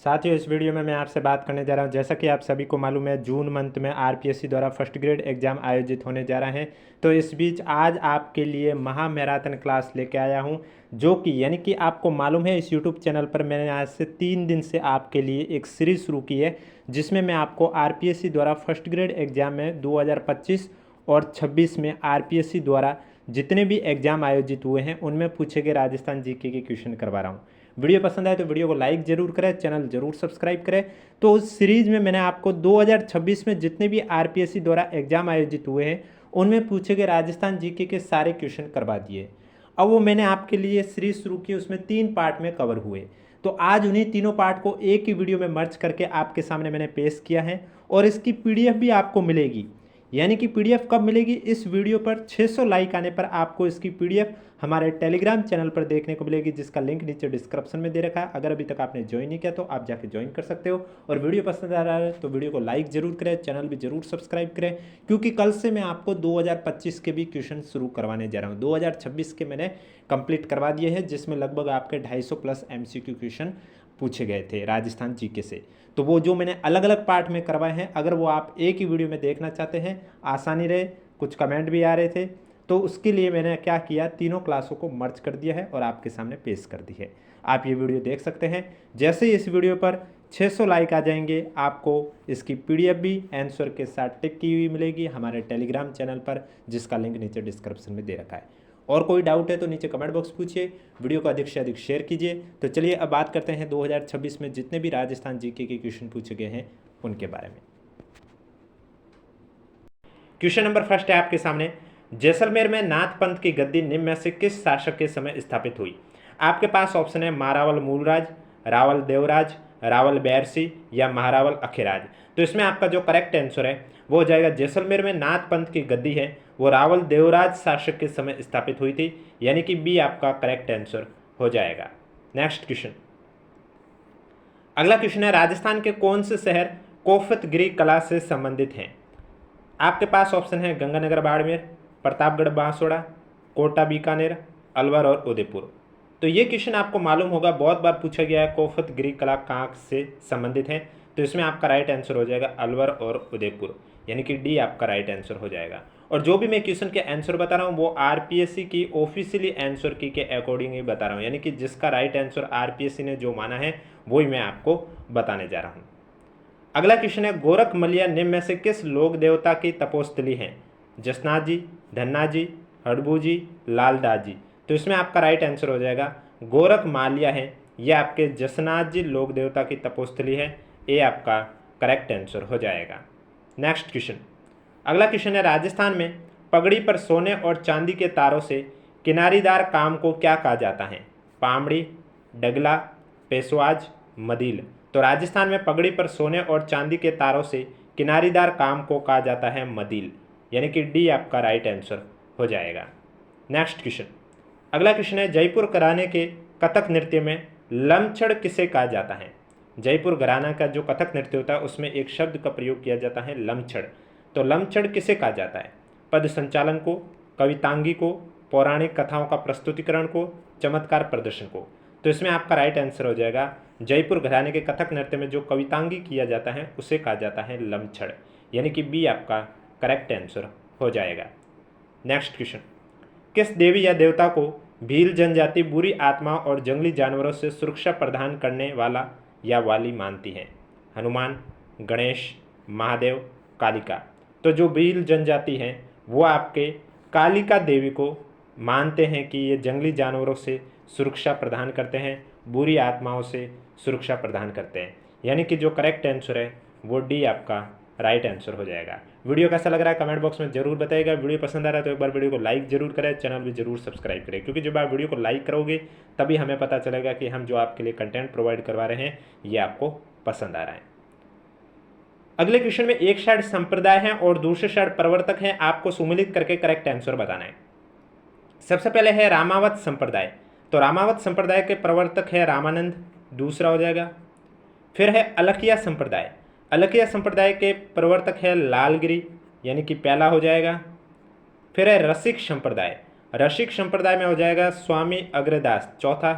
साथियों, इस वीडियो में मैं आपसे बात करने जा रहा हूं। जैसा कि आप सभी को मालूम है, जून मंथ में आरपीएससी द्वारा फर्स्ट ग्रेड एग्जाम आयोजित होने जा रहे हैं। तो इस बीच आज आपके लिए महा मैराथन क्लास लेके आया हूं, जो कि यानी कि आपको मालूम है, इस यूट्यूब चैनल पर मैंने आज से 3 दिन से आपके लिए एक सीरीज़ शुरू की है, जिसमें मैं आपको आरपीएससी द्वारा फर्स्ट ग्रेड एग्जाम में 2025 और 26 में आरपीएससी द्वारा जितने भी एग्जाम आयोजित हुए हैं उनमें पूछे गए राजस्थान जीके के क्वेश्चन करवा रहा हूँ। वीडियो पसंद आए तो वीडियो को लाइक जरूर करें, चैनल जरूर सब्सक्राइब करें। तो उस सीरीज़ में मैंने आपको 2026 में जितने भी आरपीएससी द्वारा एग्जाम आयोजित हुए हैं उनमें पूछे गए राजस्थान जीके के सारे क्वेश्चन करवा दिए। अब वो मैंने आपके लिए सीरीज शुरू की, उसमें 3 पार्ट में कवर हुए। तो आज उन्हीं तीनों पार्ट को एक ही वीडियो में मर्ज करके आपके सामने मैंने पेश किया है, और इसकी पीडीएफ भी आपको मिलेगी। यानी कि पीडीएफ कब मिलेगी? इस वीडियो पर 600 लाइक आने पर आपको इसकी पीडीएफ हमारे टेलीग्राम चैनल पर देखने को मिलेगी, जिसका लिंक नीचे डिस्क्रिप्शन में दे रखा है। अगर अभी तक आपने ज्वाइन नहीं किया तो आप जाके ज्वाइन कर सकते हो। और वीडियो पसंद आ रहा है तो वीडियो को लाइक जरूर करें, चैनल भी जरूर सब्सक्राइब करें, क्योंकि कल से मैं आपको 2025 के भी क्वेश्चन शुरू करवाने जा रहा हूँ। 2026 के मैंने कंप्लीट करवा दिए हैं, जिसमें लगभग आपके 250 प्लस एमसीक्यू क्वेश्चन पूछे गए थे राजस्थान जीके से। तो वो जो मैंने अलग अलग पार्ट में करवाए हैं, अगर वो आप एक ही वीडियो में देखना चाहते हैं, आसानी रहे, कुछ कमेंट भी आ रहे थे, तो उसके लिए मैंने क्या किया, तीनों क्लासों को मर्ज कर दिया है और आपके सामने पेश कर दी है। आप ये वीडियो देख सकते हैं। जैसे ही इस वीडियो पर 600 लाइक आ जाएंगे, आपको इसकी पीडीएफ भी आंसर के साथ टिक की हुई मिलेगी हमारे टेलीग्राम चैनल पर, जिसका लिंक नीचे डिस्क्रिप्शन में दे रखा है। और कोई डाउट है तो नीचे कमेंट बॉक्स पूछिए, वीडियो को अधिक से अधिक शेयर कीजिए। तो चलिए अब बात करते हैं 2026 में जितने भी राजस्थान जीके के क्वेश्चन पूछे गए हैं उनके बारे में। क्वेश्चन नंबर फर्स्ट है आपके सामने, जैसलमेर में नाथ पंथ की गद्दी निम्न में से किस शासक के समय स्थापित हुई? आपके पास ऑप्शन है महारावल मूलराज, रावल देवराज, रावल बैरसी या महारावल अखिराज। तो इसमें आपका जो करेक्ट आंसर है वो हो जाएगा, जैसलमेर में नाथ पंथ की गद्दी है वो रावल देवराज शासक के समय स्थापित हुई थी, यानी कि बी आपका करेक्ट आंसर हो जाएगा। नेक्स्ट क्वेश्चन, अगला क्वेश्चन है, राजस्थान के कौन से शहर कोफतगिरी कला से संबंधित हैं? आपके पास ऑप्शन है गंगानगर बाड़मेर, प्रतापगढ़ बांसवाड़ा, कोटा बीकानेर, अलवर और उदयपुर। तो ये क्वेश्चन आपको मालूम होगा, बहुत बार पूछा गया है, कोफतगिरी कला कहाँ से संबंधित है? तो इसमें आपका राइट आंसर हो जाएगा अलवर और उदयपुर, यानी कि डी आपका राइट आंसर हो जाएगा। और जो भी मैं क्वेश्चन के आंसर बता रहा हूँ वो आरपीएससी की ऑफिशियली आंसर की के अकॉर्डिंग ही बता रहा हूँ, यानी कि जिसका राइट आंसर आरपीएससी ने जो माना है वही मैं आपको बताने जा रहा हूँ। अगला क्वेश्चन है, गोरखमलिया निम्न में से किस लोक देवता की तपोस्थली है? जसनाथ जी, धन्ना जी, हड़बू जी, लालदास जी। तो इसमें आपका राइट आंसर हो जाएगा गोरखमालिया है, यह आपके जसनाथ जी लोक देवता की तपोस्थली है, ये आपका करेक्ट आंसर हो जाएगा। नेक्स्ट क्वेश्चन, अगला क्वेश्चन है, राजस्थान में पगड़ी पर सोने और चांदी के तारों से किनारीदार काम को क्या कहा जाता है? पामड़ी, डगला, पेशवाज, मदील। तो राजस्थान में पगड़ी पर सोने और चांदी के तारों से किनारीदार काम को कहा जाता है मदील, यानी कि डी आपका राइट आंसर हो जाएगा। नेक्स्ट क्वेश्चन, अगला क्वेश्चन है, जयपुर घराने के कथक नृत्य में लमछड़ किसे कहा जाता है? जयपुर घराना का जो कथक नृत्य होता है उसमें एक शब्द का प्रयोग किया जाता है लमछड़। तो लमछड़ किसे कहा जाता है? पद संचालन को, कवितांगी को, पौराणिक कथाओं का प्रस्तुतिकरण को, चमत्कार प्रदर्शन को। तो इसमें आपका राइट आंसर हो जाएगा, जयपुर घराने के कथक नृत्य में जो कवितांगी किया जाता है उसे कहा जाता है लमछड़, यानी कि बी आपका करेक्ट आंसर हो जाएगा। नेक्स्ट क्वेश्चन, किस देवी या देवता को भील जनजाति बुरी आत्मा और जंगली जानवरों से सुरक्षा प्रदान करने वाला या वाली मानती है? हनुमान, गणेश, महादेव, कालिका। तो जो भील जनजाति हैं वो आपके कालिका देवी को मानते हैं कि ये जंगली जानवरों से सुरक्षा प्रदान करते हैं, बुरी आत्माओं से सुरक्षा प्रदान करते हैं, यानी कि जो करेक्ट आंसर है वो डी आपका राइट आंसर हो जाएगा। वीडियो कैसा लग रहा है कमेंट बॉक्स में जरूर बताइएगा। वीडियो पसंद आ रहा है तो एक बार वीडियो को लाइक जरूर करें, चैनल भी जरूर सब्सक्राइब करें, क्योंकि जब आप वीडियो को लाइक करोगे तभी हमें पता चलेगा कि हम जो आपके लिए कंटेंट प्रोवाइड करवा रहे हैं ये आपको पसंद आ रहा है। अगले क्वेश्चन में एक साइड संप्रदाय है और दूसरे साइड प्रवर्तक है, आपको सुमिलित करके करेक्ट आंसर बताना है। सबसे पहले है रामावत संप्रदाय। तो रामावत संप्रदाय के प्रवर्तक है रामानंद, दूसरा हो जाएगा। फिर है अलखिया संप्रदाय, अलखिया संप्रदाय के प्रवर्तक है लालगिरी, यानी कि पहला हो जाएगा। फिर है रसिक संप्रदाय, रसिक संप्रदाय में हो जाएगा स्वामी अग्रदास, चौथा।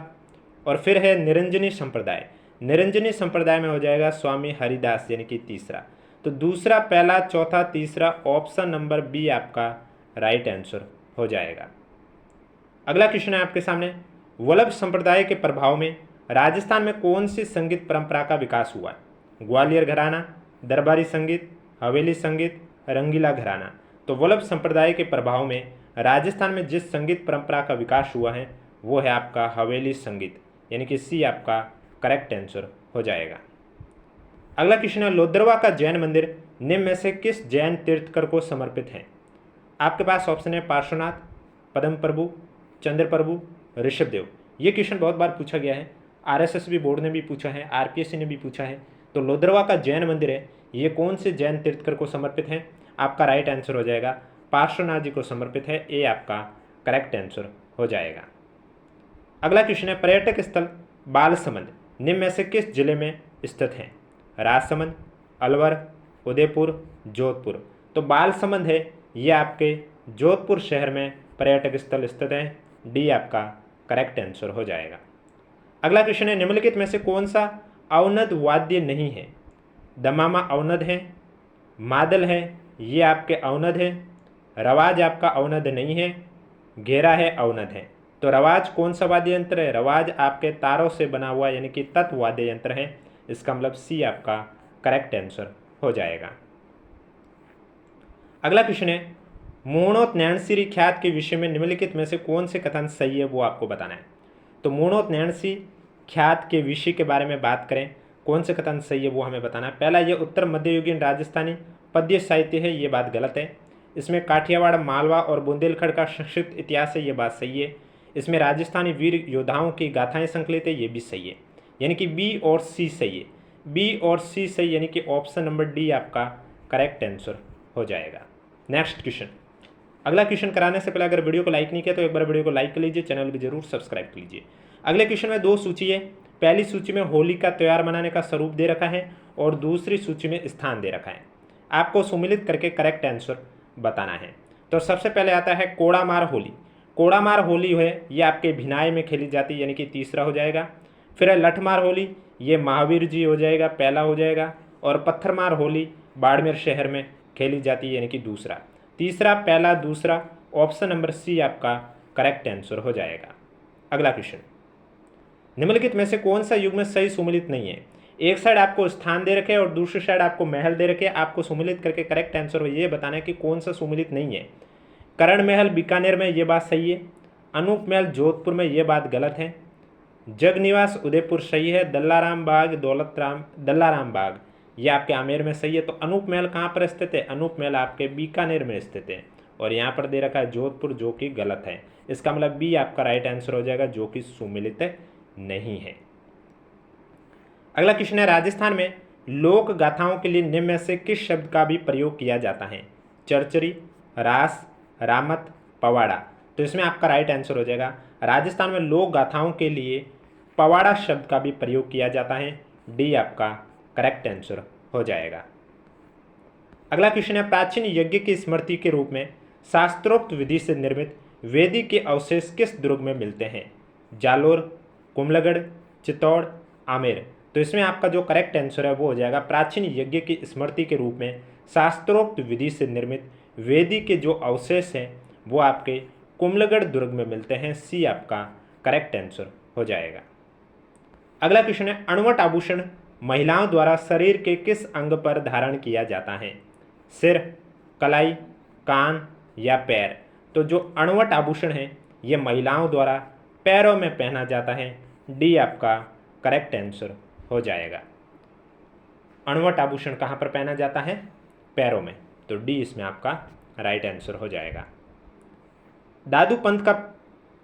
और फिर है निरंजनी संप्रदाय, निरंजनी संप्रदाय में हो जाएगा स्वामी हरिदास यानी कि तीसरा। तो दूसरा, पहला, चौथा, तीसरा, ऑप्शन नंबर बी आपका राइट आंसर हो जाएगा। अगला क्वेश्चन है आपके सामने, वल्लभ संप्रदाय के प्रभाव में राजस्थान में कौन सी संगीत परंपरा का विकास हुआ? ग्वालियर घराना, दरबारी संगीत, हवेली संगीत, रंगीला घराना। तो वल्लभ संप्रदाय के प्रभाव में राजस्थान में जिस संगीत परंपरा का विकास हुआ है वो है आपका हवेली संगीत, यानी कि सी आपका करेक्ट आंसर हो जाएगा। अगला क्वेश्चन है, लोद्रवा का जैन मंदिर निम्न में से किस जैन तीर्थकर को समर्पित है? आपके पास ऑप्शन है पार्श्वनाथ, पद्म प्रभु, चंद्र प्रभु, ऋषभदेव। ये क्वेश्चन बहुत बार पूछा गया है, आरएसएस बोर्ड ने भी पूछा है, आरपीएससी ने भी पूछा है। तो लोद्रवा का जैन मंदिर है, ये कौन से जैन तीर्थकर को समर्पित है? आपका राइट आंसर हो जाएगा पार्श्वनाथ जी को समर्पित है, ए आपका करेक्ट आंसर हो जाएगा। अगला क्वेश्चन है, पर्यटक स्थल बालसमंद निम्न में से किस जिले में स्थित है? राजसमंद, अलवर, उदयपुर, जोधपुर। तो बालसमंद है ये आपके जोधपुर शहर में पर्यटक स्थल स्थित है, डी आपका करेक्ट आंसर हो जाएगा। अगला क्वेश्चन है, निम्नलिखित में से कौन सा अवनद वाद्य नहीं है? दमामा अवनद है, मादल है, ये आपके अवनद है, रवाज आपका अवनद नहीं है, घेरा है अवनद है। तो रवाज कौन सा वाद्य यंत्र है? रवाज आपके तारों से बना हुआ यानी कि तत्व वाद्य यंत्र है, इसका मतलब सी आपका करेक्ट आंसर हो जाएगा। अगला क्वेश्चन है, मूर्णोत नैणसी ख्यात के विषय में निम्नलिखित में से कौन से कथन सही है वो आपको बताना है। तो मूर्णोत नैणसी ख्यात के विषय के बारे में बात करें, कौन से कथन सही है वो हमें बताना है। पहला, ये उत्तर मध्ययुगीन राजस्थानी पद्य साहित्य है, ये बात गलत है। इसमें काठियावाड़, मालवा और बुंदेलखंड का संक्षिप्त इतिहास है, ये बात सही है। इसमें राजस्थानी वीर योद्धाओं की गाथाएं संकलित है, ये भी सही है, यानी कि बी और सी सही है। बी और सी सही, यानी कि ऑप्शन नंबर डी आपका करेक्ट आंसर हो जाएगा। Next question. अगला क्वेश्चन कराने से पहले अगर वीडियो को लाइक नहीं किया तो एक बार वीडियो को लाइक कर लीजिए, चैनल भी जरूर सब्सक्राइब कर लीजिए। अगले क्वेश्चन में दो सूची है, पहली सूची में होली का त्यौहार मनाने का स्वरूप दे रखा है और दूसरी सूची में स्थान दे रखा है। आपको सुमिलित करके करेक्ट आंसर बताना है। तो सबसे पहले आता है कोड़ामार होली। कोड़ामार होली है ये आपके भिनाई में खेली जाती है, यानी कि तीसरा हो जाएगा। फिर है लठमार होली, ये महावीर जी हो जाएगा, पहला हो जाएगा। और पत्थरमार होली बाड़मेर शहर में खेली जाती है, यानी कि दूसरा। तीसरा, पहला, दूसरा, ऑप्शन नंबर सी आपका करेक्ट आंसर हो जाएगा। अगला क्वेश्चन, निम्नलिखित में से कौन सा युग में सही सुमिलित नहीं है? एक साइड आपको स्थान दे रखे और दूसरी साइड आपको महल दे रखे, आपको सुमिलित करके करेक्ट आंसर ये बताना है कि कौन सा सुमिलित नहीं है। करण महल बीकानेर में ये बात सही है, अनूप महल जोधपुर में ये बात गलत है, जगनिवास उदयपुर सही है, दल्लाराम बाग दल्लाराम बाग ये आपके आमेर में सही है। तो अनूप महल कहाँ पर स्थित है? अनूप महल आपके बीकानेर में स्थित है और यहाँ पर दे रखा है जोधपुर, जो कि गलत है। इसका मतलब बी आपका राइट आंसर हो जाएगा, जो कि सुमिलित नहीं है। अगला क्वेश्चन है, राजस्थान में लोक गाथाओं के लिए निम्न में से किस शब्द का भी प्रयोग किया जाता है? चरचरी, रास, रामत, पवाड़ा। तो इसमें आपका राइट आंसर हो जाएगा, राजस्थान में लोक गाथाओं के लिए पवाड़ा शब्द का भी प्रयोग किया जाता है, डी आपका करेक्ट आंसर हो जाएगा। अगला क्वेश्चन है, प्राचीन यज्ञ की स्मृति के रूप में शास्त्रोक्त विधि से निर्मित वेदी के अवशेष किस दुर्ग में मिलते हैं? जालोर, कुंभलगढ़, चित्तौड़, आमेर। तो इसमें आपका जो करेक्ट आंसर है वो हो जाएगा, प्राचीन यज्ञ की स्मृति के रूप में शास्त्रोक्त विधि से निर्मित वेदी के जो अवशेष हैं वो आपके कुंभलगढ़ दुर्ग में मिलते हैं, सी आपका करेक्ट आंसर हो जाएगा। अगला क्वेश्चन है, अणुवट आभूषण महिलाओं द्वारा शरीर के किस अंग पर धारण किया जाता है? सिर, कलाई, कान या पैर। तो जो अणुवट आभूषण है ये महिलाओं द्वारा पैरों में पहना जाता है, डी आपका करेक्ट आंसर हो जाएगा। अणुवट आभूषण कहाँ पर पहना जाता है? पैरों में, तो डी इसमें आपका राइट आंसर हो जाएगा। दादू पंथ का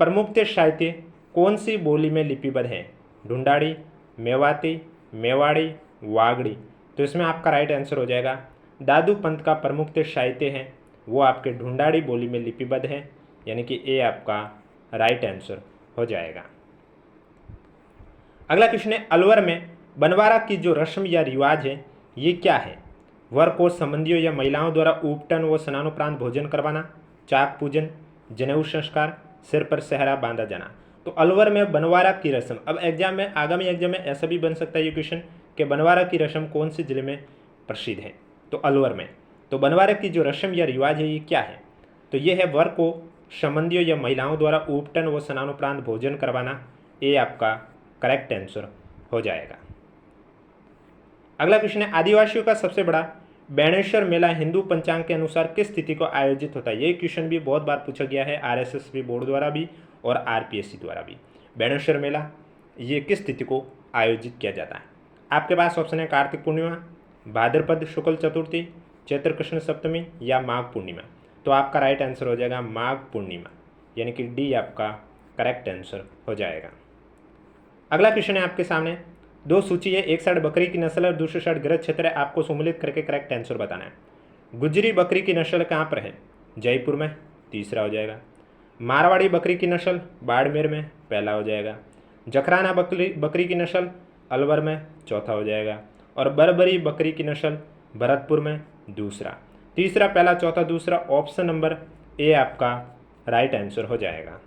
प्रमुख साहित्य कौन सी बोली में लिपिबद्ध है? ढूंढाड़ी, मेवाती, मेवाड़ी, वागड़ी। तो इसमें आपका राइट आंसर हो जाएगा, दादू पंथ का प्रमुख साहित्य है वो आपके ढूंढाड़ी बोली में लिपिबद्ध है, यानी कि ए आपका राइट आंसर हो जाएगा। अगला क्वेश्चन है, अलवर में बनवारा की जो रस्म या रिवाज है ये क्या है? वर को संबंधियों या महिलाओं द्वारा उपटन व स्नानोपरांत भोजन करवाना, चाक पूजन, जनेऊ संस्कार, सिर पर सेहरा बांधा जाना। तो अलवर में बनवारा की रस्म। अब एग्जाम में, आगामी एग्जाम में ऐसा भी बन सकता है ये क्वेश्चन कि बनवारा की रस्म कौन से जिले में प्रसिद्ध है, तो अलवर में। तो बनवारा की जो रस्म या रिवाज है ये क्या है, तो ये है वर को संबंधियों या महिलाओं द्वारा उपटन व स्नानोपरांत भोजन करवाना। ये आपका करेक्ट आंसर हो जाएगा। अगला क्वेश्चन है, आदिवासियों का सबसे बड़ा बेणेश्वर मेला हिंदू पंचांग के अनुसार किस तिथि को आयोजित होता है। ये क्वेश्चन भी बहुत बार पूछा गया है आरएसएस बोर्ड द्वारा भी और आरपीएससी द्वारा भी। बेणेश्वर मेला ये किस तिथि को आयोजित किया जाता है। आपके पास ऑप्शन है कार्तिक पूर्णिमा, भाद्रपद शुक्ल चतुर्थी, चैत्र कृष्ण सप्तमी या माघ पूर्णिमा। तो आपका राइट आंसर हो जाएगा माघ पूर्णिमा, यानी कि डी आपका करेक्ट आंसर हो जाएगा। अगला क्वेश्चन है आपके सामने, दो सूची है, एक साइड बकरी की नस्ल है और दूसरी साइड गृह क्षेत्र है, आपको सम्मिलित करके करेक्ट आंसर बताना है। गुजरी बकरी की नस्ल कहाँ पर है, जयपुर में, तीसरा हो जाएगा। मारवाड़ी बकरी की नस्ल बाड़मेर में, पहला हो जाएगा। जखराना बकरी की नस्ल अलवर में, चौथा हो जाएगा। और बरबरी बकरी की नस्ल भरतपुर में, दूसरा। तीसरा, पहला, चौथा, दूसरा, ऑप्शन नंबर ए आपका राइट आंसर हो जाएगा।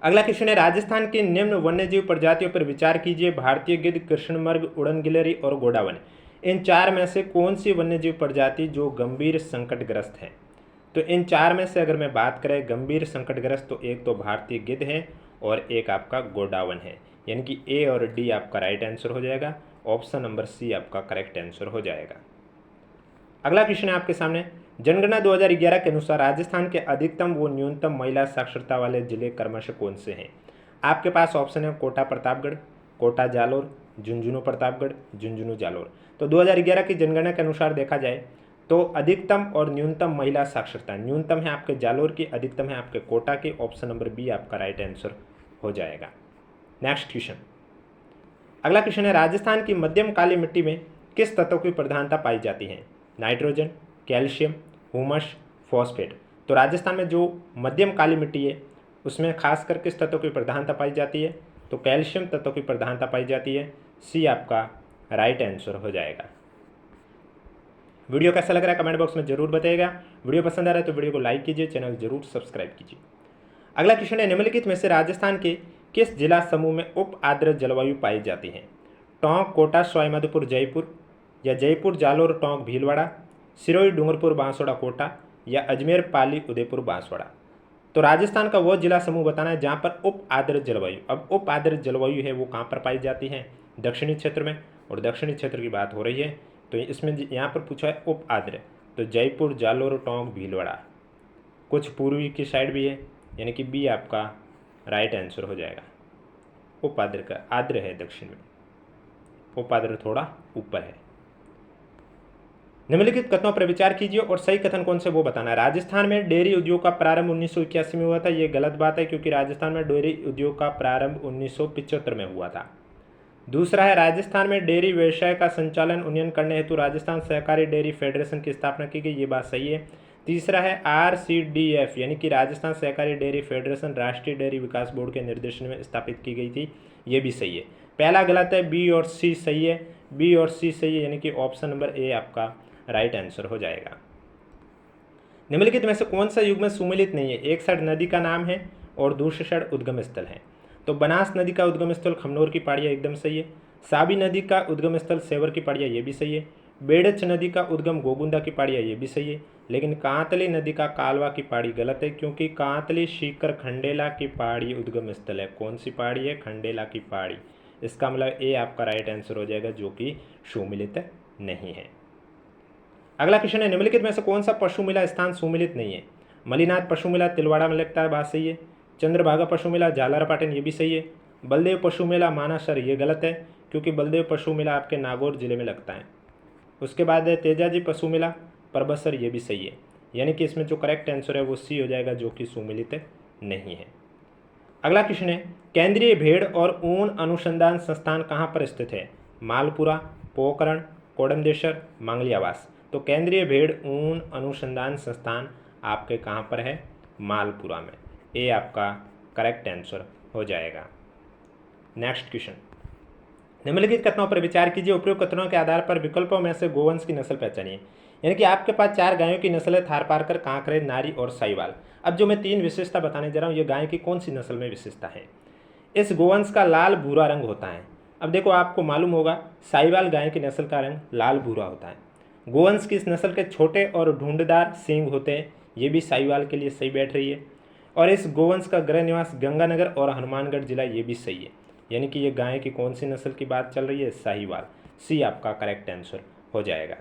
अगला क्वेश्चन है, राजस्थान की निम्न वन्यजीव प्रजातियों पर विचार कीजिए। भारतीय गिद्ध, कृष्णमृग, उड़न गिलहरी और गोडावन। इन चार में से कौन सी वन्यजीव प्रजाति जो गंभीर संकटग्रस्त है। तो इन चार में से अगर मैं बात करें गंभीर संकटग्रस्त, तो एक तो भारतीय गिद्ध है और एक आपका गोडावन है, यानी कि ए और डी आपका राइट आंसर हो जाएगा। ऑप्शन नंबर सी आपका करेक्ट आंसर हो जाएगा। अगला क्वेश्चन है आपके सामने, जनगणना 2011 के अनुसार राजस्थान के अधिकतम व न्यूनतम महिला साक्षरता वाले जिले क्रमशः कौन से हैं। आपके पास ऑप्शन है कोटा प्रतापगढ़, कोटा जालोर, झुंझुनू प्रतापगढ़, झुंझुनू जालोर। तो 2011 की जनगणना के अनुसार देखा जाए तो अधिकतम और न्यूनतम महिला साक्षरता, न्यूनतम है आपके जालोर की, अधिकतम है आपके कोटा की। ऑप्शन नंबर बी आपका राइट आंसर हो जाएगा। नेक्स्ट क्वेश्चन, अगला क्वेश्चन है, राजस्थान की मध्यम काली मिट्टी में किस तत्व की प्रधानता पाई जाती है। Nitrogen, calcium, humus, phosphate. तो राजस्थान में जो मध्यम काली मिट्टी है उसमें खासकर किस तत्व की प्रधानता पाई जाती है, तो कैल्शियम तत्व की प्रधानता पाई जाती है। सी आपका राइट आंसर हो जाएगा। वीडियो कैसा लग रहा है कमेंट बॉक्स में जरूर बताइएगा। वीडियो पसंद आ रहा है तो वीडियो को लाइक कीजिए, चैनल जरूर सब्सक्राइब कीजिए। अगला क्वेश्चन है, निम्नलिखित में से राजस्थान के किस जिला समूह में उप आर्द्र जलवायु पाई जाती है। टोंक, कोटा, सवाईमाधोपुर, जयपुर, या जयपुर, जालोर, टोंक, भीलवाड़ा, सिरोही, डूंगरपुर, बांसवाड़ा, कोटा, या अजमेर, पाली, उदयपुर, बांसवाड़ा। तो राजस्थान का वो जिला समूह बताना है जहाँ पर उप आर्द्र जलवायु, अब उप आर्द्र जलवायु है वो कहाँ पर पाई जाती है, दक्षिणी क्षेत्र में। और दक्षिणी क्षेत्र की बात हो रही है तो इसमें यहाँ पर पूछा है उप आर्द्र, तो जयपुर, जालोर, टोंक, भीलवाड़ा। कुछ पूर्वी की साइड भी है, यानी कि बी आपका राइट आंसर हो जाएगा। उप आर्द्र का आर्द्र है दक्षिण में, उप आर्द्र थोड़ा ऊपर है। निम्नलिखित कथनों पर विचार कीजिए और सही कथन कौन से वो बताना है। राजस्थान में डेयरी उद्योग का प्रारंभ 1981 में हुआ था। ये गलत बात है क्योंकि राजस्थान में डेयरी उद्योग का प्रारंभ 1975 में हुआ था। दूसरा है, राजस्थान में डेयरी व्यवसाय का संचालन उन्नयन करने हेतु राजस्थान सहकारी डेयरी फेडरेशन की स्थापना की गई। ये बात सही है। तीसरा है, RCDF यानी कि राजस्थान सहकारी डेयरी फेडरेशन राष्ट्रीय डेयरी विकास बोर्ड के निर्देशन में स्थापित की गई थी। ये भी सही है। पहला गलत है, बी और सी सही है। बी और सी सही है, यानी कि ऑप्शन नंबर ए आपका राइट आंसर हो जाएगा। निम्नलिखित में से कौन सा युग्म सुमेलित नहीं है। एक साइड नदी का नाम है और दूसरी साइड उद्गम स्थल है। तो बनास नदी का उद्गम स्थल खमनोर की पहाड़ियाँ, एकदम सही है। साबी नदी का उद्गम स्थल सेवर की पहाड़ियाँ, ये भी सही है। बेड़च नदी का उद्गम गोगुंदा की पहाड़ियाँ, ये भी सही है। लेकिन कांतली नदी का कालवा की पहाड़ी गलत है क्योंकि कांतली सीकर खंडेला की पहाड़ी उद्गम स्थल है। कौन सी पहाड़ी है, खंडेला की पहाड़ी। इसका मतलब ए आपका राइट आंसर हो जाएगा, जो कि सुमेलित नहीं है। अगला क्वेश्चन है, निम्नलिखित में से कौन सा पशु मेला स्थान सुमेलित नहीं है। मलिनाथ पशु मेला तिलवाड़ा में लगता है, बात सही है। चंद्रभागा पशु मेला झालरापाटन, ये भी सही है। बलदेव पशु मेला मानासर, ये गलत है क्योंकि बलदेव पशु मेला आपके नागौर जिले में लगता है। उसके बाद है तेजाजी पशु मेला परबसर, ये भी सही है। यानी कि इसमें जो करेक्ट आंसर है वो सी हो जाएगा, जो कि सुमेलित नहीं है। अगला क्वेश्चन है, केंद्रीय भेड़ और ऊन अनुसंधान संस्थान कहाँ पर स्थित है। मालपुरा, पोखरण, कोडमदेशर, मांगलियावास। तो केंद्रीय भेड़ ऊन अनुसंधान संस्थान आपके कहाँ पर है, मालपुरा में। ए आपका करेक्ट आंसर हो जाएगा। नेक्स्ट क्वेश्चन, निम्नलिखित कथनों पर विचार कीजिए। उपयुक्त कथनों के आधार पर विकल्पों में से गोवंश की नस्ल पहचानिए। यानी कि आपके पास 4 गायों की नस्ल है, थारपारकर, कांकरेज, नारी और साहिवाल। अब जो मैं 3 विशेषता बताने जा रहा हूँ, ये गाय की कौन सी नस्ल में विशेषता है। इस गोवंश का लाल भूरा रंग होता है। अब देखो, आपको मालूम होगा साहिवाल गाय की नस्ल का रंग लाल भूरा होता है। गोवंश की इस नस्ल के छोटे और ढूंढदार सींग होते हैं, ये भी साहिवाल के लिए सही बैठ रही है। और इस गोवंश का गृह निवास गंगानगर और हनुमानगढ़ जिला, ये भी सही है। यानी कि ये गाय की कौन सी नस्ल की बात चल रही है, साहिवाल। सी आपका करेक्ट आंसर हो जाएगा।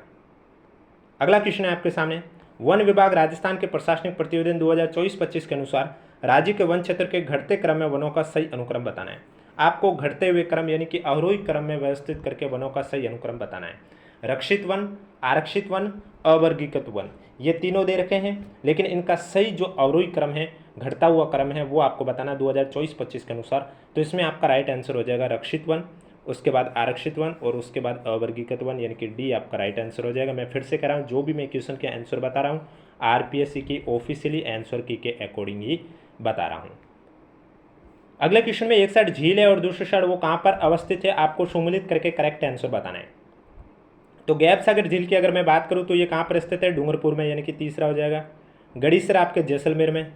अगला क्वेश्चन है आपके सामने। वन विभाग राजस्थान के प्रशासनिक प्रतिवेदन 2024-25 के अनुसार राज्य के वन क्षेत्र के घटते क्रम में वनों का सही अनुक्रम बताना है। आपको घटते हुए क्रम यानी कि अवरोही क्रम में व्यवस्थित करके वनों का सही अनुक्रम बताना है। रक्षित वन, आरक्षित वन, अवर्गीकृत वन, ये तीनों दे रखे हैं, लेकिन इनका सही जो अवरोही क्रम है, घटता हुआ क्रम है, वो आपको बताना 2024-25 के अनुसार। तो इसमें आपका राइट आंसर हो जाएगा रक्षित वन, उसके बाद आरक्षित वन और उसके बाद अवर्गीकृत वन, यानी कि डी आपका राइट आंसर हो जाएगा। मैं फिर से कह रहा हूँ, जो भी मैं क्वेश्चन के आंसर बता रहा हूँ आरपीएससी की ऑफिशियली आंसर की के अकॉर्डिंग ही बता रहा हूँ। अगले क्वेश्चन में एक साइड झील है और दूसरी साइड वो कहाँ पर अवस्थित है, आपको सम्मिलित करके करेक्ट आंसर बताना है। तो गैप सागर झील की अगर मैं बात करूँ तो ये कहाँ पर स्थित है, डूंगरपुर में, यानी कि तीसरा हो जाएगा। गड़ीसर आपके जैसलमेर में।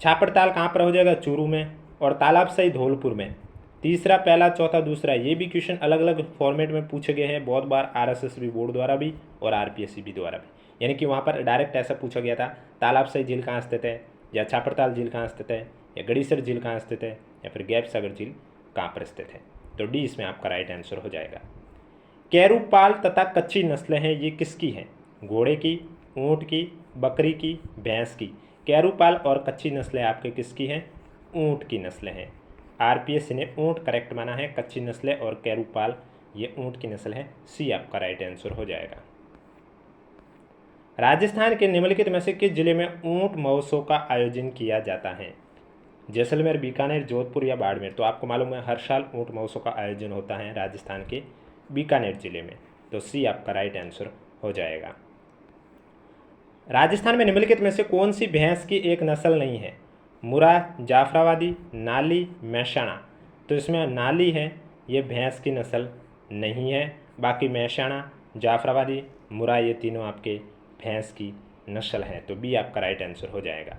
छापड़ताल कहाँ पर हो जाएगा, चूरू में। और तालाब सही धौलपुर में। तीसरा, पहला, चौथा, दूसरा, ये भी क्वेश्चन अलग अलग फॉर्मेट में पूछे गए हैं बहुत बार, आरएसएस बोर्ड द्वारा भी और आरपीएससी द्वारा भी। यानी कि वहाँ पर डायरेक्ट ऐसा पूछा गया था, तालाब सही झील कहाँ स्थित है, या छापड़ताल झील कहाँ स्थित है, या गड़ीसर झील कहाँ स्थित है, या फिर गैप सागर झील कहाँ पर स्थित है। तो डी इसमें आपका राइट आंसर हो जाएगा। कैरूपाल तथा कच्ची नस्लें हैं, ये किसकी हैं, घोड़े की, ऊँट की, बकरी की, भैंस की। कैरूपाल और कच्ची नस्लें आपके किसकी हैं, ऊँट की नस्लें हैं। आरपीएससी ने ऊँट करेक्ट माना है, कच्ची नस्लें और कैरूपाल ये ऊँट की नस्ल है। सी आपका राइट आंसर हो जाएगा। राजस्थान के निम्नलिखित में से किस जिले में ऊँट महोत्सव का आयोजन किया जाता है, जैसलमेर, बीकानेर, जोधपुर या बाड़मेर। तो आपको मालूम है हर साल ऊँट महोत्सव का आयोजन होता है राजस्थान के बीकानेर जिले में। तो सी आपका राइट आंसर हो जाएगा। राजस्थान में निम्नलिखित में से कौन सी भैंस की एक नस्ल नहीं है, मुरा, जाफराबादी, नाली, मैसाना। तो इसमें नाली है, ये भैंस की नस्ल नहीं है। बाकी मैसाना, जाफराबादी, मुरा, ये तीनों आपके भैंस की नस्ल है। तो बी आपका राइट आंसर हो जाएगा।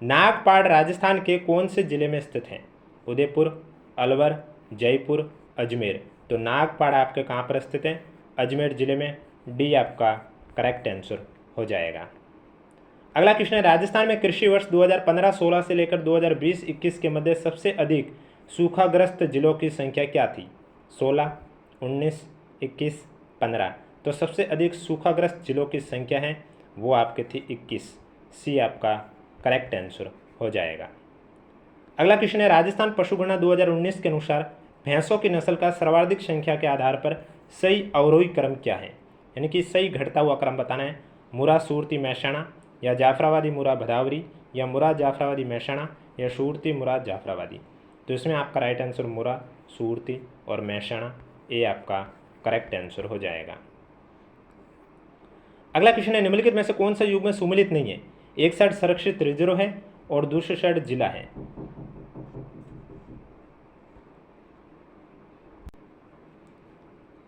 नागपाड़ राजस्थान के कौन से जिले में स्थित है, उदयपुर, अलवर, जयपुर, अजमेर। तो नागपाड़ आपके कहाँ पर स्थित है, अजमेर जिले में। डी आपका करेक्ट आंसर हो जाएगा। अगला क्वेश्चन है, राजस्थान में कृषि वर्ष 2015-16 से लेकर 2020-21 के मध्य सबसे अधिक सूखाग्रस्त जिलों की संख्या क्या थी, 16, 19, 21, 15। तो सबसे अधिक सूखाग्रस्त जिलों की संख्या है वो आपके थी 21। सी आपका करेक्ट आंसर हो जाएगा। अगला क्वेश्चन है, राजस्थान पशुगणना 2019 के अनुसार भैंसों की नस्ल का सर्वाधिक संख्या के आधार पर सही अवरोही क्रम क्या है, यानी कि सही घटता हुआ क्रम बताना है। मुरा, सूरती, मैसाना, या जाफराबादी, मुरा, भदावरी, या मुरा, जाफराबादी, मैसाना, या सूरती, मुरा, जाफराबादी। तो इसमें आपका राइट आंसर मुरा, सूरती और मैसाना, ए आपका करेक्ट आंसर हो जाएगा। अगला क्वेश्चन है, निम्नलिखित में से कौन सा युग में सुमिलित नहीं है, एक साइड संरक्षित रिजर्व है और दूसरी साइड जिला है।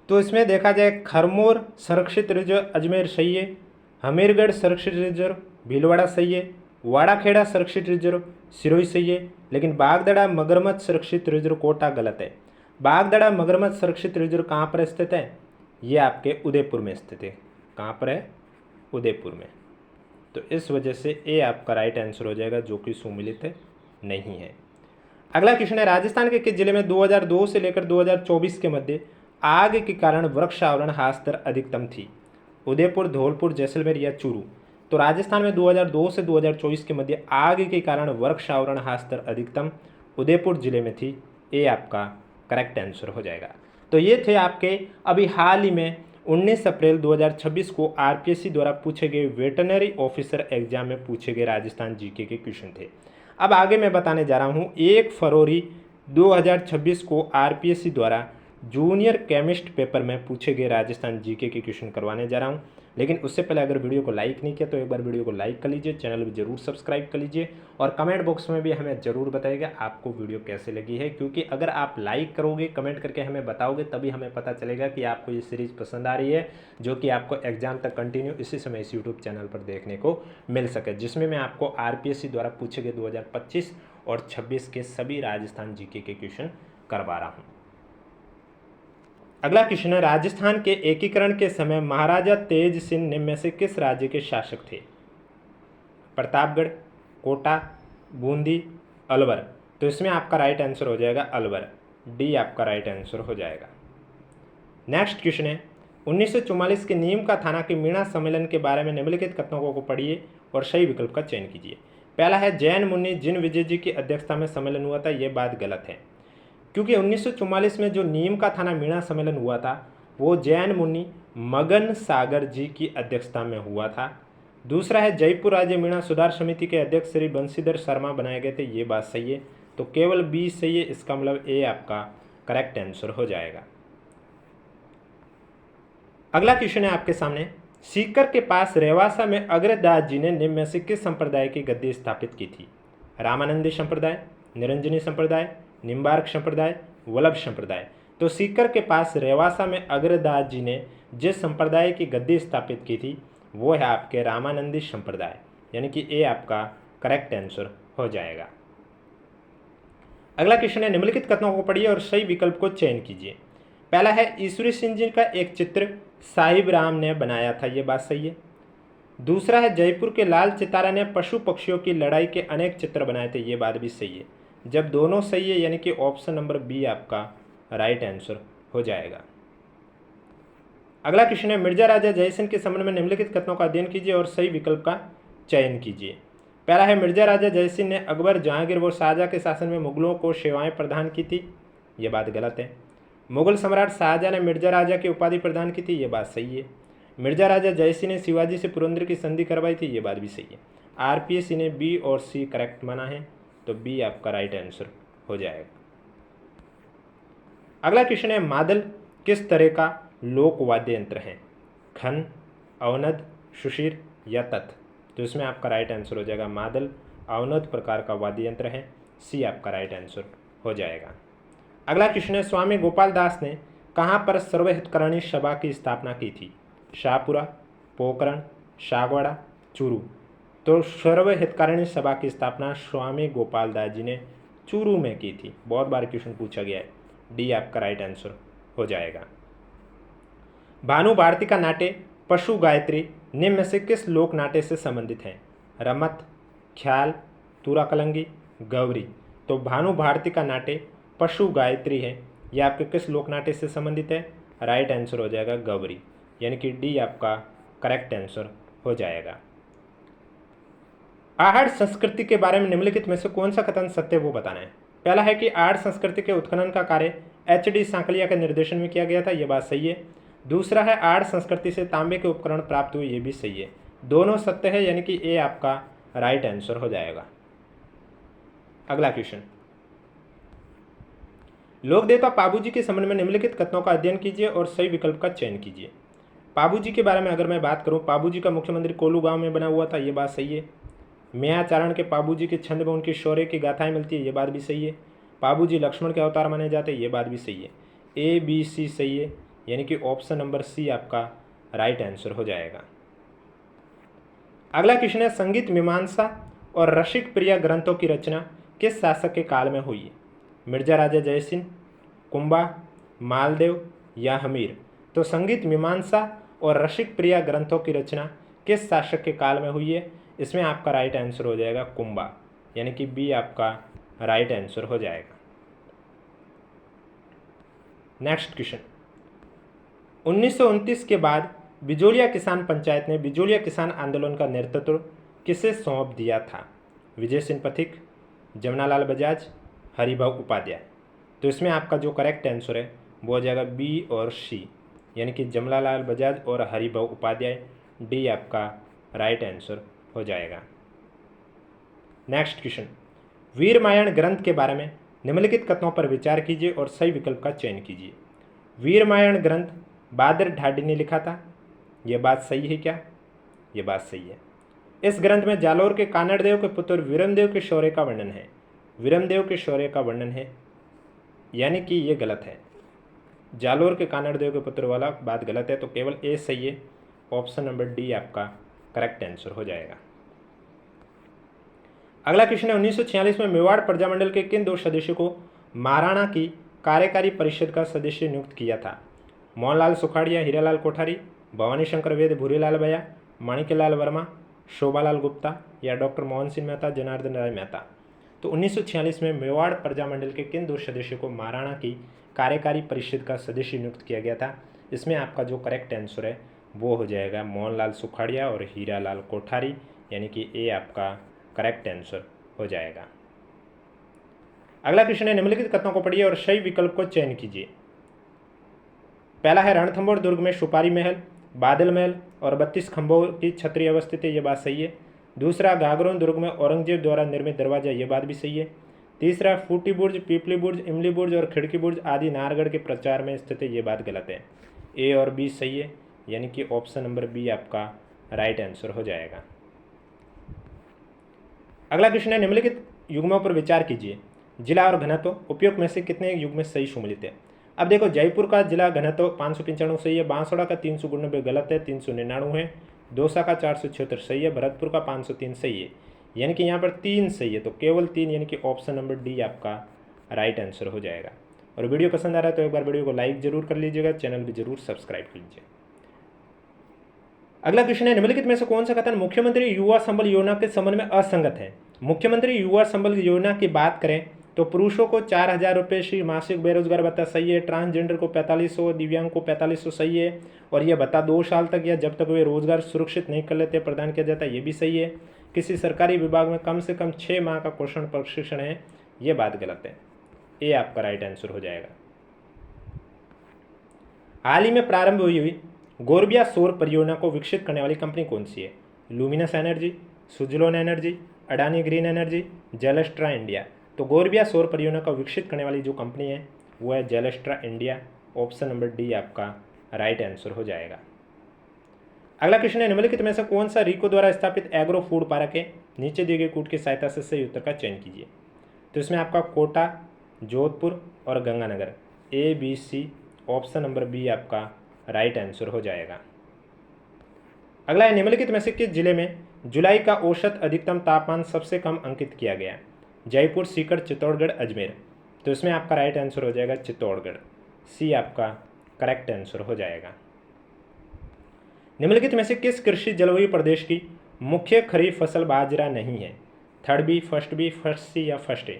तो इसमें देखा जाए खरमोर संरक्षित रिजर्व अजमेर सही है, हमीरगढ़ संरक्षित रिजर्व भीलवाड़ा सही है, वाड़ाखेड़ा संरक्षित रिजर्व सिरोही सही है, लेकिन बागदड़ा मगरमच्छ संरक्षित रिजर्व कोटा गलत है। बागदड़ा मगरमच्छ संरक्षित रिजर्व कहाँ पर स्थित है, ये आपके उदयपुर में स्थित है। कहाँ पर है, उदयपुर में। तो इस वजह से ए आपका राइट आंसर हो जाएगा, जो कि सुमिलित नहीं है। अगला क्वेश्चन है, राजस्थान के किस जिले में 2002 से लेकर 2024 के मध्य आग के कारण वृक्ष आवरण ह्रास दर अधिकतम थी, उदयपुर, धौलपुर, जैसलमेर या चूरू। तो राजस्थान में 2002 से 2024 के मध्य आग के कारण वृक्ष आवरण ह्रास दर अधिकतम उदयपुर जिले में थी। ए आपका करेक्ट आंसर हो जाएगा। तो ये थे आपके अभी हाल ही में 19 अप्रैल 2026 को आरपीएससी द्वारा पूछे गए वेटरनरी ऑफिसर एग्जाम में पूछे गए राजस्थान जीके के क्वेश्चन थे। अब आगे मैं बताने जा रहा हूँ 1 फरवरी 2026 को आरपीएससी द्वारा जूनियर केमिस्ट पेपर में पूछे गए राजस्थान जीके के क्वेश्चन करवाने जा रहा हूँ। लेकिन उससे पहले अगर वीडियो को लाइक नहीं किया तो एक बार वीडियो को लाइक कर लीजिए, चैनल भी जरूर सब्सक्राइब कर लीजिए और कमेंट बॉक्स में भी हमें ज़रूर बताइएगा आपको वीडियो कैसे लगी है, क्योंकि अगर आप लाइक करोगे, कमेंट करके हमें बताओगे, तभी हमें पता चलेगा कि आपको ये सीरीज़ पसंद आ रही है, जो कि आपको एग्जाम तक कंटिन्यू इसी समय इस यूट्यूब चैनल पर देखने को मिल सके, जिसमें मैं आपको RPSC द्वारा पूछे गए 2025 और 26 के सभी राजस्थान जीके के क्वेश्चन करवा रहा हूँ। अगला क्वेश्चन है, राजस्थान के एकीकरण के समय महाराजा तेज सिंह निम्न में से किस राज्य के शासक थे? प्रतापगढ़, कोटा, बूंदी, अलवर। तो इसमें आपका राइट आंसर हो जाएगा अलवर, डी आपका राइट आंसर हो जाएगा। नेक्स्ट क्वेश्चन है, 1944 के नीम का थाना के मीणा सम्मेलन के बारे में निम्नलिखित कथनों को पढ़िए और सही विकल्प का चयन कीजिए। पहला है, जैन मुनि जिन विजय जी की अध्यक्षता में सम्मेलन हुआ था, यह बात गलत है, क्योंकि 1944 में जो नीम का थाना मीणा सम्मेलन हुआ था वो जैन मुनि मगन सागर जी की अध्यक्षता में हुआ था। दूसरा है, जयपुर राज्य मीणा सुधार समिति के अध्यक्ष श्री बंशीधर शर्मा बनाए गए थे, ये बात सही है, तो केवल बी सही है, इसका मतलब ए आपका करेक्ट आंसर हो जाएगा। अगला क्वेश्चन है आपके सामने, सीकर के पास रेवासा में अग्रदास जी ने निम्न में से किस संप्रदाय की गद्दी स्थापित की थी? रामानंदी संप्रदाय, निरंजनी संप्रदाय, निम्बार्क संप्रदाय, वल्लभ संप्रदाय। तो सीकर के पास रेवासा में अग्रदास जी ने जिस संप्रदाय की गद्दी स्थापित की थी वो है आपके रामानंदी संप्रदाय, यानी कि ए आपका करेक्ट आंसर हो जाएगा। अगला क्वेश्चन है, निम्नलिखित कथनों को पढ़िए और सही विकल्प को चयन कीजिए। पहला है, ईश्वरी सिंह जी का एक चित्र साहिब राम ने बनाया था, ये बात सही है। दूसरा है, जयपुर के लाल चितारा ने पशु पक्षियों की लड़ाई के अनेक चित्र बनाए थे, ये बात भी सही है। जब दोनों सही है यानी कि ऑप्शन नंबर बी आपका राइट आंसर हो जाएगा। अगला क्वेश्चन है, मिर्जा राजा जयसिंह के संबंध में निम्नलिखित कथनों का अध्ययन कीजिए और सही विकल्प का चयन कीजिए। पहला है, मिर्जा राजा जयसिंह ने अकबर, जहांगीर व शाहजहां के शासन में मुगलों को सेवाएं प्रदान की थी, ये बात गलत है। मुगल सम्राट शाहजहां ने मिर्जा राजा की उपाधि प्रदान की थी, ये बात सही है। मिर्जा राजा जयसिंह ने शिवाजी से पुरंदर की संधि करवाई थी, ये बात भी सही है। RPSC ने बी और सी करेक्ट माना है, तो बी आपका राइट आंसर हो जाएगा। अगला क्वेश्चन है, मादल किस तरह का लोक वाद्य यंत्र है? खन, अवनद, सुशीर या तत्? तो इसमें आपका राइट आंसर हो जाएगा मादल अवनद प्रकार का वाद्य यंत्र है, सी आपका राइट आंसर हो जाएगा। अगला क्वेश्चन है, स्वामी गोपाल दास ने कहाँ पर सर्वहितकरणी सभा की स्थापना की थी? शाहपुरा, पोखरण, सागवाड़ा, चूरू। तो सर्वहितकारिणी सभा की स्थापना स्वामी गोपाल दास जी ने चूरू में की थी, बहुत बार क्वेश्चन पूछा गया है, डी आपका राइट आंसर हो जाएगा। भानु भारती का नाट्य पशु गायत्री निम्न में से किस लोक नाट्य से संबंधित है? रमत, ख्याल, तुरा कलंगी, गौरी। तो भानु भारती का नाट्य पशु गायत्री है, यह आपके किस लोक नाट्य से संबंधित है? राइट आंसर हो जाएगा गौरी, यानी कि डी आपका करेक्ट आंसर हो जाएगा। आहड़ संस्कृति के बारे में निम्नलिखित में से कौन सा कथन सत्य वो बताना है? पहला है कि आहड़ संस्कृति के उत्खनन का कार्य HD सांकलिया के निर्देशन में किया गया था, यह बात सही है। दूसरा है, आहड़ संस्कृति से तांबे के उपकरण प्राप्त हुए, ये भी सही है। दोनों सत्य है, यानी कि ए आपका राइट आंसर हो जाएगा। अगला क्वेश्चन, लोक देवता पाबूजी के संबंध में निम्नलिखित कथनों का अध्ययन कीजिए और सही विकल्प का चयन कीजिए। पाबूजी के बारे में अगर मैं बात करूं, पाबूजी का मुख्य मंदिर कोलू गांव में बना हुआ था, ये बात सही है। मेयाचारण के पाबूजी के छंद में उनकी शौर्य की गाथाएं मिलती है, ये बात भी सही है। पाबूजी लक्ष्मण के अवतार माने जाते हैं, ये बात भी सही है। ABC सही है, यानी कि ऑप्शन नंबर सी आपका राइट आंसर हो जाएगा। अगला क्वेश्चन है, संगीत मीमांसा और रसिक प्रिया ग्रंथों की रचना किस शासक के काल में हुई? मिर्जा राजा जयसिंह, कुंभा, मालदेव या हमीर? तो संगीत मीमांसा और रसिक प्रिया ग्रंथों की रचना किस शासक के काल में हुई है? इसमें आपका राइट आंसर हो जाएगा कुंभा, यानी कि बी आपका राइट आंसर हो जाएगा। नेक्स्ट क्वेश्चन, 1929 के बाद बिजोलिया किसान पंचायत ने बिजोलिया किसान आंदोलन का नेतृत्व किसे सौंप दिया था? विजय सिंह पथिक, जमनालाल बजाज, हरिभाऊ उपाध्याय। तो इसमें आपका जो करेक्ट आंसर है वो हो जाएगा बी और सी, यानी कि जमनालाल बजाज और हरिभाऊ उपाध्याय, डी आपका राइट आंसर हो जाएगा। नेक्स्ट क्वेश्चन, वीरमायण ग्रंथ के बारे में निम्नलिखित कथनों पर विचार कीजिए और सही विकल्प का चयन कीजिए। वीरमायण ग्रंथ बादर ढाडी ने लिखा था, ये बात सही है क्या? ये बात सही है। इस ग्रंथ में जालोर के कानड़देव के पुत्र वीरमदेव के शौर्य का वर्णन है। वीरमदेव के शौर्य का वर्णन है, यानी कि ये गलत है। जालोर के कानड़देव के पुत्र वाला बात गलत है, तो केवल ए सही है। ऑप्शन नंबर डी आपका करेक्ट आंसर हो जाएगा। अगला क्वेश्चन है, 1946 में मेवाड़ प्रजामंडल के किन 2 सदस्यों को महाराणा की कार्यकारी परिषद का सदस्य नियुक्त किया था? मोहनलाल सुखाड़िया, हीरालाल कोठारी, भवानी शंकर वेद, भूरीलाल भैया, माणिक्यलाल वर्मा, शोभालाल गुप्ता या डॉक्टर मोहन सिंह मेहता, जनार्दन राय मेहता। तो 1946 में मेवाड़ प्रजामंडल के किन 2 सदस्यों को महाराणा की कार्यकारी परिषद का सदस्य नियुक्त किया गया था? इसमें आपका जो करेक्ट आंसर है वो हो जाएगा मोहनलाल सुखाड़िया और हीरालाल कोठारी, यानी कि ए आपका करेक्ट आंसर हो जाएगा। अगला क्वेश्चन है, निम्नलिखित कथनों को पढ़िए और सही विकल्प को चयन कीजिए। पहला है, रणथंभौर दुर्ग में सुपारी महल, बादल महल और 32 खंभों की छतरी अवस्थित है, ये बात सही है। दूसरा, गागरोन दुर्ग में औरंगजेब द्वारा निर्मित दरवाजा, ये बात भी सही है। तीसरा, फूटी बुर्ज, पीपली बुर्ज, इमली बुर्ज और खिड़की बुर्ज आदि नाहरगढ़ के प्रचार में स्थित है, ये बात गलत है। ए और बी सही है, यानी कि ऑप्शन नंबर बी आपका राइट आंसर हो जाएगा। अगला क्वेश्चन है, निम्नलिखित युग्मों पर विचार कीजिए। जिला और घनत्व उपयुक्त में से कितने युग्म सही सम्मिलित है? अब देखो, जयपुर का जिला घनत्व 595 सही है, बांसवाड़ा का 392 गलत है, 399 है, दौसा का 476 सही है, भरतपुर का 503 सही है, यानी कि यहाँ पर 3 सही है, तो केवल 3, यानी कि ऑप्शन नंबर डी आपका राइट आंसर हो जाएगा। और वीडियो पसंद आ रहा है तो एक बार वीडियो को लाइक जरूर कर लीजिएगा, चैनल भी जरूर सब्सक्राइब कर लीजिए। अगला क्वेश्चन है, निम्नलिखित में से कौन सा कथन मुख्यमंत्री युवा संबल योजना के संबंध में असंगत है? मुख्यमंत्री युवा संबल योजना की बात करें तो पुरुषों को 4,000 रुपये से मासिक बेरोजगार भत्ता सही है, ट्रांसजेंडर को 4500, दिव्यांग को 4500 सही है, और यह भत्ता 2 साल तक या जब तक वे रोजगार सुरक्षित नहीं कर लेते प्रदान किया जाता है, ये भी सही है। किसी सरकारी विभाग में कम से कम 6 माह का कौशल प्रशिक्षण है, ये बात गलत है। ये आपका राइट आंसर हो जाएगा। हाल ही में प्रारंभ हुई गोरबिया सौर परियोजना को विकसित करने वाली कंपनी कौन सी है? Luminous energy, Suzlon energy, Adani green energy, Zelestra India. तो गोरबिया सौर परियोजना को विकसित करने वाली जो कंपनी है वो है जेलेस्ट्रा इंडिया। ऑप्शन नंबर डी आपका राइट आंसर हो जाएगा। अगला क्वेश्चन है, निम्नलिखित में से कौन सा रीको द्वारा स्थापित एग्रो फूड पार्क है? नीचे दिए गए कूट की सहायता से सही उत्तर का चयन कीजिए। तो इसमें आपका कोटा, जोधपुर और Ganganagar, A B C, option number B आपका राइट आंसर हो जाएगा। अगला है, निम्नलिखित में से किस जिले में जुलाई का औसत अधिकतम तापमान सबसे कम अंकित किया गया? जयपुर, सीकर, चित्तौड़गढ़, अजमेर। तो इसमें आपका राइट आंसर हो जाएगा चित्तौड़गढ़, सी आपका करेक्ट आंसर हो जाएगा। निम्नलिखित में से किस कृषि जलवायु प्रदेश की मुख्य खरीफ फसल बाजरा नहीं है? थर्ड बी, फर्स्ट सी या फर्स्ट ए।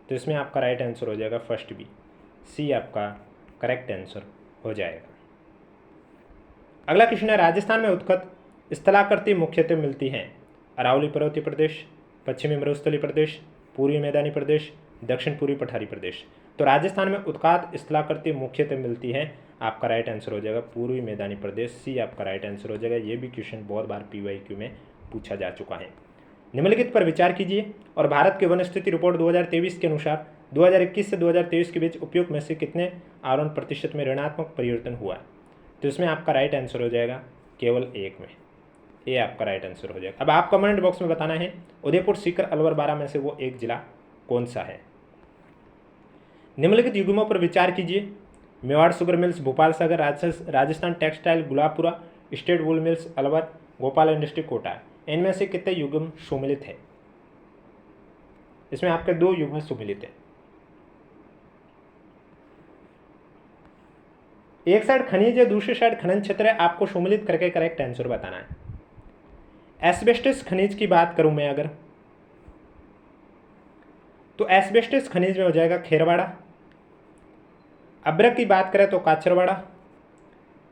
तो इसमें आपका राइट आंसर हो जाएगा फर्स्ट बी, सी आपका करेक्ट आंसर हो जाएगा। अगला क्वेश्चन है, राजस्थान में उत्खत स्थलाकृति मुख्यतः मिलती हैं? अरावली पर्वतीय प्रदेश, पश्चिमी मरुस्थलीय प्रदेश, पूर्वी मैदानी प्रदेश, दक्षिण पूर्वी पठारी प्रदेश। तो राजस्थान में उत्खात स्थलाकृति मुख्यतः मिलती है, आपका राइट आंसर हो जाएगा पूर्वी मैदानी प्रदेश, सी आपका राइट आंसर हो जाएगा। ये भी क्वेश्चन बहुत बार PYQ में पूछा जा चुका है। निम्नलिखित पर विचार कीजिए और भारत के वन स्थिति रिपोर्ट 2023 के अनुसार 2021 से 2023 के बीच उपयोग में से कितने आवरण प्रतिशत में ऋणात्मक परिवर्तन हुआ? तो इसमें आपका राइट आंसर हो जाएगा केवल 1 में, ये आपका राइट आंसर हो जाएगा। अब आप कमेंट बॉक्स में बताना है उदयपुर, सीकर, अलवर, बारा में से वो एक जिला कौन सा है। निम्नलिखित युग्मों पर विचार कीजिए। Mewar sugar mills, Bhopal Sagar, Rajasthan textile, Gulabpura, state वूल मिल्स, अलवर, गोपाल इंडस्ट्री, कोटा। इनमें से कितने युग्म सम्मिलित है? इसमें आपके 2 युग्म सम्मिलित है। एक साइड खनिज है, दूसरी साइड खनन क्षेत्र है, आपको सम्मिलित करके करेक्ट आंसर बताना है। एस्बेस्टस खनिज की बात करूं मैं अगर, तो एस्बेस्टस खनिज में हो जाएगा खेरवाड़ा। अब्रक की बात करें तो काचरवाड़ा,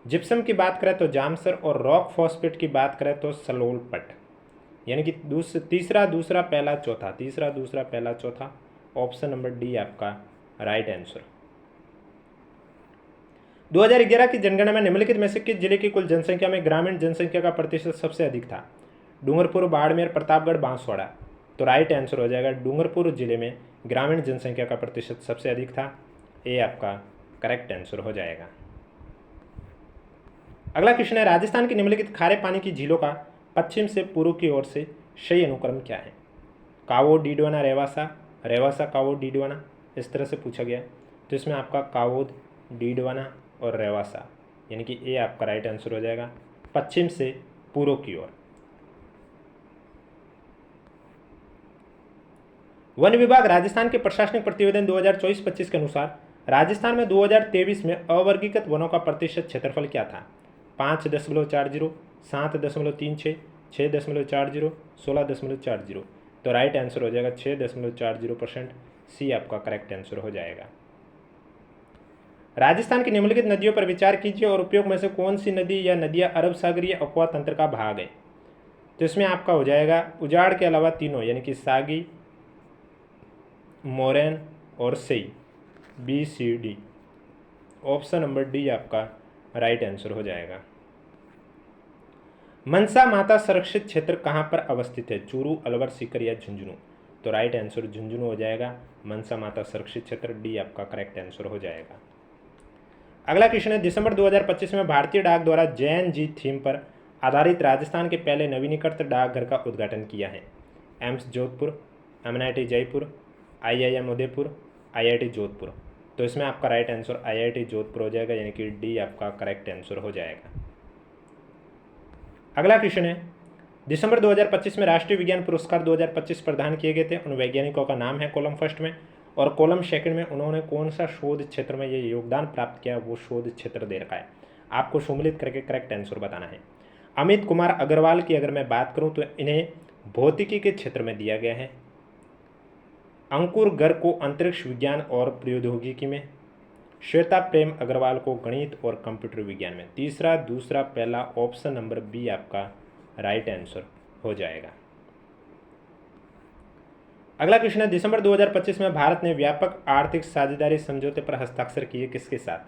जिप्सम की बात करें तो जामसर, और रॉक फॉस्फेट की बात करें तो सलोलपट। यानी कि तीसरा, दूसरा, पहला, चौथा, तीसरा, दूसरा, पहला, चौथा। ऑप्शन नंबर डी आपका राइट आंसर। 2011 की जनगणना में निम्नलिखित में से किस जिले की कुल जनसंख्या में ग्रामीण जनसंख्या का प्रतिशत सबसे अधिक था? डूंगरपुर, बाड़मेर, प्रतापगढ़, बांसवाड़ा। तो राइट आंसर हो जाएगा डूंगरपुर जिले में ग्रामीण जनसंख्या का प्रतिशत सबसे अधिक था, ये आपका करेक्ट आंसर हो जाएगा। अगला क्वेश्चन है, राजस्थान की निम्नलिखित खारे पानी की झीलों का पश्चिम से पूर्व की ओर से सही अनुक्रम क्या है? कावो, डीडवाना, रेवासा, रेवासा, कावो, डीडवाना, इस तरह से पूछा गया। तो इसमें आपका कावो, डीडवाना और रेवासा, यानी कि ए आपका राइट आंसर हो जाएगा, पश्चिम से पूर्व की ओर। वन विभाग राजस्थान के प्रशासनिक प्रतिवेदन 2024-25 के अनुसार राजस्थान में 2023 में अवर्गीकृत वनों का प्रतिशत क्षेत्रफल क्या था? 5.40, 7.36, 6.40, 16.40। तो राइट आंसर हो जाएगा 6.40%। सी आपका करेक्ट आंसर हो जाएगा। राजस्थान की निम्नलिखित नदियों पर विचार कीजिए और उपयोग में से कौन सी नदी या नदियां अरब सागरीय अफवाह तंत्र का भाग है? तो इसमें आपका हो जाएगा उजाड़ के अलावा तीनों, यानी कि सागी, मोरैन और सेई, BCD। ऑप्शन नंबर डी आपका राइट आंसर हो जाएगा। मनसा माता संरक्षित क्षेत्र कहाँ पर अवस्थित है? चूरू, अलवर, सीकर या झुंझुनू? तो राइट आंसर झुंझुनू हो जाएगा। मनसा माता संरक्षित क्षेत्र, डी आपका करेक्ट आंसर हो जाएगा। अगला क्वेश्चन है, दिसंबर 2025 में भारतीय डाक द्वारा जैन जी थीम पर आधारित राजस्थान के पहले नवीनीकृत डाकघर का उद्घाटन किया है? AIIMS Jodhpur, MNIT Jaipur, IIM Udaipur, IIT Jodhpur? तो इसमें आपका राइट आंसर IIT जोधपुर हो जाएगा, यानी कि डी आपका करेक्ट आंसर हो जाएगा। अगला क्वेश्चन है, दिसंबर 2025 में राष्ट्रीय विज्ञान पुरस्कार 2025 प्रदान किए गए थे। उन वैज्ञानिकों का नाम है कॉलम फर्स्ट में, और कॉलम सेकंड में उन्होंने कौन सा शोध क्षेत्र में ये योगदान प्राप्त किया, वो शोध क्षेत्र दे रखा है। आपको सम्मिलित करके करेक्ट आंसर बताना है। अमित कुमार अग्रवाल की अगर मैं बात करूं तो इन्हें भौतिकी के क्षेत्र में दिया गया है। अंकुर गर्ग को अंतरिक्ष विज्ञान और प्रौद्योगिकी में, श्वेता प्रेम अग्रवाल को गणित और कंप्यूटर विज्ञान में। तीसरा, दूसरा, पहला, ऑप्शन नंबर बी आपका राइट आंसर हो जाएगा। अगला क्वेश्चन है, दिसंबर 2025 में भारत ने व्यापक आर्थिक साझेदारी समझौते पर हस्ताक्षर किए किसके साथ?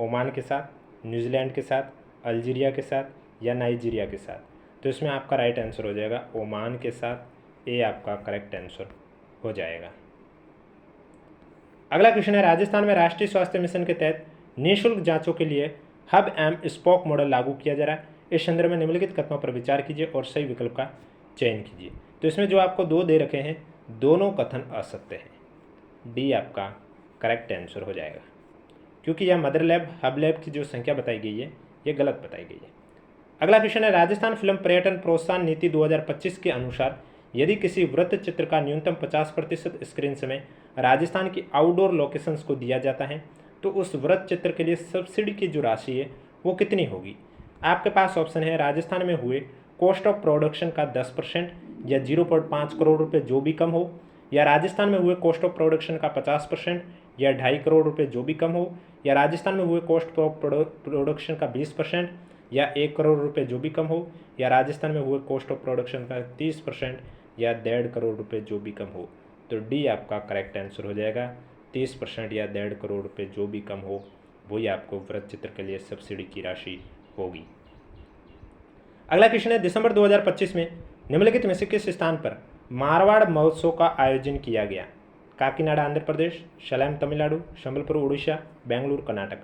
ओमान के साथ, न्यूजीलैंड के साथ, अल्जीरिया के साथ या नाइजीरिया के साथ? तो इसमें आपका राइट आंसर हो जाएगा ओमान के साथ। ए आपका करेक्ट आंसर हो जाएगा। अगला क्वेश्चन है, राजस्थान में राष्ट्रीय स्वास्थ्य मिशन के तहत निःशुल्क जांचों के लिए हब एंड स्पोक मॉडल लागू किया जा रहा है। इस संदर्भ में निम्नलिखित कथनों पर विचार कीजिए और सही विकल्प का चयन कीजिए। तो इसमें जो आपको दो दे रखे हैं, दोनों कथन असत्य हैं। डी आपका करेक्ट आंसर हो जाएगा, क्योंकि यह मदर लैब, हब लैब की जो संख्या बताई गई है ये गलत बताई गई है। अगला क्वेश्चन है, राजस्थान फिल्म पर्यटन प्रोत्साहन नीति 2025 के अनुसार यदि किसी वृत्त चित्र का न्यूनतम 50% स्क्रीन समय राजस्थान की आउटडोर लोकेशंस को दिया जाता है तो उस वृत्त चित्र के लिए सब्सिडी की जो राशि है वो कितनी होगी? आपके पास ऑप्शन है, राजस्थान में हुए कॉस्ट ऑफ प्रोडक्शन का 10% या 0.5 करोड़ रुपये जो भी कम हो, या राजस्थान में हुए कॉस्ट ऑफ प्रोडक्शन का 50% या 2.5 करोड़ रुपये जो भी कम हो, या राजस्थान में हुए कॉस्ट ऑफ प्रोडक्शन का 20% या 1 करोड़ रुपये जो भी कम हो, या राजस्थान में हुए कॉस्ट ऑफ प्रोडक्शन का 30% या 1.5 करोड़ रुपये जो भी कम हो। तो डी आपका करेक्ट आंसर हो जाएगा। 30% या 1.5 करोड़ रुपये जो भी कम हो वही आपको वृत्त चित्र के लिए सब्सिडी की राशि होगी। अगला क्वेश्चन है, दिसंबर 2025 में निम्नलिखित में से किस स्थान पर मारवाड़ महोत्सव का आयोजन किया गया? काकीनाडा आंध्र प्रदेश, सलेम तमिलनाडु, संबलपुर उड़ीसा, बेंगलुरु कर्नाटक?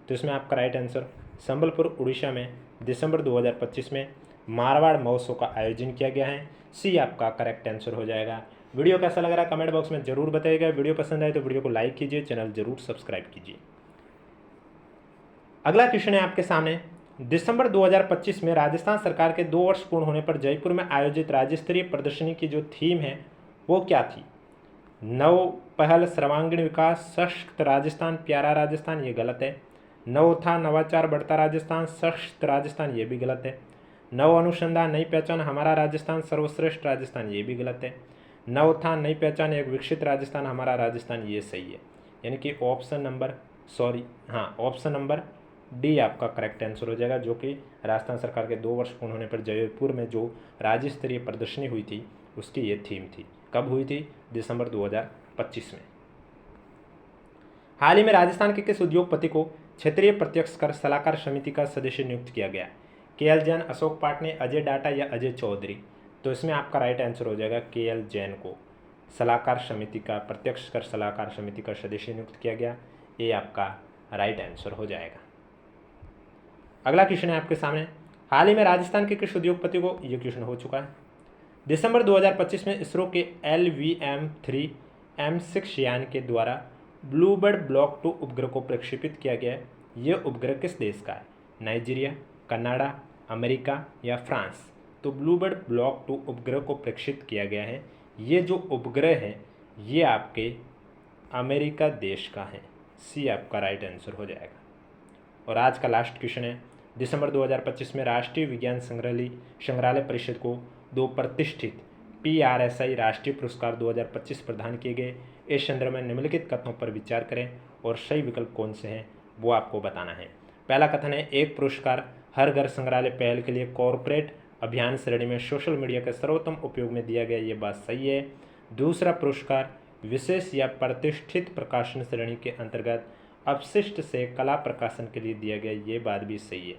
तो इसमें आपका राइट आंसर संबलपुर उड़ीसा में दिसंबर 2025 में मारवाड़ महोत्सव का आयोजन किया गया है। सी आपका करेक्ट आंसर हो जाएगा। वीडियो कैसा लग रहा है कमेंट बॉक्स में जरूर बताइएगा। वीडियो पसंद आए तो वीडियो को लाइक कीजिए, चैनल जरूर सब्सक्राइब कीजिए। अगला क्वेश्चन है आपके सामने, दिसंबर 2025 में राजस्थान सरकार के 2 वर्ष पूर्ण होने पर जयपुर में आयोजित राज्य स्तरीय प्रदर्शनी की जो थीम है वो क्या थी? नव पहल, सर्वांगीण विकास, सशक्त राजस्थान, प्यारा राजस्थान? ये गलत है। नव था, नवाचार, बढ़ता राजस्थान, सशक्त राजस्थान? ये भी गलत है। नव अनुसंधान, नई पहचान, हमारा राजस्थान, सर्वश्रेष्ठ राजस्थान? ये भी गलत है। नव था, नई पहचान, एक विकसित राजस्थान, हमारा राजस्थान? ये सही है, यानी कि ऑप्शन नंबर डी आपका करेक्ट आंसर हो जाएगा, जो कि राजस्थान सरकार के 2 वर्ष पूर्ण होने पर जयपुर में जो राज्य स्तरीय प्रदर्शनी हुई थी उसकी ये थीम थी। कब हुई थी? दिसंबर 2025 में। हाल ही में राजस्थान के किस उद्योगपति को क्षेत्रीय प्रत्यक्ष कर सलाहकार समिति का सदस्य नियुक्त किया गया? KL जैन, अशोक पाटने, अजय डाटा या अजय चौधरी? तो इसमें आपका राइट आंसर हो जाएगा KL जैन को सलाहकार समिति का, प्रत्यक्ष कर सलाहकार समिति का सदस्य नियुक्त किया गया। ये आपका राइट आंसर हो जाएगा। अगला क्वेश्चन है आपके सामने, हाल ही में राजस्थान के किस उद्योगपति को, ये क्वेश्चन हो चुका है, दिसंबर 2025 में इसरो के LVM-3 M6 यान के द्वारा ब्लूबर्ड ब्लॉक 2 उपग्रह को प्रक्षेपित किया गया है। यह उपग्रह किस देश का है, नाइजीरिया, कनाडा, अमेरिका या फ्रांस। तो ब्लूबर्ड ब्लॉक 2 उपग्रह को प्रक्षेपित किया गया है। ये जो उपग्रह है ये आपके अमेरिका देश का है। सी आपका राइट आंसर हो जाएगा। और आज का लास्ट क्वेश्चन है, दिसंबर 2025 में राष्ट्रीय विज्ञान संग्रहालय परिषद को 2 प्रतिष्ठित PRSI राष्ट्रीय पुरस्कार 2025 प्रदान किए गए। इस संदर्भ में निम्नलिखित कथनों पर विचार करें और सही विकल्प कौन से हैं वो आपको बताना है। पहला कथन है, एक पुरस्कार हर घर संग्रहालय पहल के लिए कॉरपोरेट अभियान श्रेणी में सोशल मीडिया के सर्वोत्तम उपयोग में दिया गया, ये बात सही है। दूसरा पुरस्कार विशेष या प्रतिष्ठित प्रकाशन श्रेणी के अंतर्गत अपशिष्ट से कला प्रकाशन के लिए दिया गया, ये बात भी सही है।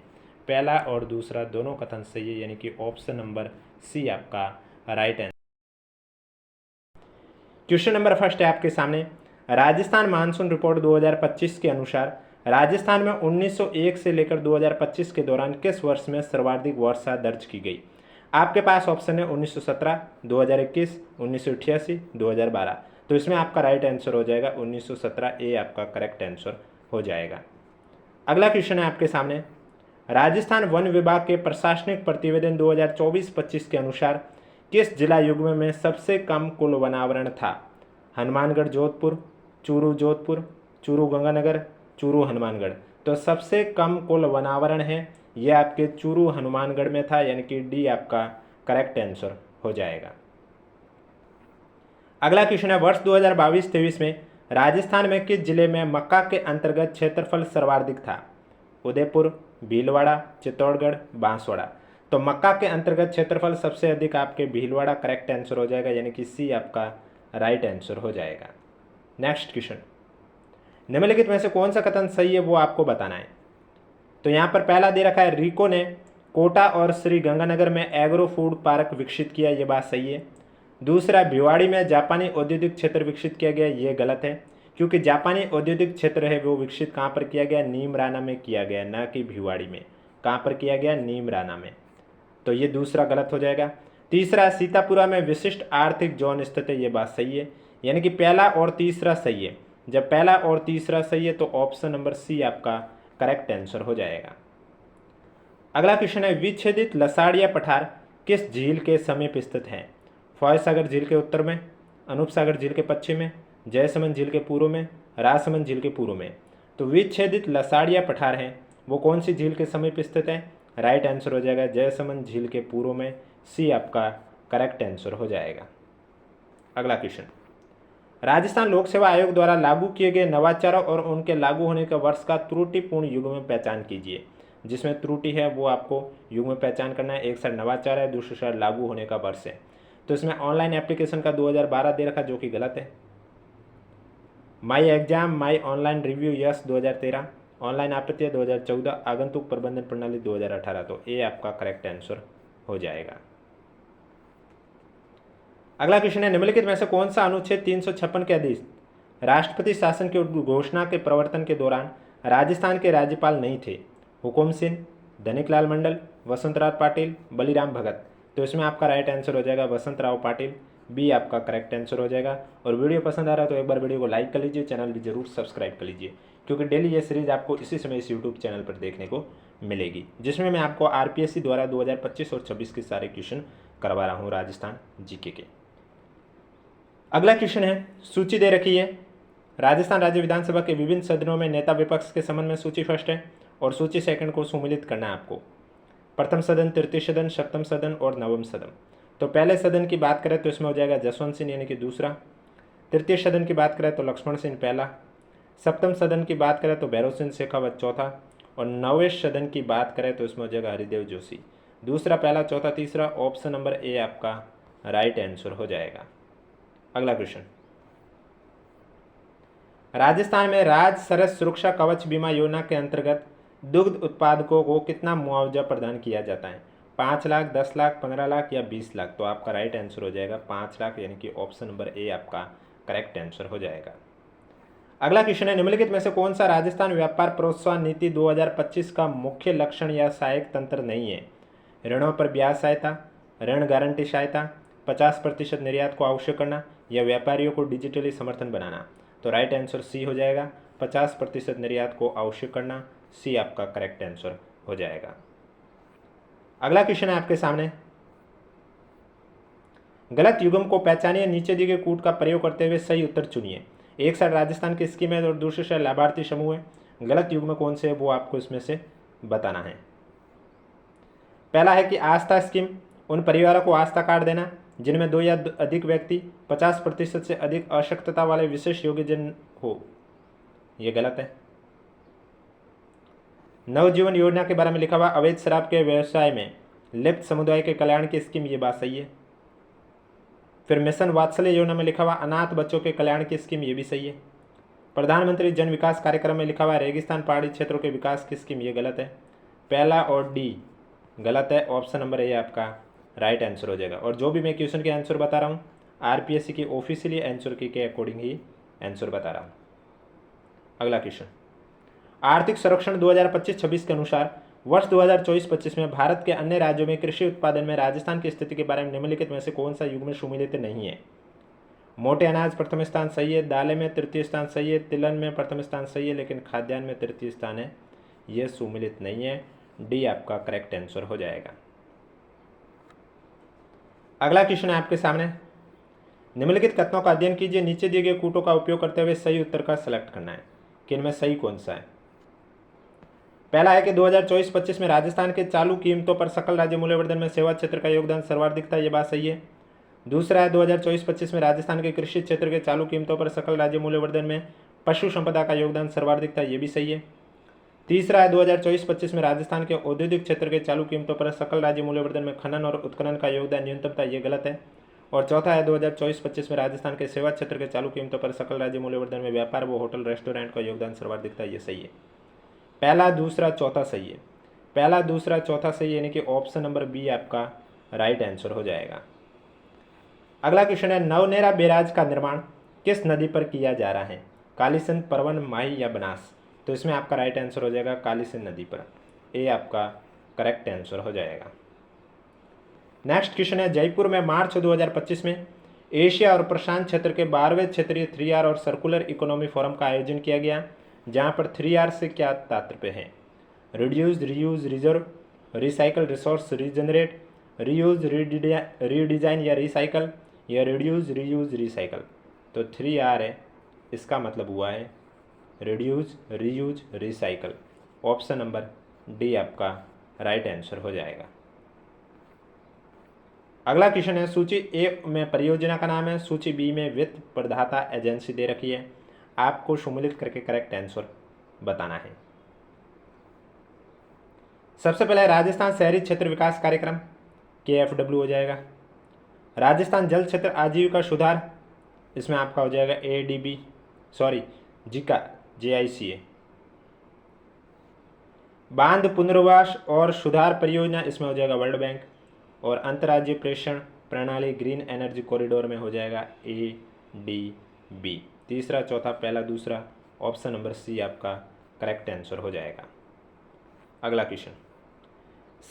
पहला और दूसरा दोनों कथन सही है, यानी कि ऑप्शन नंबर सी आपका right answer. Question number first है आपके सामने, राजस्थान मानसून रिपोर्ट 2025 के अनुसार राजस्थान में 1901 से लेकर 2025 के दौरान किस वर्ष में सर्वाधिक वर्षा दर्ज की गई। आपके पास ऑप्शन है 1917, 2021, 1988, 2012। तो इसमें आपका राइट आंसर हो जाएगा 1917, ए आपका करेक्ट आंसर हो जाएगा। अगला क्वेश्चन है आपके सामने, राजस्थान वन विभाग के प्रशासनिक प्रतिवेदन 2024-25 के अनुसार किस जिला युग्म में सबसे कम कुल वनावरण था। हनुमानगढ़ जोधपुर, चूरू जोधपुर, चूरू गंगानगर, चूरू हनुमानगढ़। तो सबसे कम कुल वनावरण है ये आपके चूरू हनुमानगढ़ में था, यानी कि डी आपका करेक्ट आंसर हो जाएगा। अगला क्वेश्चन है, वर्ष 2022-23 में राजस्थान में किस जिले में मक्का के अंतर्गत क्षेत्रफल सर्वाधिक था। उदयपुर, भीलवाड़ा, चित्तौड़गढ़, बांसवाड़ा। तो मक्का के अंतर्गत क्षेत्रफल सबसे अधिक आपके भीलवाड़ा करेक्ट आंसर हो जाएगा, यानी कि सी आपका राइट आंसर हो जाएगा। नेक्स्ट क्वेश्चन, निम्नलिखित में से कौन सा कथन सही है वो आपको बताना है। तो यहाँ पर पहला दे रखा है, रिको ने कोटा और श्री गंगानगर में एग्रो फूड पार्क विकसित किया, ये बात सही है। दूसरा, भिवाड़ी में जापानी औद्योगिक क्षेत्र विकसित किया गया, ये गलत है, क्योंकि जापानी औद्योगिक क्षेत्र है वो विकसित कहाँ पर किया गया, नीमराना में किया गया, ना कि भिवाड़ी में। कहाँ पर किया गया, नीमराना में। तो ये दूसरा गलत हो जाएगा। तीसरा, सीतापुरा में विशिष्ट आर्थिक जोन स्थित है, ये बात सही है, यानी कि पहला और तीसरा सही है। जब पहला और तीसरा सही है तो ऑप्शन नंबर सी आपका करेक्ट आंसर हो जाएगा। अगला क्वेश्चन है, विच्छेदित लसाड़िया पठार किस झील के समीप स्थित है। फॉयसागर झील के उत्तर में, अनूप सागर झील के पश्चिम में, जयसमंद झील के पूर्व में, राजसमंद झील के पूर्व में। तो विच्छेदित लसाड़िया पठार है वो कौन सी झील के समीप स्थित है, राइट आंसर हो जाएगा जयसमंद झील के पूर्व में, सी आपका करेक्ट आंसर हो जाएगा। अगला क्वेश्चन, राजस्थान लोक सेवा आयोग द्वारा लागू किए गए नवाचारों और उनके लागू होने के वर्ष का त्रुटिपूर्ण युग में पहचान कीजिए। जिसमें त्रुटि है वो आपको युग में पहचान करना है। एक साइड नवाचार है, दूसरी साइड लागू होने का वर्ष है। तो इसमें ऑनलाइन एप्लीकेशन का 2012 दे रखा, जो कि गलत है। My exam, my online review yes 2013, online आपत्ति 2014, आगंतुक प्रबंधन प्रणाली 2018। तो ए आपका करेक्ट आंसर हो जाएगा। अगला क्वेश्चन है, निम्नलिखित में से कौन सा अनुच्छेद 356 के अधीन राष्ट्रपति शासन की घोषणा के प्रवर्तन के दौरान राजस्थान के राज्यपाल नहीं थे। हुकुम सिंह, धनिकलाल मंडल, वसंतराव पाटिल, बलिराम भगत। तो इसमें आपका राइट आंसर हो जाएगा वसंतराव पाटिल, बी आपका करेक्ट आंसर हो जाएगा। और वीडियो पसंद आ रहा है तो एक बार वीडियो को लाइक कर लीजिए, चैनल भी जरूर सब्सक्राइब कर लीजिए, क्योंकि डेली ये सीरीज आपको इसी समय इस यूट्यूब चैनल पर देखने को मिलेगी, जिसमें मैं आपको आरपीएससी द्वारा 2025 और 26 के सारे क्वेश्चन करवा रहा हूँ राजस्थान जीके के। अगला क्वेश्चन है, सूची दे रखी है, राजस्थान राज्य विधानसभा के विभिन्न सदनों में नेता विपक्ष के संबंध में सूची फर्स्ट है और सूची सेकंड को सुमिलित करना है आपको। प्रथम सदन, तृतीय सदन, सप्तम सदन और नवम सदन। तो पहले सदन की बात करें तो इसमें हो जाएगा जसवंत सिंह यानी कि दूसरा। तृतीय सदन की बात करें तो लक्ष्मण सिंह पहला। सप्तम सदन की बात करें तो भैरव सिंह शेखावत चौथा। और नवे सदन की बात करें तो इसमें हो जाएगा हरिदेव जोशी। दूसरा, पहला, चौथा, तीसरा, ऑप्शन नंबर ए आपका राइट आंसर हो जाएगा। अगला क्वेश्चन, राजस्थान में राज्य सरस सुरक्षा कवच बीमा योजना के अंतर्गत दुग्ध उत्पादकों को कितना मुआवजा प्रदान किया जाता है। 5 लाख, 10 लाख, 15 लाख या 20 लाख। तो आपका राइट आंसर हो जाएगा 5 लाख, यानी कि ऑप्शन नंबर ए आपका करेक्ट आंसर हो जाएगा। अगला क्वेश्चन है, निम्नलिखित में से कौन सा राजस्थान व्यापार प्रोत्साहन नीति 2025 का मुख्य लक्षण या सहायक तंत्र नहीं है? ऋणों पर ब्याज सहायता, ऋण गारंटी सहायता, 50% निर्यात को आवश्यक करना या व्यापारियों को डिजिटली समर्थन बनाना। तो राइट आंसर सी हो जाएगा, 50% निर्यात को आवश्यक करना। सी आपका करेक्ट आंसर हो जाएगा। अगला क्वेश्चन है आपके सामने, गलत युग्म को पहचानिए, नीचे दिए गए कूट का प्रयोग करते हुए सही उत्तर चुनिए। एक साइड राजस्थान की स्कीम है और दूसरी साइड लाभार्थी समूह है। गलत युग्म कौन से है वो आपको इसमें से बताना है। पहला है कि आस्था स्कीम, उन परिवारों को आस्था कार्ड देना जिनमें 2 या अधिक व्यक्ति 50% से अधिक अशक्तता वाले विशेष योग्यजन हो। ये गलत है। नवजीवन योजना के बारे में लिखा हुआ अवैध शराब के व्यवसाय में लिप्त समुदाय के कल्याण की स्कीम, ये बात सही है। फिर मिशन वात्सल्य योजना में लिखा हुआ अनाथ बच्चों के कल्याण की स्कीम, ये भी सही है। प्रधानमंत्री जन विकास कार्यक्रम में लिखा हुआ रेगिस्तान पहाड़ी क्षेत्रों के विकास की स्कीम, ये गलत है। पहला और डी गलत है। ऑप्शन नंबर ए आपका राइट आंसर हो जाएगा। और जो भी मैं क्वेश्चन के आंसर बता रहा हूँ आरपीएससी की ऑफिशियली आंसर की के अकॉर्डिंग ही आंसर बता रहा हूँ। अगला क्वेश्चन, आर्थिक सर्वेक्षण 2025-26 के अनुसार वर्ष 2024-25 में भारत के अन्य राज्यों में कृषि उत्पादन में राजस्थान की स्थिति के बारे में निम्नलिखित में से कौन सा युग्म सुमेलित नहीं है? मोटे अनाज प्रथम स्थान सही है, दालें में तृतीय स्थान सही है, तिलहन में प्रथम स्थान सही है, लेकिन खाद्यान्न में तृतीय स्थान है, यह सुमेलित नहीं है। डी आपका करेक्ट आंसर हो जाएगा। अगला क्वेश्चन है आपके सामने, निम्नलिखित कथनों का अध्ययन कीजिए, नीचे दिए गए कूटों का उपयोग करते हुए सही उत्तर का सिलेक्ट करना है कि इनमें सही कौन सा है। पहला है कि 2024-25 में राजस्थान के चालू कीमतों पर सकल राज्य मूल्यवर्धन में सेवा क्षेत्र का योगदान सर्वाधिक था, ये बात सही है। दूसरा है 2024-25 में राजस्थान के कृषि क्षेत्र के चालू कीमतों पर सकल राज्य मूल्यवर्धन में पशु संपदा का योगदान सर्वाधिक था, ये भी सही है। तीसरा है 2024-25 में राजस्थान के औद्योगिक क्षेत्र के चालू कीमतों पर सकल राज्य मूल्यवर्धन में खनन और उत्खनन का योगदान न्यूनतम था, ये गलत है। और चौथा है 2024-25 में राजस्थान के सेवा क्षेत्र के चालू कीमतों पर सकल राज्य मूल्यवर्धन में व्यापार व होटल रेस्टोरेंट का योगदान सर्वाधिक था, ये सही है। पहला दूसरा चौथा सही है। पहला दूसरा चौथा सही है, यानी कि ऑप्शन नंबर बी आपका राइट आंसर हो जाएगा। अगला क्वेश्चन है, नवनेरा बैराज का निर्माण किस नदी पर किया जा रहा है? कालीसिंध, परवन, माही या बनास? तो इसमें आपका राइट आंसर हो जाएगा कालीसिंध नदी पर। ए आपका करेक्ट आंसर हो जाएगा। नेक्स्ट क्वेश्चन है, जयपुर में मार्च 2025 में एशिया और प्रशांत क्षेत्र के 12वें क्षेत्रीय 3R और सर्कुलर इकोनॉमी फोरम का आयोजन किया गया, जहां पर 3R से क्या तात्पर्य है? Reduce, reuse, reserve, recycle, resource, regenerate, reuse, redesign या रिसाइकल, या रिड्यूस, रीयूज, रिसाइकल। तो 3R है, इसका मतलब हुआ है reduce, reuse, recycle. Option number D आपका राइट आंसर हो जाएगा। अगला क्वेश्चन है, सूची ए में परियोजना का नाम है, सूची बी में वित्त प्रदाता एजेंसी दे रखी है, आपको सम्मिलित करके करेक्ट आंसर बताना है। सबसे पहले राजस्थान शहरी क्षेत्र विकास कार्यक्रम KFW हो जाएगा। राजस्थान जल क्षेत्र आजीविका सुधार, इसमें आपका हो जाएगा ADB, सॉरी जिका JICA। बांध पुनर्वास और सुधार परियोजना, इसमें हो जाएगा वर्ल्ड बैंक। और अंतर्राज्यीय प्रेषण प्रणाली ग्रीन एनर्जी कॉरिडोर में हो जाएगा ADB। तीसरा चौथा पहला दूसरा, ऑप्शन नंबर सी आपका करेक्ट आंसर हो जाएगा। अगला क्वेश्चन,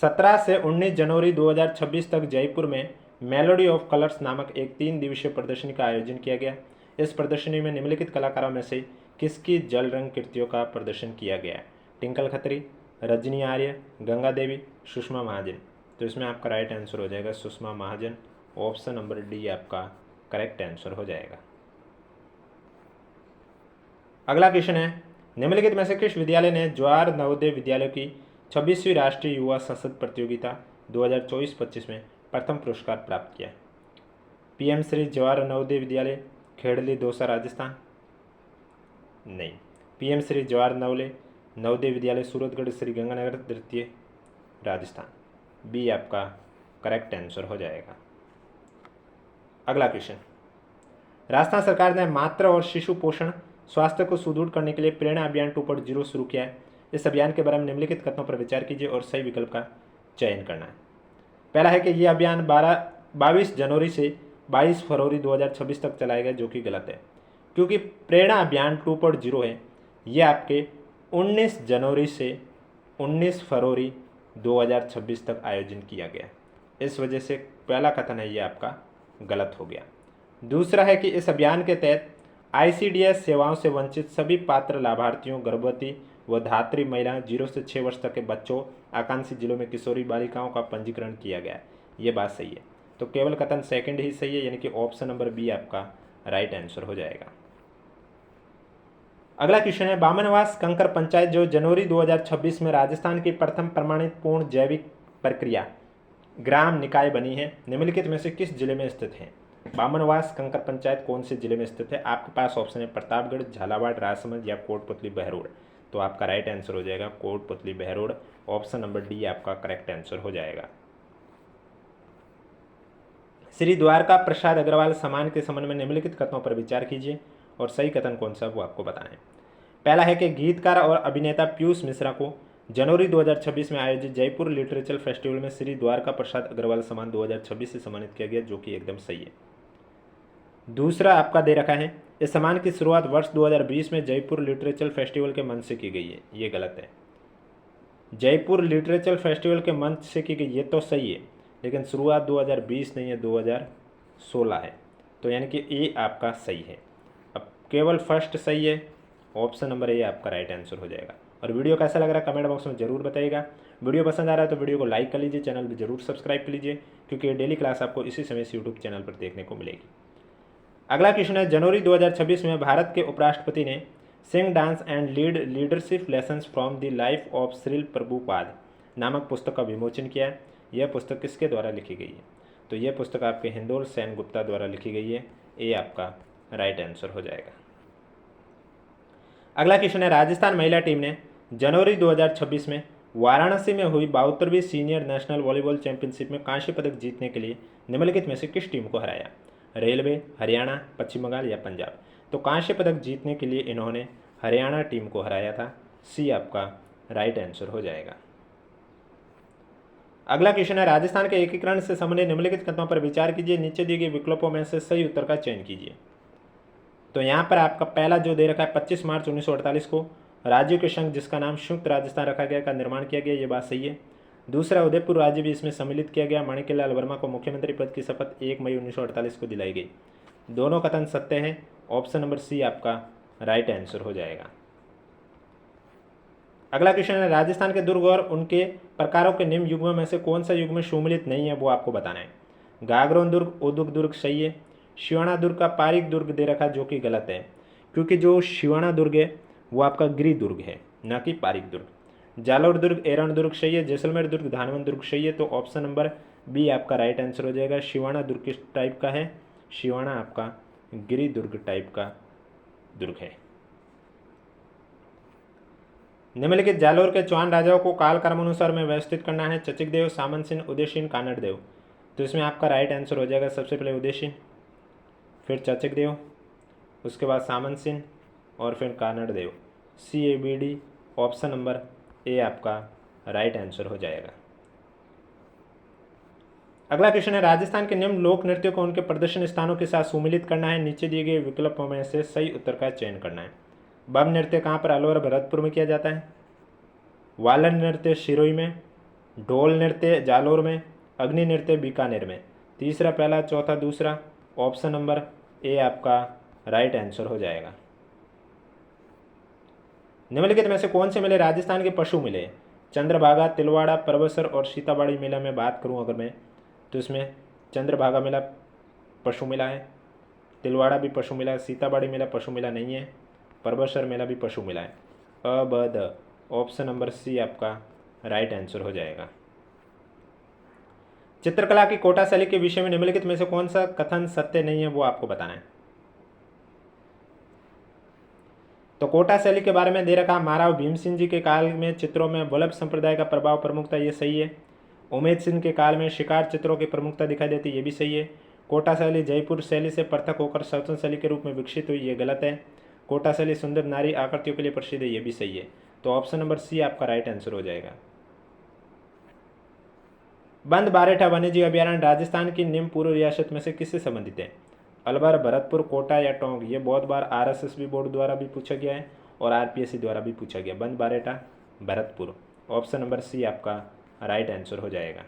17 से 19 जनवरी 2026 तक जयपुर में मेलोडी ऑफ कलर्स नामक एक 3 दिवसीय प्रदर्शनी का आयोजन किया गया। इस प्रदर्शनी में निम्नलिखित कलाकारों में से किसकी जल रंग कृतियों का प्रदर्शन किया गया? टिंकल खत्री, रजनी आर्य, गंगा देवी, सुषमा महाजन। तो इसमें आपका राइट आंसर हो जाएगा सुषमा महाजन। ऑप्शन नंबर डी आपका करेक्ट आंसर हो जाएगा। अगला क्वेश्चन है, निम्नलिखित में से किस विद्यालय ने जवाहर नवोदय विद्यालय की 26वीं राष्ट्रीय युवा संसद प्रतियोगिता 2024-25 में प्रथम पुरस्कार प्राप्त किया? PM श्री जवाहर नवोदय विद्यालय, खेड़ली दौसा राजस्थान? नहीं। PM श्री जवाहर नवोदय विद्यालय, सूरतगढ़ श्री गंगानगर तृतीय राजस्थान। बी आपका करेक्ट आंसर हो जाएगा। अगला क्वेश्चन, राजस्थान सरकार ने मातृ और शिशु पोषण स्वास्थ्य को सुदृढ़ करने के लिए प्रेरणा अभियान 2.0 शुरू किया है। इस अभियान के बारे में निम्नलिखित कथनों पर विचार कीजिए और सही विकल्प का चयन करना है। पहला है कि यह अभियान 22 जनवरी से 22 फरवरी 2026 तक चलाया गया, जो कि गलत है। क्योंकि प्रेरणा अभियान 2.0 है, ये आपके 19 जनवरी से 19 फरवरी 2026 तक आयोजन किया गया। इस वजह से पहला कथन है ये आपका गलत हो गया। दूसरा है कि इस अभियान के तहत आईसीडीएस सेवाओं से वंचित सभी पात्र लाभार्थियों, गर्भवती व धात्री महिलाएं, 0 से 6 वर्ष तक के बच्चों, आकांक्षी जिलों में किशोरी बालिकाओं का पंजीकरण किया गया है। ये बात सही है। तो केवल कथन सेकंड ही सही है, यानी कि ऑप्शन नंबर बी आपका राइट आंसर हो जाएगा। अगला क्वेश्चन है, बामनवास कंकर पंचायत जो जनवरी 2026 में राजस्थान की प्रथम प्रमाणित पूर्ण जैविक प्रक्रिया ग्राम निकाय बनी है, निम्नलिखित में से किस जिले में स्थित है? बामनवास कंकर पंचायत कौन से जिले में स्थित है? आपके पास ऑप्शन है प्रतापगढ़, झालावाड़, राजसमंद या कोटपुतली बहरोड। तो आपका राइट आंसर हो जाएगा Kotputli Behror. Option number D आपका करेक्ट आंसर हो जाएगा। श्री द्वारका प्रसाद अग्रवाल सम्मान के संबंध में निम्नलिखित कथनों पर विचार कीजिए और सही कथन कौन सा वो आपको बताना है। पहला है कि गीतकार और अभिनेता पीयूष मिश्रा को जनवरी 2026 में आयोजित जयपुर लिटरेचर फेस्टिवल में श्री द्वारका प्रसाद अग्रवाल सम्मान 2026 से सम्मानित किया गया, जो कि एकदम सही है। दूसरा आपका दे रखा है, इस सम्मान की शुरुआत वर्ष 2020 में जयपुर लिटरेचर फेस्टिवल के मंच से की गई है, ये गलत है। जयपुर लिटरेचर फेस्टिवल के मंच से की गई ये तो सही है, लेकिन शुरुआत 2020 नहीं है, 2016 है। तो यानी कि ए आपका सही है। अब केवल फर्स्ट सही है, ऑप्शन नंबर ए आपका राइट आंसर हो जाएगा। और वीडियो कैसा लग रहा है कमेंट बॉक्स में जरूर बताइएगा। वीडियो पसंद आ रहा है तो वीडियो को लाइक कर लीजिए, चैनल भी जरूर सब्सक्राइब कर लीजिए, क्योंकि ये डेली क्लास आपको इसी समय से यूट्यूब चैनल पर देखने को मिलेगी। अगला क्वेश्चन है, जनवरी 2026 में भारत के उपराष्ट्रपति ने sing dance and leadership lessons from the life of Srila Prabhupada नामक पुस्तक का विमोचन किया है। यह पुस्तक किसके द्वारा लिखी गई है? तो यह पुस्तक आपके हिंदोल सेन गुप्ता द्वारा लिखी गई है। ये आपका राइट आंसर हो जाएगा। अगला क्वेश्चन है, राजस्थान महिला टीम ने जनवरी 2026 में वाराणसी में हुई 72वीं सीनियर नेशनल वॉलीबॉल चैंपियनशिप में कांस्य पदक जीतने के लिए निम्नलिखित में से किस टीम को हराया? रेलवे, हरियाणा, पश्चिम बंगाल या पंजाब। तो कांस्य पदक जीतने के लिए इन्होंने हरियाणा टीम को हराया था। सी आपका राइट आंसर हो जाएगा। अगला क्वेश्चन है, राजस्थान के एकीकरण से संबंधित निम्नलिखित कथनों पर विचार कीजिए, नीचे दिए गए विकल्पों में से सही उत्तर का चयन कीजिए। तो यहाँ पर आपका पहला जो दे रखा है, 25 मार्च 1948 को राज्यों के संघ जिसका नाम संयुक्त राजस्थान रखा गया का निर्माण किया गया, ये बात सही है। दूसरा, उदयपुर राज्य भी इसमें सम्मिलित किया गया। माणिक्यलाल वर्मा को मुख्यमंत्री पद की शपथ 1 मई 1948 को दिलाई गई। दोनों कथन सत्य हैं। ऑप्शन नंबर सी आपका राइट आंसर हो जाएगा। अगला क्वेश्चन है, राजस्थान के दुर्ग और उनके प्रकारों के निम्न युग्मों में से कौन सा युग्म सम्मिलित नहीं है, वो आपको बताना है। गागरोन दुर्ग, उदुग दुर्ग सही है। शिवाणा दुर्ग का पारिक दुर्ग दे रखा, जो कि गलत है, क्योंकि जो शिवाणा दुर्ग है वो आपका गिरी दुर्ग है, ना कि पारिक दुर्ग। जालोर दुर्ग, एरण दुर्ग सही है। जैसलमेर दुर्ग, धानवन दुर्ग सही है। तो ऑप्शन नंबर बी आपका राइट आंसर हो जाएगा। शिवाणा दुर्ग किस टाइप का है? शिवाणा आपका गिरी दुर्ग टाइप का दुर्ग है। निम्नलिखित जालोर के चौहान राजाओं को काल क्रमानुसार में व्यवस्थित करना है। चचिकदेव, सामंतसिंह, उदयसिंह, कानड़देव। तो इसमें आपका राइट आंसर हो जाएगा सबसे पहले उदयसिंह, फिर चचिकदेव, उसके बाद सामंतसिंह और फिर Kanhaddev. CABD option number A आपका राइट आंसर हो जाएगा। अगला क्वेश्चन है, राजस्थान के निम्न लोक नृत्यों को उनके प्रदर्शन स्थानों के साथ सुमिलित करना है। नीचे दिए गए विकल्पों में से सही उत्तर का चयन करना है। बम नृत्य कहाँ पर? अलवर भरतपुर में किया जाता है। वालन नृत्य सिरोही में। ढोल नृत्य जालोर में। अग्नि नृत्य बीकानेर में। तीसरा पहला, चौथा दूसरा। ऑप्शन नंबर ए आपका राइट आंसर हो जाएगा। निम्नलिखित में से कौन से मेले राजस्थान के पशु मेले? चंद्रभागा, तिलवाड़ा, परबसर और सीताबाड़ी मेला में बात करूं अगर मैं, तो इसमें चंद्रभागा मेला पशु मेला है, तिलवाड़ा भी पशु मेला है, सीताबाड़ी मेला पशु मेला नहीं है, परबसर मेला भी पशु मेला है। द ऑप्शन नंबर सी आपका राइट आंसर हो जाएगा। चित्रकला की कोटा शैली के विषय में निम्नलिखित में से कौन सा कथन सत्य नहीं है, वो आपको बताना है। तो कोटा शैली के बारे में दे रखा, महाराव भीम सिंह जी के काल में चित्रों में वल्लभ संप्रदाय का प्रभाव प्रमुखता, ये सही है। उमेद सिंह के काल में शिकार चित्रों की प्रमुखता दिखाई देती, ये भी सही है। कोटा शैली जयपुर शैली से पृथक होकर सवतन शैली के रूप में विकसित हुई, ये गलत है। कोटा शैली सुंदर नारी आकृतियों के लिए प्रसिद्ध है, ये भी सही है। तो ऑप्शन नंबर सी आपका राइट आंसर हो जाएगा। बंद बारेठा वन्यजीव अभयारण्य राजस्थान की निम्न पूर्व रियासत में से किससे संबंधित है? अलवर, भरतपुर, कोटा या टोंक, ये बहुत बार आरएसएस बोर्ड द्वारा भी पूछा गया है और आरपीएससी द्वारा भी पूछा गया। बंद बारेटा, भरतपुर। ऑप्शन नंबर सी आपका राइट आंसर हो जाएगा।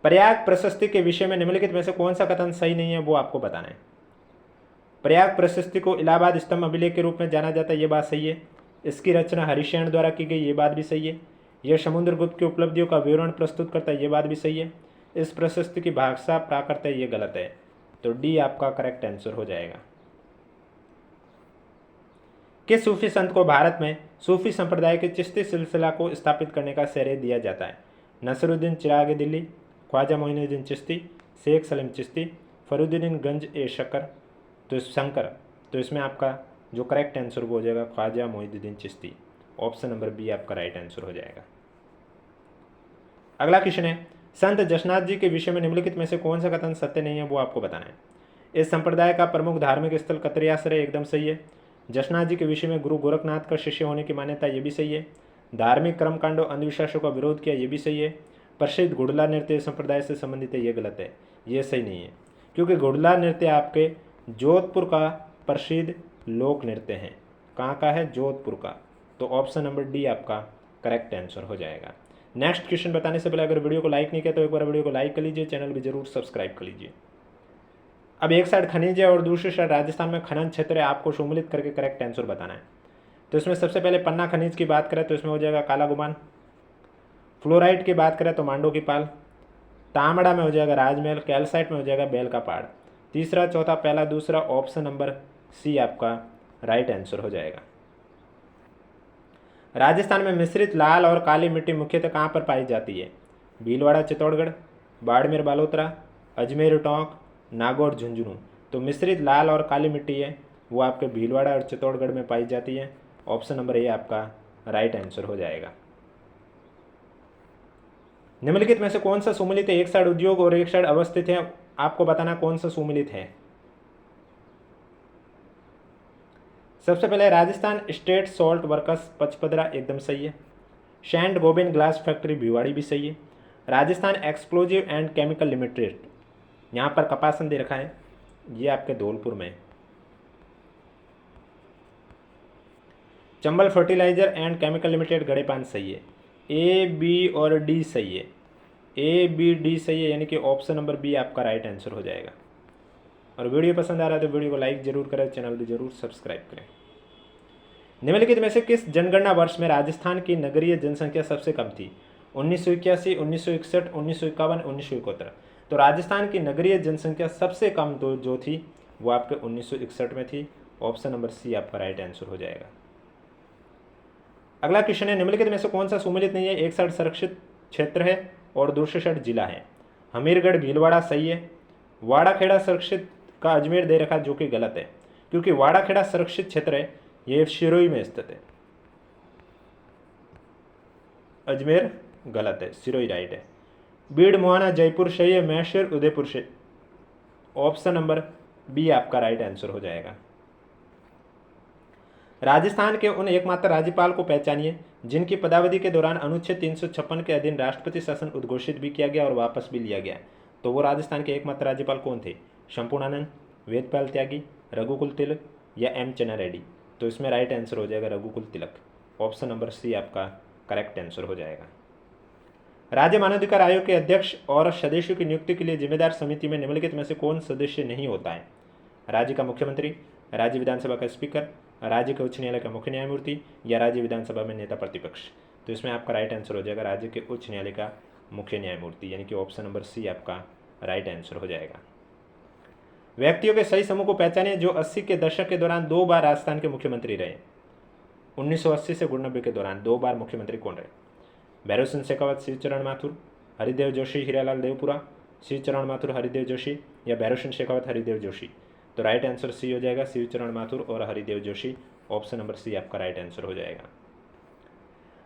प्रयाग प्रशस्ति के विषय में निम्नलिखित में से कौन सा कथन सही नहीं है, वो आपको बताना है। प्रयाग प्रशस्ति को इलाहाबाद स्तंभ अभिलेख के रूप में जाना जाता है, ये बात सही है। इसकी रचना हरिशेन द्वारा की गई, ये बात भी सही है। यह समुद्रगुप्त की उपलब्धियों का विवरण प्रस्तुत करता है, ये बात भी सही है। इस प्रशस्ति की भाषा प्राकृत है, ये गलत है। तो डी आपका करेक्ट आंसर हो जाएगा। किस सूफी संत को भारत में सूफी संप्रदाय के चिश्ती सिलसिला को स्थापित करने का श्रेय दिया जाता है? नसरुद्दीन चिराग दिल्ली, ख्वाजा मोइनुद्दीन चिश्ती, शेख सलीम चिश्ती, फरुद्दीन गंज ए शंकर। तो इसमें आपका जो करेक्ट आंसर वो हो जाएगा Khwaja Moinuddin Chishti. Option number B आपका राइट आंसर हो जाएगा। अगला क्वेश्चन है, संत जशनाथ जी के विषय में निम्नलिखित में से कौन सा कथन सत्य नहीं है, वो आपको बताना है। इस संप्रदाय का प्रमुख धार्मिक स्थल कतरियासर है, एकदम सही है। जशनाथ जी के विषय में गुरु गोरखनाथ का शिष्य होने की मान्यता, ये भी सही है। धार्मिक कर्मकांडों अंधविश्वासों का विरोध किया, ये भी सही है। प्रसिद्ध घुड़ला नृत्य संप्रदाय से संबंधित है, ये गलत है, ये सही नहीं है, क्योंकि घुड़ला नृत्य आपके जोधपुर का प्रसिद्ध लोक नृत्य है। कहाँ का है? जोधपुर का। तो ऑप्शन नंबर डी आपका करेक्ट आंसर हो जाएगा। नेक्स्ट क्वेश्चन बताने से पहले अगर वीडियो को लाइक नहीं किया तो एक बार वीडियो को लाइक कर लीजिए, चैनल भी जरूर सब्सक्राइब कर लीजिए। अब एक साइड खनिज है और दूसरी साइड राजस्थान में खनन क्षेत्र है, आपको सम्मिलित करके करेक्ट आंसर बताना है। तो इसमें सबसे पहले पन्ना खनिज की बात करें तो इसमें हो जाएगा काला गुमान। फ्लोराइड की बात करें तो मांडो की पाल। तांबड़ा में हो जाएगा राजमहल। कैल्साइट में हो जाएगा बेल का पहाड़। तीसरा, चौथा, पहला, दूसरा, ऑप्शन नंबर सी आपका राइट आंसर हो जाएगा। राजस्थान में मिश्रित लाल और काली मिट्टी मुख्यतः कहाँ पर पाई जाती है? भीलवाड़ा चित्तौड़गढ़, बाड़मेर बालोतरा, अजमेर टोंक, नागौर झुंझुनू। तो मिश्रित लाल और काली मिट्टी है वो आपके भीलवाड़ा और चित्तौड़गढ़ में पाई जाती है। ऑप्शन नंबर ए आपका राइट आंसर हो जाएगा। निम्नलिखित में से कौन सा सुमिलित है? एक साइड उद्योग और एक साइड अवस्थित है, आपको बताना कौन सा सुमिलित है। सबसे पहले Rajasthan state salt workers Pachpadra, एकदम सही है। Saint Gobain glass factory Bhiwadi भी सही है। Rajasthan explosive and chemical limited, यहाँ पर कपासन दे रखा है, ये आपके धौलपुर में। Chambal fertiliser and chemical limited Gadepan सही है। ए, बी और डी सही है। ए, बी, डी सही है, यानी कि ऑप्शन नंबर बी आपका राइट आंसर हो जाएगा। और वीडियो पसंद आ रहा है तो वीडियो को लाइक जरूर करें, चैनल भी जरूर सब्सक्राइब करें। निम्नलिखित में से किस जनगणना वर्ष में राजस्थान की नगरीय जनसंख्या सबसे कम थी? 1981, 1961, 1951, 1971। तो राजस्थान की नगरीय जनसंख्या सबसे कम तो जो थी वो आपके 1961 में थी। ऑप्शन नंबर सी आपका राइट आंसर हो जाएगा। अगला क्वेश्चन है, निम्नलिखित में से कौन सा सुमेलित नहीं है? एक साइड संरक्षित क्षेत्र है और दूसरी साइड जिला है। हमीरगढ़ भीलवाड़ा सही है। वाड़ाखेड़ा संरक्षित का अजमेर दे रखा, जो कि गलत है, क्योंकि वाड़ाखेड़ा संरक्षित क्षेत्र है, ये सिरोही में स्थित है। अजमेर गलत है, सिरोही राइट है। बीड़ मुहाना जयपुर सही है। मैसूर उदयपुर से। ऑप्शन नंबर बी आपका राइट आंसर हो जाएगा। राजस्थान के उन एकमात्र राज्यपाल को पहचानिए जिनकी पदावधि के दौरान अनुच्छेद 356 के अधीन राष्ट्रपति शासन उद्घोषित भी किया गया और वापस भी लिया गया। तो वो राजस्थान के एकमात्र राज्यपाल कौन थे? संपूर्णानंद, वेदपाल त्यागी, रघुकुल तिलक या एम चन्ना रेड्डी। तो इसमें राइट आंसर हो जाएगा रघुकुल तिलक। ऑप्शन नंबर सी आपका करेक्ट आंसर हो जाएगा। राज्य मानवाधिकार आयोग के अध्यक्ष और सदस्यों की नियुक्ति के लिए जिम्मेदार समिति में निम्नलिखित में से कौन सदस्य नहीं होता है? राज्य का मुख्यमंत्री, राज्य विधानसभा का स्पीकर, राज्य के उच्च न्यायालय का मुख्य न्यायमूर्ति या राज्य विधानसभा में नेता प्रतिपक्ष। तो इसमें आपका राइट आंसर हो जाएगा राज्य के उच्च न्यायालय का मुख्य न्यायमूर्ति, यानी कि ऑप्शन नंबर सी आपका राइट आंसर हो जाएगा। व्यक्तियों के सही समूह को पहचानिए जो 80 के दशक के दौरान 2 बार राजस्थान के मुख्यमंत्री रहे। 1980 से 1990 के दौरान 2 बार मुख्यमंत्री कौन रहे? भैरव सिंह शेखावत, शिवचरण माथुर, हरिदेव जोशी, हीरालाल देवपुरा, शिवचरण माथुर, हरिदेव जोशी या भैरव सिंह शेखावत, हरिदेव जोशी। तो राइट आंसर सी हो जाएगा, शिवचरण माथुर और Haridev Joshi. Option number C आपका राइट आंसर हो जाएगा।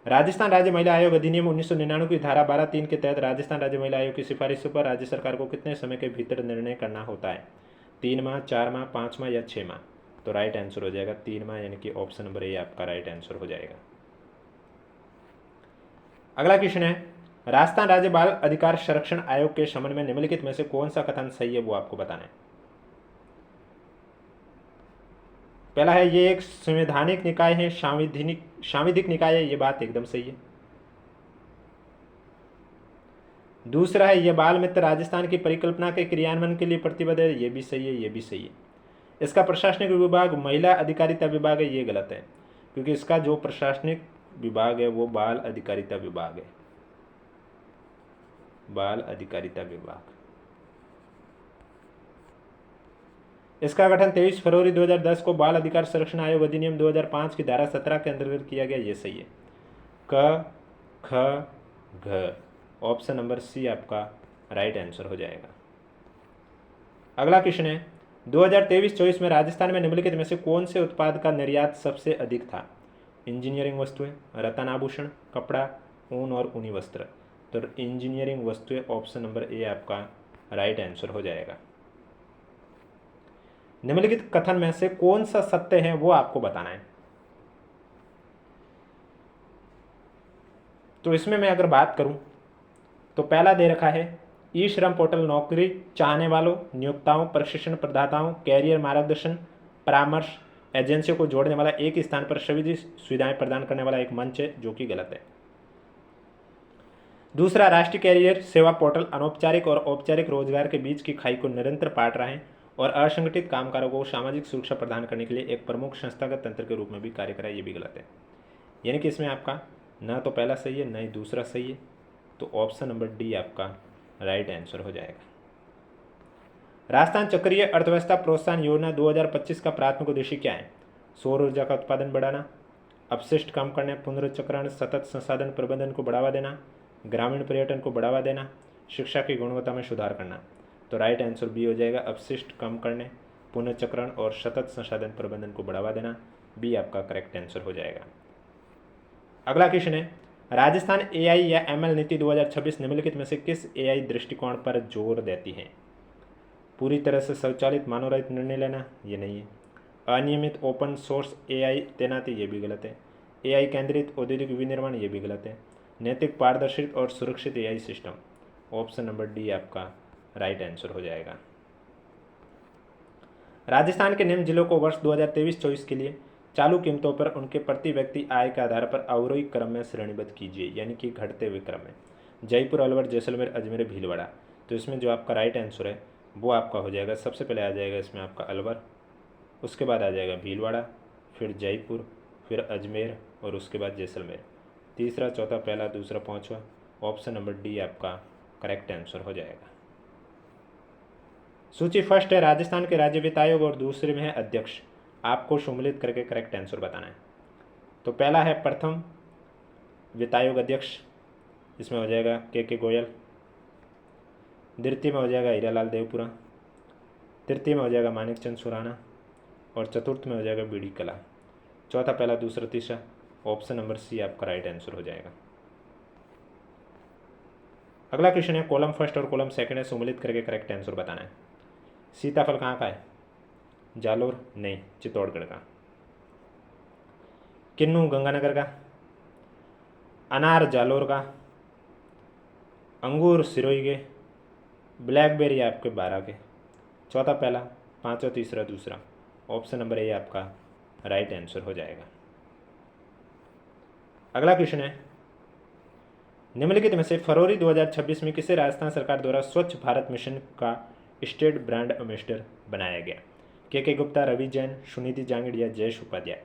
राजस्थान राज्य महिला आयोग अधिनियम 1999 की धारा 12(3) के तहत राजस्थान राज्य महिला आयोग की सिफारिशों पर राज्य सरकार को कितने समय के भीतर निर्णय करना होता है? 3 माह, 4 माह, 5 माह या 6 माह। तो राइट आंसर हो जाएगा 3 माह, यानी कि ऑप्शन नंबर ए आपका राइट आंसर हो जाएगा। अगला क्वेश्चन है, राजस्थान राज्य बाल अधिकार संरक्षण आयोग के संबंध में निम्नलिखित में से कौन सा कथन सही है, वो आपको बताना है। पहला है ये एक संवैधानिक निकाय है, सांविधिक निकाय है, ये बात एकदम सही है। दूसरा है ये बाल मित्र राजस्थान की परिकल्पना के क्रियान्वयन के लिए प्रतिबद्ध है, ये भी सही है, ये भी सही है। इसका प्रशासनिक विभाग महिला अधिकारिता विभाग है, ये गलत है, क्योंकि इसका जो प्रशासनिक विभाग है वो बाल अधिकारिता विभाग है, बाल अधिकारिता विभाग। इसका गठन 23 फरवरी 2010 को बाल अधिकार संरक्षण आयोग अधिनियम 2005 की धारा 17 के अंतर्गत किया गया, ये सही है। क ख घ, ऑप्शन नंबर सी आपका राइट आंसर हो जाएगा। अगला क्वेश्चन है 2023-24 में राजस्थान में निम्नलिखित में से कौन से उत्पाद का निर्यात सबसे अधिक था? इंजीनियरिंग वस्तुएं, रत्न आभूषण, कपड़ा, ऊन और ऊनी वस्त्र। तो इंजीनियरिंग वस्तुएं, ऑप्शन नंबर ए आपका राइट आंसर हो जाएगा। निम्नलिखित कथन में से कौन सा सत्य है वो आपको बताना है। तो इसमें मैं अगर बात करूं तो पहला दे रखा है ई श्रम पोर्टल नौकरी चाहने वालों, नियोक्ताओं, प्रशिक्षण प्रदाताओं, कैरियर मार्गदर्शन परामर्श एजेंसियों को जोड़ने वाला एक ही स्थान पर सभी सुविधाएं प्रदान करने वाला एक मंच है, जो कि गलत है। दूसरा, राष्ट्रीय कैरियर सेवा पोर्टल अनौपचारिक और औपचारिक रोजगार के बीच की खाई को निरंतर पाट रहा है और असंगठित कामगारों को सामाजिक सुरक्षा प्रदान करने के लिए एक प्रमुख संस्थागत तंत्र के रूप में भी कार्य कर रहा है, ये भी गलत है। यानी कि इसमें आपका ना तो पहला सही है, ना ही दूसरा सही है, तो ऑप्शन नंबर डी आपका राइट आंसर हो जाएगा। राजस्थान चक्रीय अर्थव्यवस्था प्रोत्साहन योजना 2025 का प्राथमिक उद्देश्य क्या है? सौर ऊर्जा का उत्पादन बढ़ाना, अपशिष्ट कम करने, पुनरुच्चक्रण, सतत संसाधन प्रबंधन को बढ़ावा देना, ग्रामीण पर्यटन को बढ़ावा देना, शिक्षा की गुणवत्ता में सुधार करना। तो राइट आंसर बी हो जाएगा, अपशिष्ट कम करने, पुनर्चक्रण और सतत संसाधन प्रबंधन को बढ़ावा देना। बी आपका करेक्ट आंसर हो जाएगा। अगला क्वेश्चन है राजस्थान एआई या एमएल नीति 2026 निम्नलिखित में से किस एआई दृष्टिकोण पर जोर देती है? पूरी तरह से स्वचालित मानव रहित निर्णय लेना, ये नहीं है। अनियमित ओपन सोर्स एआई तैनाती, ये भी गलत है। एआई केंद्रित औद्योगिक विनिर्माण, ये भी गलत है। नैतिक, पारदर्शित और सुरक्षित AI system, option number D आपका राइट आंसर हो जाएगा। राजस्थान के निम्न जिलों को वर्ष 2023-24 के लिए चालू कीमतों पर उनके प्रति व्यक्ति आय के आधार पर अवरोही क्रम में श्रेणीबद्ध कीजिए, यानी कि घटते हुए क्रम में। जयपुर, अलवर, जैसलमेर, अजमेर, भीलवाड़ा। तो इसमें जो आपका राइट आंसर है वो आपका हो जाएगा, सबसे पहले आ जाएगा इसमें आपका अलवर, उसके बाद आ जाएगा भीलवाड़ा, फिर जयपुर, फिर अजमेर और उसके बाद जैसलमेर। तीसरा, चौथा, पहला, दूसरा, पाँचवा, ऑप्शन नंबर डी आपका करेक्ट आंसर हो जाएगा। सूची फर्स्ट है राजस्थान के राज्य वित्त आयोग और दूसरे में है अध्यक्ष। आपको सम्मिलित करके करेक्ट आंसर बताना है। तो पहला है प्रथम वित्त आयोग अध्यक्ष, इसमें हो जाएगा के गोयल। द्वितीय में हो जाएगा हीरालाल देवपुरा। तृतीय में हो जाएगा मानिक चंद सुराना और चतुर्थ में हो जाएगा बीडी कला। चौथा, पहला, दूसरा, तीसरा, ऑप्शन नंबर सी आपका राइट आंसर हो जाएगा। अगला क्वेश्चन है कॉलम फर्स्ट और कॉलम सेकंड है, सम्मिलित करके करेक्ट आंसर बताना है। सीताफल कहाँ का है? जालोर नहीं, चित्तौड़गढ़ का। किन्नू गंगानगर का। अनार जालोर का। अंगूर सिरोही के। ब्लैकबेरी आपके बारह के। चौथा पहला, पांचवा तीसरा दूसरा, ऑप्शन नंबर ए आपका राइट आंसर हो जाएगा। अगला क्वेश्चन है निम्नलिखित में से फरवरी 2026 में किसे राजस्थान सरकार द्वारा स्वच्छ भारत मिशन का स्टेट ब्रांड एम्बेसडर बनाया गया? के गुप्ता, रवि जैन, सुनीति जांगिड़ या जयेश उपाध्याय।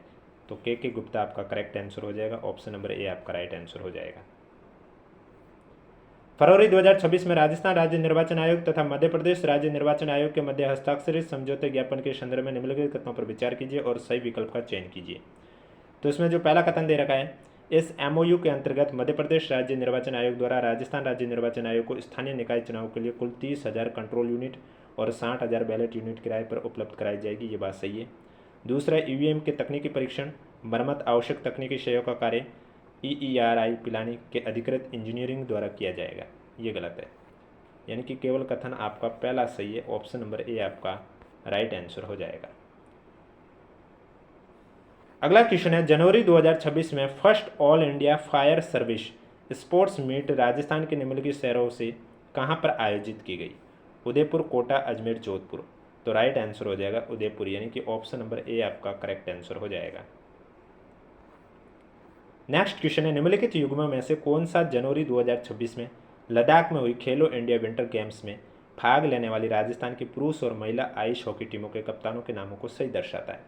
तो के गुप्ता आपका करेक्ट आंसर हो जाएगा, ऑप्शन नंबर ए आपका राइट आंसर हो जाएगा। फरवरी 2026 में राजस्थान राज्य निर्वाचन आयोग तथा मध्य प्रदेश राज्य निर्वाचन आयोग के मध्य हस्ताक्षरित समझौते ज्ञापन के संदर्भ में निम्नलिखित कथनों पर विचार कीजिए और सही विकल्प का चयन कीजिए। तो इसमें जो पहला कथन दे रखा है, इस एमओयू के अंतर्गत मध्य प्रदेश राज्य निर्वाचन आयोग द्वारा राजस्थान राज्य निर्वाचन आयोग को स्थानीय निकाय चुनाव के लिए कुल 30,000 कंट्रोल यूनिट और 60,000 बैलेट यूनिट किराए पर उपलब्ध कराई जाएगी, ये बात सही है। दूसरा, ईवीएम के तकनीकी परीक्षण, मरम्मत, आवश्यक तकनीकी सहयोग का कार्य EERI पिलानी के अधिकृत इंजीनियरिंग द्वारा किया जाएगा, ये गलत है। यानी कि केवल कथन आपका पहला सही है, ऑप्शन नंबर ए आपका राइट आंसर हो जाएगा। अगला क्वेश्चन है जनवरी 2026 में first all India fire service sports meet Rajasthan के निम्नलिखित शहरों से कहां पर आयोजित की गई? उदयपुर, कोटा, अजमेर, जोधपुर। तो राइट आंसर हो जाएगा उदयपुर, यानी कि ऑप्शन नंबर ए आपका करेक्ट आंसर हो जाएगा। नेक्स्ट क्वेश्चन है, निम्नलिखित युग्मों में से कौन सा जनवरी 2026 में लद्दाख में हुई खेलो इंडिया विंटर गेम्स में भाग लेने वाली राजस्थान की पुरुष और महिला आइस हॉकी टीमों के कप्तानों के नामों को सही दर्शाता है?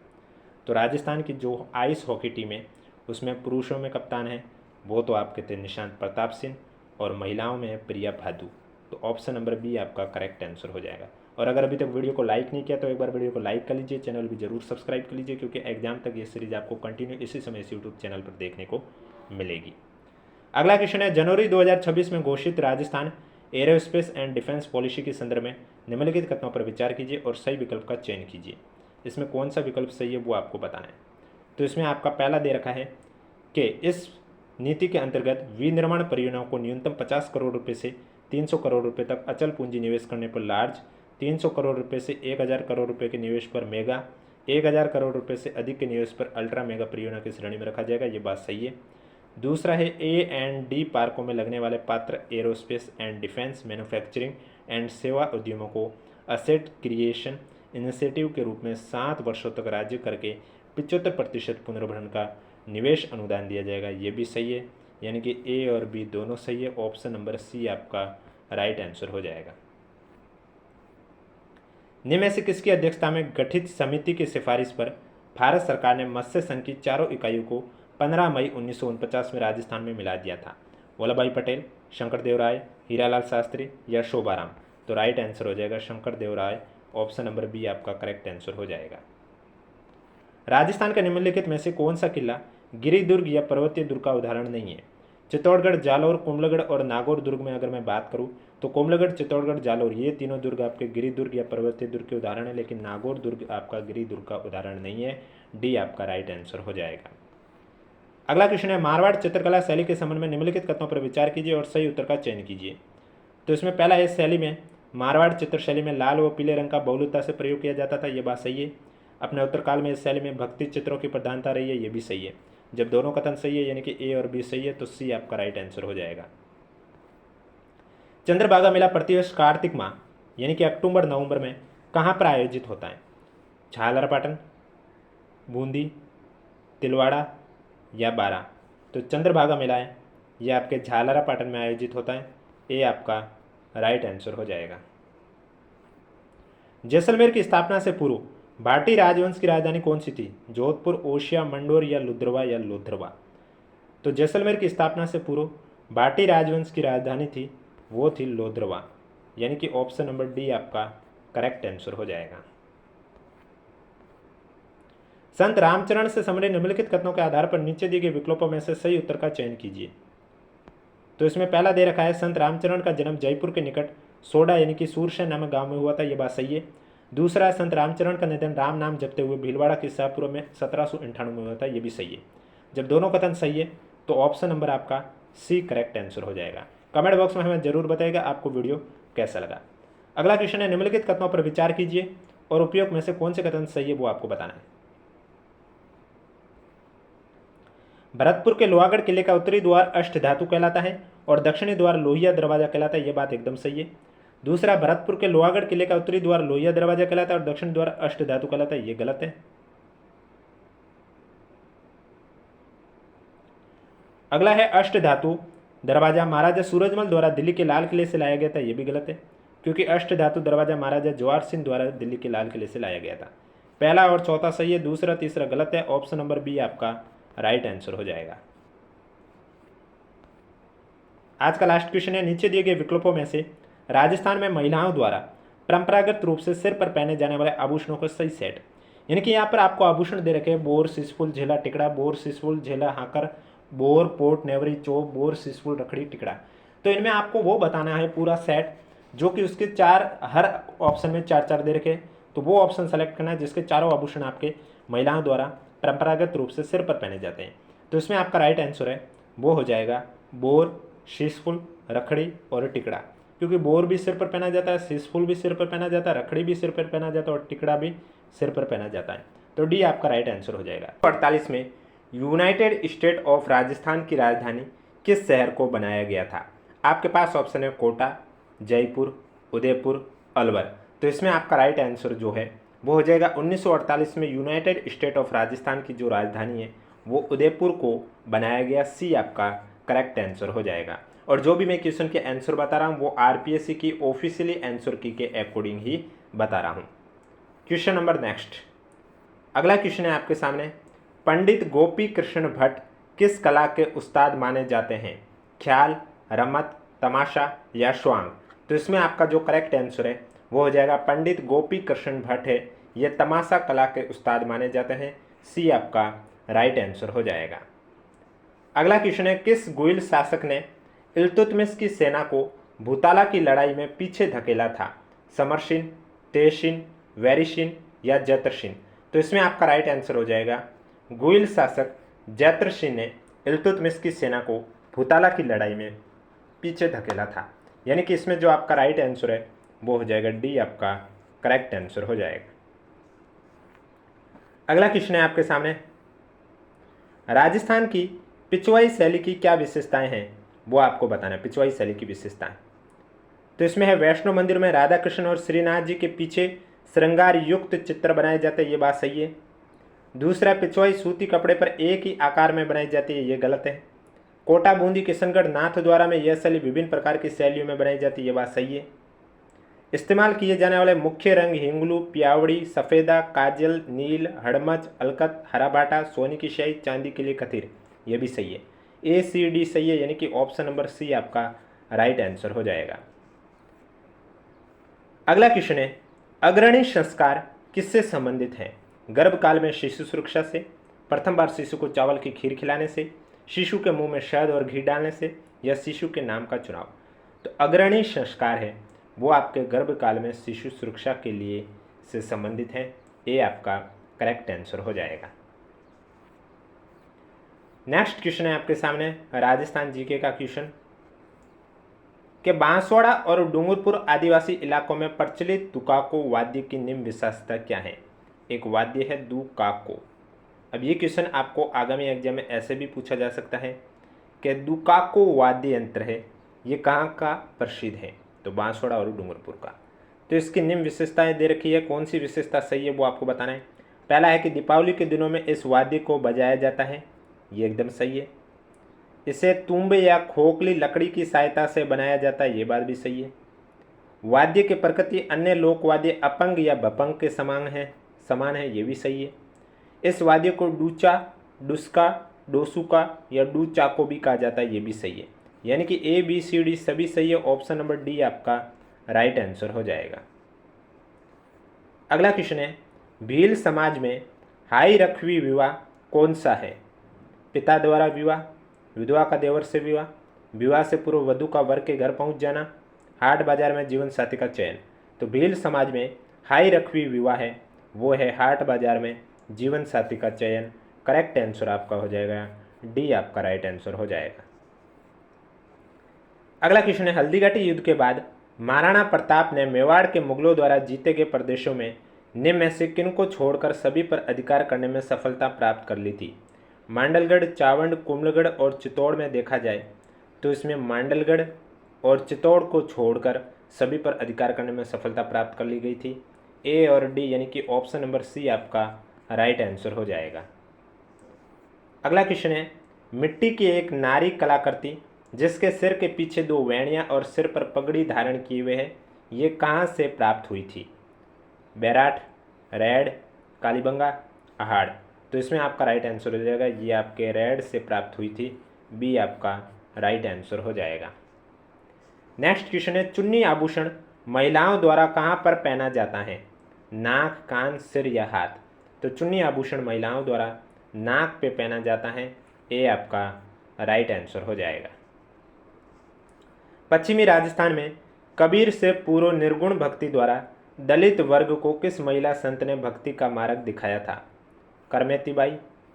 तो राजस्थान की जो आइस हॉकी टीम है उसमें पुरुषों में कप्तान है वो तो आपके थे निशांत प्रताप सिंह, और महिलाओं में है प्रिया भादु। तो ऑप्शन नंबर बी आपका करेक्ट आंसर हो जाएगा। और अगर अभी तक वीडियो को लाइक नहीं किया तो एक बार वीडियो को लाइक कर लीजिए, चैनल भी जरूर सब्सक्राइब कर लीजिए, क्योंकि एग्जाम तक ये सीरीज आपको कंटिन्यू इसी समय इस यूट्यूब चैनल पर देखने को मिलेगी। अगला क्वेश्चन है, जनवरी 2026 में घोषित Rajasthan aerospace and defence policy के संदर्भ में निम्नलिखित कथनों पर विचार कीजिए और सही विकल्प का चयन कीजिए। इसमें कौन सा विकल्प सही है वो आपको बताना है। तो इसमें आपका पहला दे रखा है कि इस नीति के अंतर्गत विनिर्माण परियोजनाओं को न्यूनतम 50 करोड़ रुपए से 300 करोड़ रुपए तक अचल पूंजी निवेश करने पर लार्ज, 300 करोड़ रुपए से 1000 करोड़ रुपए के निवेश पर मेगा, 1000 करोड़ रुपए से अधिक के निवेश पर अल्ट्रा मेगा परियोजना की श्रेणी में रखा जाएगा। ये बात सही है। दूसरा है, A&D पार्कों में लगने वाले पात्र aerospace and defence, manufacturing and सेवा उद्यमों को असेट क्रिएशन इनिशिएटिव के रूप में 7 वर्षों तक राज्य करके 75% पुनर्भरण का निवेश अनुदान दिया जाएगा। ये भी सही है, यानी कि ए और बी दोनों सही है। ऑप्शन नंबर सी आपका राइट आंसर हो जाएगा। निम्न में से किसकी अध्यक्षता में गठित समिति की सिफारिश पर भारत सरकार ने मत्स्य संघ की चारों इकाइयों को 15 मई 1949 में राजस्थान में मिला दिया था? वल्लभ भाई पटेल, शंकर देव राय, हीरालाल शास्त्री या शोभाराम? तो राइट आंसर हो जाएगा शंकर देव राय। ऑप्शन नंबर बी आपका करेक्ट आंसर हो जाएगा। राजस्थान का निम्नलिखित में से कौन सा किला गिरिदुर्ग या पर्वतीय दुर्ग का उदाहरण नहीं है? चित्तौड़गढ़, जालौर, कुंभलगढ़ और नागौर दुर्ग में अगर मैं बात करूं तो कुंभलगढ़, चित्तौड़गढ़, जालौर ये तीनों दुर्ग आपके गिरिदुर्ग या पर्वतीय दुर्ग के उदाहरण है, लेकिन नागौर दुर्ग आपका गिरिदुर्ग का उदाहरण नहीं है। डी आपका राइट आंसर हो जाएगा। अगला क्वेश्चन है, मारवाड़ चित्रकला शैली के संबंध में निम्नलिखित कथनों पर विचार कीजिए और सही उत्तर का चयन कीजिए। तो इसमें पहला है, शैली में मारवाड़ चित्र शैली में लाल व पीले रंग का बहुलता से प्रयोग किया जाता था। ये बात सही है। अपने उत्तरकाल में इस शैली में भक्ति चित्रों की प्रधानता रही है। ये भी सही है। जब दोनों कथन सही है यानी कि ए और बी सही है तो सी आपका राइट आंसर हो जाएगा। चंद्रभागा मेला प्रतिवर्ष कार्तिक माह यानी कि अक्टूबर नवंबर में कहाँ पर आयोजित होता है? झालरापाटन, बूंदी, तिलवाड़ा या बारा? तो चंद्रभागा मेला है यह आपके झालरापाटन में आयोजित होता है। ए आपका राइट आंसर हो जाएगा। जैसलमेर की स्थापना से पूर्व भाटी राजवंश की राजधानी कौन सी थी? जोधपुर, ओशिया, मंडोर या लुद्रवा या लोधरवा? तो जैसलमेर की स्थापना से पूर्व भाटी राजवंश की राजधानी थी वो थी लोधरवा, यानी कि ऑप्शन नंबर डी आपका करेक्ट आंसर हो जाएगा। संत रामचरण से संबंधित निम्नलिखित कथनों के आधार पर नीचे दिए गए विकल्पों में से सही उत्तर का चयन कीजिए। तो इसमें पहला दे रखा है, संत रामचरण का जन्म जयपुर के निकट सोडा यानी कि सूरसेन नामक गांव में हुआ था। यह बात सही है। दूसरा, संत रामचरण का निधन राम नाम जपते हुए भीलवाड़ा के शाहपुर में 1798 में हुआ था। यह भी सही है। जब दोनों कथन सही है तो ऑप्शन नंबर आपका सी करेक्ट आंसर हो जाएगा। कमेंट बॉक्स में हमें जरूर बताइएगा आपको वीडियो कैसा लगा। अगला क्वेश्चन है, निम्नलिखित कथनों पर विचार कीजिए और उपयोग में से कौन से कथन सही है वो आपको बताना है। भरतपुर के लोहागढ़ किले का उत्तरी द्वार अष्ट धातु कहलाता है और दक्षिणी द्वार लोहिया दरवाजा कहलाता है। यह बात एकदम सही है। दूसरा, भरतपुर के लोहागढ़ किले का उत्तरी द्वार लोहिया दरवाजा कहलाता है और दक्षिण द्वार अष्ट धातु कहलाता है। यह गलत है। अगला है, अष्ट धातु दरवाजा महाराजा सूरजमल द्वारा दिल्ली के लाल किले से लाया गया था। यह भी गलत है, क्योंकि अष्ट धातु दरवाजा महाराजा जवाहर सिंह द्वारा दिल्ली के लाल किले से लाया गया था। पहला और चौथा सही है, दूसरा तीसरा गलत है। ऑप्शन नंबर बी आपका राइट आंसर हो जाएगा। आज का लास्ट क्वेश्चन है, नीचे दिए गए विकल्पों में से राजस्थान में महिलाओं द्वारा परंपरागत रूप से सिर पर पहने जाने वाले आभूषणों का सही सेट, यानी कि यहाँ पर आपको आभूषण दे रखे हैं बोर, सिसफुल, झेला, टिकड़ा, बोर, सिसफुल, झेला, हाकर, बोर, पोट, नेवरी, चोप, बोर, सिसफुल, रखड़ी, टिकड़ा। तो इनमें आपको वो बताना है पूरा सेट जो कि उसके हर ऑप्शन में 4-4 दे रखे। तो वो ऑप्शन सेलेक्ट करना है जिसके चारों आभूषण आपके महिलाओं द्वारा परंपरागत रूप से सिर पर पहने जाते हैं। तो इसमें आपका राइट आंसर है वो हो जाएगा बोर, सिसफुल, रखड़ी और टिकड़ा, क्योंकि बोर भी सिर पर पहना जाता है, सिसफुल भी सिर पर पहना जाता है, रखड़ी भी सिर पर पहना जाता है और टिकड़ा भी सिर पर पहना जाता है। तो डी आपका राइट आंसर हो जाएगा। 48 में यूनाइटेड स्टेट ऑफ राजस्थान की राजधानी किस शहर को बनाया गया था? आपके पास ऑप्शन है कोटा, जयपुर, उदयपुर, अलवर। तो इसमें आपका राइट आंसर जो है वो हो जाएगा 1948 में यूनाइटेड स्टेट ऑफ राजस्थान की जो राजधानी है वो उदयपुर को बनाया गया। सी आपका करेक्ट आंसर हो जाएगा। और जो भी मैं क्वेश्चन के आंसर बता रहा हूँ वो आरपीएससी की ऑफिशियली आंसर की के अकॉर्डिंग ही बता रहा हूँ। क्वेश्चन नंबर नेक्स्ट, अगला क्वेश्चन है आपके सामने, पंडित गोपी कृष्ण भट्ट किस कला के उस्ताद माने जाते हैं? ख्याल, रमत, तमाशा या श्वांग? तो इसमें आपका जो करेक्ट आंसर है वो हो जाएगा पंडित गोपी कृष्ण भट्ट है, ये तमाशा कला के उस्ताद माने जाते हैं। सी आपका राइट आंसर हो जाएगा। अगला क्वेश्चन है, किस गुइल शासक ने इल्तुतमिश की सेना को भूताला की लड़ाई में पीछे धकेला था? समरसिन, तेहसिन, वैरिसिन या जैतरसिन? तो इसमें आपका राइट आंसर हो जाएगा गुइल शासक जैतरसिन ने इल्तुतमिश की सेना को भूताला की लड़ाई में पीछे धकेला था। यानी कि इसमें जो आपका राइट आंसर है वो हो जाएगा डी आपका करेक्ट आंसर हो जाएगा। अगला क्वेश्चन है आपके सामने, राजस्थान की पिछवाई शैली की क्या विशेषताएं हैं? वो आपको बताना है पिछवाई शैली की विशेषताएं। तो इसमें है वैष्णो मंदिर में राधा कृष्ण और श्रीनाथ जी के पीछे श्रृंगार युक्त चित्र बनाए जाते हैं, ये बात सही है। दूसरा, पिछवाई सूती कपड़े पर एक ही आकार में बनाई जाती है, ये गलत है। कोटा, बूंदी, किशनगढ़, नाथद्वारा में यह शैली विभिन्न प्रकार की शैलियों में बनाई जाती है, ये बात सही है। इस्तेमाल किए जाने वाले मुख्य रंग हिंगलू, पियावड़ी, सफ़ेदा, काजल, नील, हड़मच, अलकत, हरा बाटा, सोने की स्याही, चांदी के लिए कथिर, ये भी सही है। ए सी डी सही है, यानी कि ऑप्शन नंबर सी आपका राइट आंसर हो जाएगा। अगला क्वेश्चन है, अग्रणी संस्कार किससे संबंधित है? गर्भकाल में शिशु सुरक्षा से, प्रथम बार शिशु को चावल की खीर खिलाने से, शिशु के मुंह में शहद और घी डालने से या शिशु के नाम का चुनाव? तो अग्रणी संस्कार है वो आपके गर्भकाल में शिशु सुरक्षा के लिए से संबंधित है। ये आपका करेक्ट आंसर हो जाएगा। नेक्स्ट क्वेश्चन है आपके सामने राजस्थान जीके का क्वेश्चन कि बांसवाड़ा और डूंगरपुर आदिवासी इलाकों में प्रचलित दुकाको वाद्य की निम्न विशेषता क्या है? एक वाद्य है दुकाको। अब ये क्वेश्चन आपको आगामी एग्जाम में ऐसे भी पूछा जा सकता है कि दुकाको वाद्य यंत्र है ये कहाँ का प्रसिद्ध है? तो बांसवाड़ा और डूंगरपुर का। तो इसकी निम्न विशेषताएं दे रखी है, कौन सी विशेषता सही है वो आपको बताना है। पहला है कि दीपावली के दिनों में इस वाद्य को बजाया जाता है, ये एकदम सही है। इसे तुम्बे या खोखली लकड़ी की सहायता से बनाया जाता है, ये बात भी सही है। वाद्य के प्रकृति अन्य लोकवाद्य अपंग या बपंग के समान है, ये भी सही है। इस वाद्य को डूचा, डुस्का, डोसुका या डूचाको भी कहा जाता है, ये भी सही है। यानी कि ए बी सी डी सभी सही है, ऑप्शन नंबर डी आपका राइट आंसर हो जाएगा। अगला क्वेश्चन है, भील समाज में हाई रखवी विवाह कौन सा है? पिता द्वारा विवाह, विधवा का देवर से विवाह, विवाह से पूर्व वधु का वर के घर पहुंच जाना, हाट बाजार में जीवन साथी का चयन? तो भील समाज में हाई रखवी विवाह है वो है हाट बाजार में जीवन साथी का चयन। करेक्ट आंसर आपका हो जाएगा डी आपका राइट आंसर हो जाएगा। अगला क्वेश्चन है, हल्दीघाटी युद्ध के बाद महाराणा प्रताप ने मेवाड़ के मुगलों द्वारा जीते गए प्रदेशों में निम्न में से किन को छोड़कर सभी पर अधिकार करने में सफलता प्राप्त कर ली थी? मांडलगढ़, चावंड, कुंभलगढ़ और चित्तौड़ में देखा जाए तो इसमें मांडलगढ़ और चित्तौड़ को छोड़कर सभी पर अधिकार करने में सफलता प्राप्त कर ली गई थी। ए और डी यानी कि ऑप्शन नंबर सी आपका राइट आंसर हो जाएगा। अगला क्वेश्चन है, मिट्टी की एक नारी कलाकृति जिसके सिर के पीछे दो वेणियाँ और सिर पर पगड़ी धारण किए हुए है, ये कहाँ से प्राप्त हुई थी? बैराठ, रेड, कालीबंगा, अहाड़? तो इसमें आपका राइट आंसर हो जाएगा ये आपके रेड से प्राप्त हुई थी, बी आपका राइट आंसर हो जाएगा। नेक्स्ट क्वेश्चन है, चुन्नी आभूषण महिलाओं द्वारा कहाँ पर पहना जाता है? नाक, कान, सिर या हाथ? तो चुन्नी आभूषण महिलाओं द्वारा नाक पे पहना जाता है, ए आपका राइट आंसर हो जाएगा। पश्चिमी राजस्थान में कबीर से पूर्व निर्गुण भक्ति द्वारा दलित वर्ग को किस महिला संत ने भक्ति का मार्ग दिखाया था? करमेतीबाई,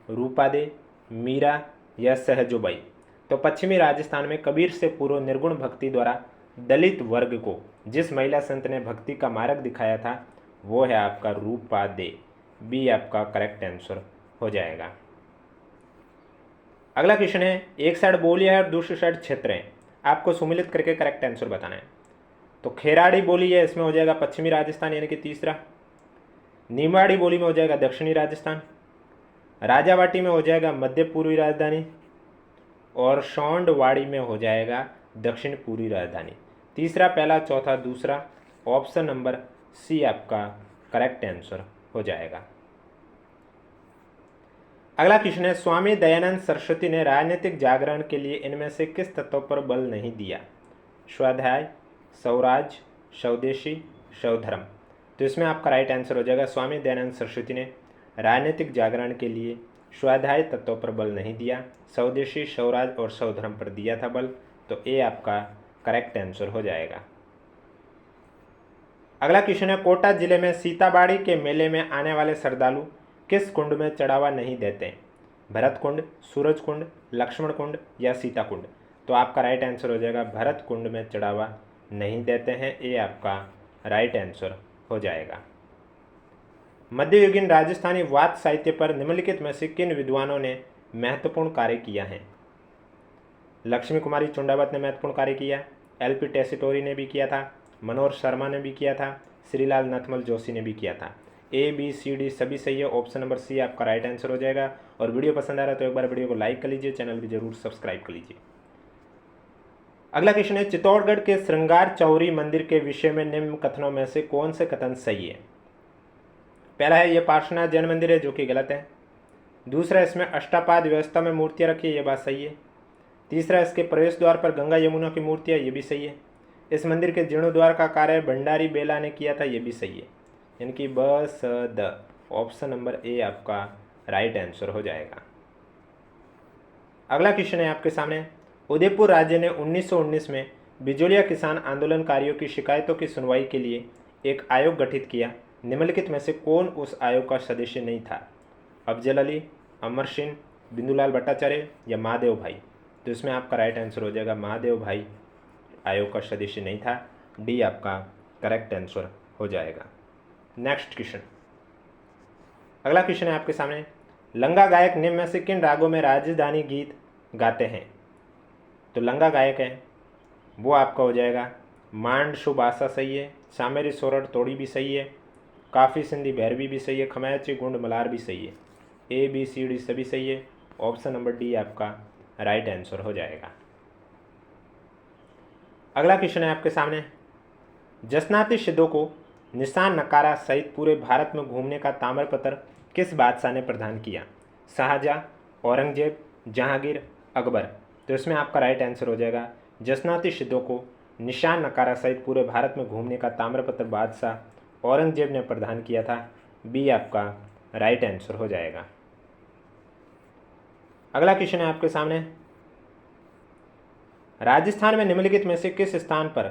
रूपादे, मीरा या सहजोबाई? तो पश्चिमी राजस्थान में कबीर से पूर्व निर्गुण भक्ति द्वारा दलित वर्ग को जिस महिला संत ने भक्ति का मार्ग दिखाया था वो है आपका रूपादे, बी आपका करेक्ट आंसर हो जाएगा। अगला क्वेश्चन है, एक साइड बोलिया है और दूसरी साइड क्षेत्र है, आपको सुमिलित करके करेक्ट आंसर बताना है। तो खेराड़ी बोली है, इसमें हो जाएगा पश्चिमी राजस्थान यानी कि तीसरा। निमाड़ी बोली में हो जाएगा दक्षिणी राजस्थान। राजावाटी में हो जाएगा मध्य पूर्वी राजधानी। और शौंडवाड़ी में हो जाएगा दक्षिण पूर्वी राजधानी। तीसरा, पहला, चौथा, दूसरा, ऑप्शन नंबर सी आपका करेक्ट आंसर हो जाएगा। अगला क्वेश्चन है, स्वामी दयानंद सरस्वती ने राजनीतिक जागरण के लिए इनमें से किस तत्व पर बल नहीं दिया? स्वाध्याय, स्वराज, स्वदेशी, स्वधर्म। तो इसमें आपका राइट आंसर हो जाएगा स्वामी दयानंद सरस्वती ने राजनीतिक जागरण के लिए स्वाध्याय तत्वों पर बल नहीं दिया, स्वदेशी, स्वराज और स्वधर्म पर दिया था बल। तो ए आपका करेक्ट आंसर हो जाएगा। अगला क्वेश्चन है, कोटा जिले में सीताबाड़ी के मेले में आने वाले श्रद्धालु किस कुंड में चढ़ावा नहीं देते? भरत कुंड, सूरज कुंड, लक्ष्मण कुंड या सीता कुंड? तो आपका राइट आंसर हो जाएगा भरत कुंड में चढ़ावा नहीं देते हैं। ए आपका राइट आंसर हो जाएगा। मध्ययुगीन राजस्थानी वाद साहित्य पर निम्नलिखित में से किन विद्वानों ने महत्वपूर्ण कार्य किया है? लक्ष्मी कुमारी चुंडावत ने महत्वपूर्ण कार्य किया, एल.पी. टेसीटोरी ने भी किया था, मनोहर शर्मा ने भी किया था, श्रीलाल नथमल जोशी ने भी किया था। ए, बी, सी, डी सभी सही है। ऑप्शन नंबर सी आपका राइट आंसर हो जाएगा। और वीडियो पसंद आ रहा है तो एक बार वीडियो को लाइक कर लीजिए, चैनल भी जरूर सब्सक्राइब कर लीजिए। अगला क्वेश्चन है, चित्तौड़गढ़ के श्रृंगार चौरी मंदिर के विषय में निम्न कथनों में से कौन से कथन सही है? पहला है, यह पार्श्वनाथ जैन मंदिर है, जो कि गलत है। दूसरा, इसमें अष्टापाद व्यवस्था में मूर्तियां रखी है, यह बात सही है। तीसरा, इसके प्रवेश द्वार पर गंगा यमुना की मूर्ति है, ये भी सही है। इस मंदिर के जीर्णोद्वार का कार्य भंडारी बेला ने किया था, ये भी सही है। यानी कि ब स द ऑप्शन नंबर ए आपका राइट आंसर हो जाएगा। अगला क्वेश्चन है आपके सामने, उदयपुर राज्य ने 1919 में बिजोलिया किसान आंदोलनकारियों की शिकायतों की सुनवाई के लिए एक आयोग गठित किया। निम्नलिखित में से कौन उस आयोग का सदस्य नहीं था? अफजल अली, अमर सिंह, बिंदुलाल भट्टाचार्य या महादेव भाई? तो इसमें आपका राइट आंसर हो जाएगा महादेव भाई आयोग का सदस्य नहीं था। डी आपका करेक्ट आंसर हो जाएगा। नेक्स्ट क्वेश्चन, अगला क्वेश्चन है आपके सामने, लंगा गायक निम्न में से किन रागों में राजधानी गीत गाते हैं? तो लंगा गायक है वो आपका हो जाएगा मांड सुबासा सही है, सामेरी सोरठ तोड़ी भी सही है, काफ़ी सिंधी भैरवी भी सही है, खमैची गुंड मलार भी सही है। ए, बी, सी, डी सभी सही है। ऑप्शन नंबर डी आपका राइट आंसर हो जाएगा। अगला क्वेश्चन है आपके सामने, जसनाती सिद्धों को निशान नकारा सहित पूरे भारत में घूमने का ताम्रपत्र किस बादशाह ने प्रदान किया? शाहजहां, औरंगजेब, जहांगीर, अकबर? तो इसमें आपका राइट आंसर हो जाएगा जसनाती सिद्धों को निशान नकारा सहित पूरे भारत में घूमने का ताम्रपत्र बादशाह औरंगजेब ने प्रदान किया था। बी आपका राइट आंसर हो जाएगा। अगला क्वेश्चन है आपके सामने, राजस्थान में निम्नलिखित में से किस स्थान पर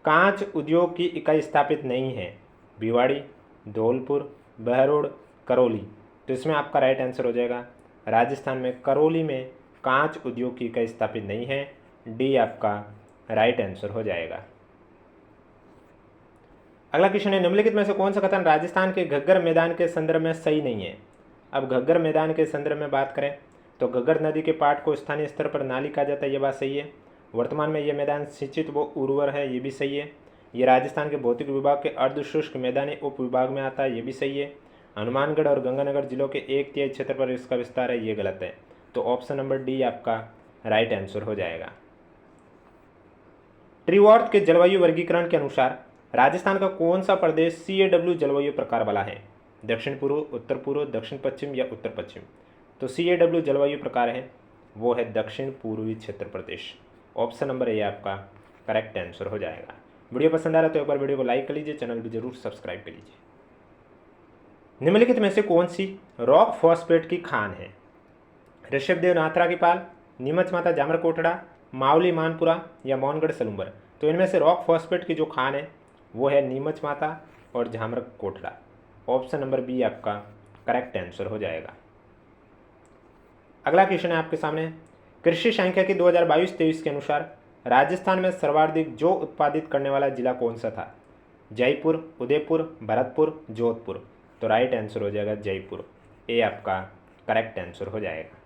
कांच उद्योग की इकाई स्थापित नहीं है? भिवाड़ी, धौलपुर, बहरोड, करौली? तो इसमें आपका राइट आंसर हो जाएगा राजस्थान में करौली में कांच उद्योग की इकाई स्थापित नहीं है। डी आपका राइट आंसर हो जाएगा। अगला क्वेश्चन है, निम्नलिखित में से कौन सा कथन राजस्थान के घग्गर मैदान के संदर्भ में सही नहीं है? अब घग्गर मैदान के संदर्भ में बात करें तो घग्गर नदी के पाट को स्थानीय स्तर पर नाली कहा जाता है, ये बात सही है। वर्तमान में यह मैदान सिंचित व उर्वर है, ये भी सही है। ये राजस्थान के भौतिक विभाग के अर्धशुष्क मैदानी उप विभाग में आता है, ये भी सही है। हनुमानगढ़ और गंगानगर जिलों के 1/3 क्षेत्र पर इसका विस्तार है, ये गलत है। तो ऑप्शन नंबर डी आपका राइट आंसर हो जाएगा। ट्रीवॉर्थ के जलवायु वर्गीकरण के अनुसार राजस्थान का कौन सा प्रदेश CAW जलवायु प्रकार वाला है? दक्षिण पूर्व, उत्तर पूर्व, दक्षिण पश्चिम या उत्तर पश्चिम? तो CAW जलवायु प्रकार है वो है दक्षिण पूर्वी क्षेत्र प्रदेश। ऑप्शन नंबर ए आपका करेक्ट आंसर हो जाएगा। वीडियो पसंद आ रहा है तो एक बार वीडियो को लाइक कर लीजिए, चैनल भी जरूर सब्सक्राइब कर लीजिए। निम्नलिखित में से कौन सी रॉक फॉस्फेट की खान है? ऋषभदेव नाथरा की पाल, नीमच माता जामर कोटड़ा, मावली मानपुरा या मौनगढ़ सलूम्बर? तो इनमें से रॉक फॉस्फेट की जो खान है वो है नीमच माता और झामर कोटड़ा। ऑप्शन नंबर बी आपका करेक्ट आंसर हो जाएगा। अगला क्वेश्चन है आपके सामने, कृषि सांख्यिकी 2022-23 के अनुसार राजस्थान में सर्वाधिक जौ उत्पादित करने वाला जिला कौन सा था? जयपुर, उदयपुर, भरतपुर, जोधपुर? तो राइट आंसर हो जाएगा जयपुर। ए आपका करेक्ट आंसर हो जाएगा।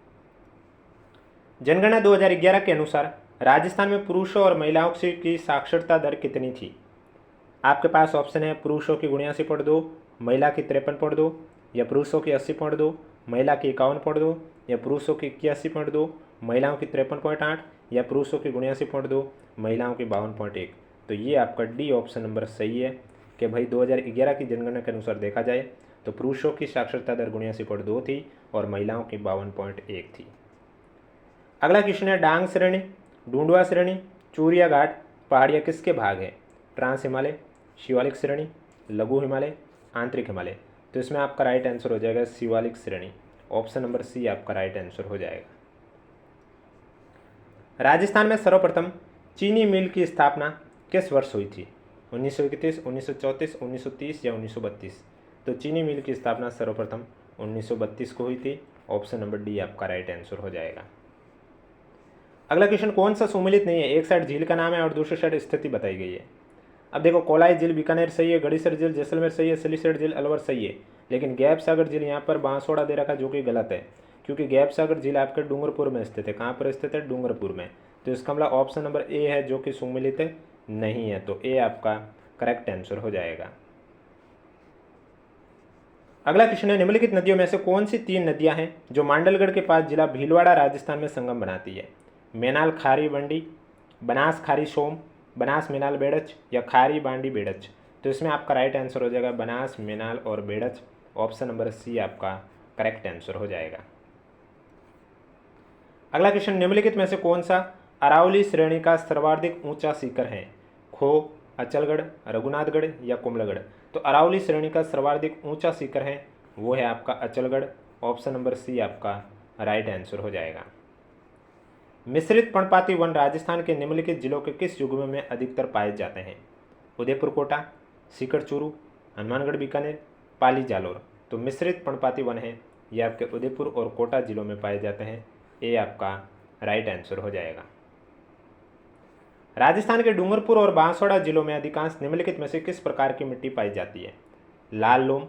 जनगणना 2011 के अनुसार राजस्थान में पुरुषों और महिलाओं की साक्षरता दर कितनी थी? आपके पास ऑप्शन है पुरुषों की 79.2, महिला की 53.2, या पुरुषों की 80.2, महिला की 51.2, या पुरुषों की 81.2, महिलाओं की 53.8, या पुरुषों की 79.2, महिलाओं की 52.1। तो ये आपका डी ऑप्शन नंबर सही है कि भाई 2011 की जनगणना के अनुसार देखा जाए तो पुरुषों की साक्षरता दर 79.2 थी और महिलाओं की 52.1 थी। अगला क्वेश्चन है डांग श्रेणी, ढूंढवा श्रेणी, चूरिया घाट पहाड़ियाँ किसके भाग है? ट्रांस हिमालय, शिवालिक श्रेणी, लघु हिमालय, आंतरिक हिमालय। तो इसमें आपका राइट आंसर हो जाएगा शिवालिक श्रेणी। ऑप्शन नंबर सी आपका राइट आंसर हो जाएगा। राजस्थान में सर्वप्रथम चीनी मिल की स्थापना किस वर्ष हुई थी? 1931, 1934, 1930 या 1932? तो चीनी मिल की स्थापना सर्वप्रथम 1932 को हुई थी। ऑप्शन नंबर डी आपका राइट आंसर हो जाएगा। अगला क्वेश्चन कौन सा सुमेलित नहीं है? एक साइड झील का नाम है और दूसरी साइड स्थिति बताई गई है। अब देखो, कोलाई झील बीकानेर सही है, गड़ीसर झील जैसलमेर सही है, सलीसर झील अलवर सही है, लेकिन गैप सागर झील यहाँ पर बांसवाड़ा दे रखा, जो कि गलत है, क्योंकि गैप सागर झील आपके डूंगरपुर में स्थित है। कहाँ पर स्थित है? डूंगरपुर में। तो इसका मतलब ऑप्शन नंबर ए है जो कि सुमेलित नहीं है, तो ए आपका करेक्ट आंसर हो जाएगा। अगला क्वेश्चन है निम्नलिखित नदियों में से कौन सी 3 नदियां हैं जो मांडलगढ़ के पास जिला भीलवाड़ा राजस्थान में संगम बनाती है? मेनाल खारी बंडी, बनास खारी सोम, बनास मेनाल बेड़च, या खारी बांडी बेड़च? तो इसमें आपका राइट आंसर हो जाएगा बनास मेनाल और बेड़च। ऑप्शन नंबर सी आपका करेक्ट आंसर हो जाएगा। अगला क्वेश्चन निम्नलिखित में से कौन सा अरावली श्रेणी का सर्वाधिक ऊंचा शिखर है? खो, अचलगढ़, रघुनाथगढ़ या कुंभलगढ़? तो अरावली श्रेणी का सर्वाधिक ऊंचा शिखर है वो है आपका अचलगढ़। ऑप्शन नंबर सी आपका राइट आंसर हो जाएगा। मिश्रित पर्णपाती वन राजस्थान के निम्नलिखित जिलों के किस युग्म में अधिकतर पाए जाते हैं? उदयपुर कोटा, सीकर चूरू, हनुमानगढ़ बीकानेर, पाली जालौर? तो मिश्रित पर्णपाती वन है ये आपके उदयपुर और कोटा जिलों में पाए जाते हैं। ये आपका राइट आंसर हो जाएगा। राजस्थान के डूंगरपुर और बांसवाड़ा जिलों में अधिकांश निम्नलिखित में से किस प्रकार की मिट्टी पाई जाती है? लाल लोम,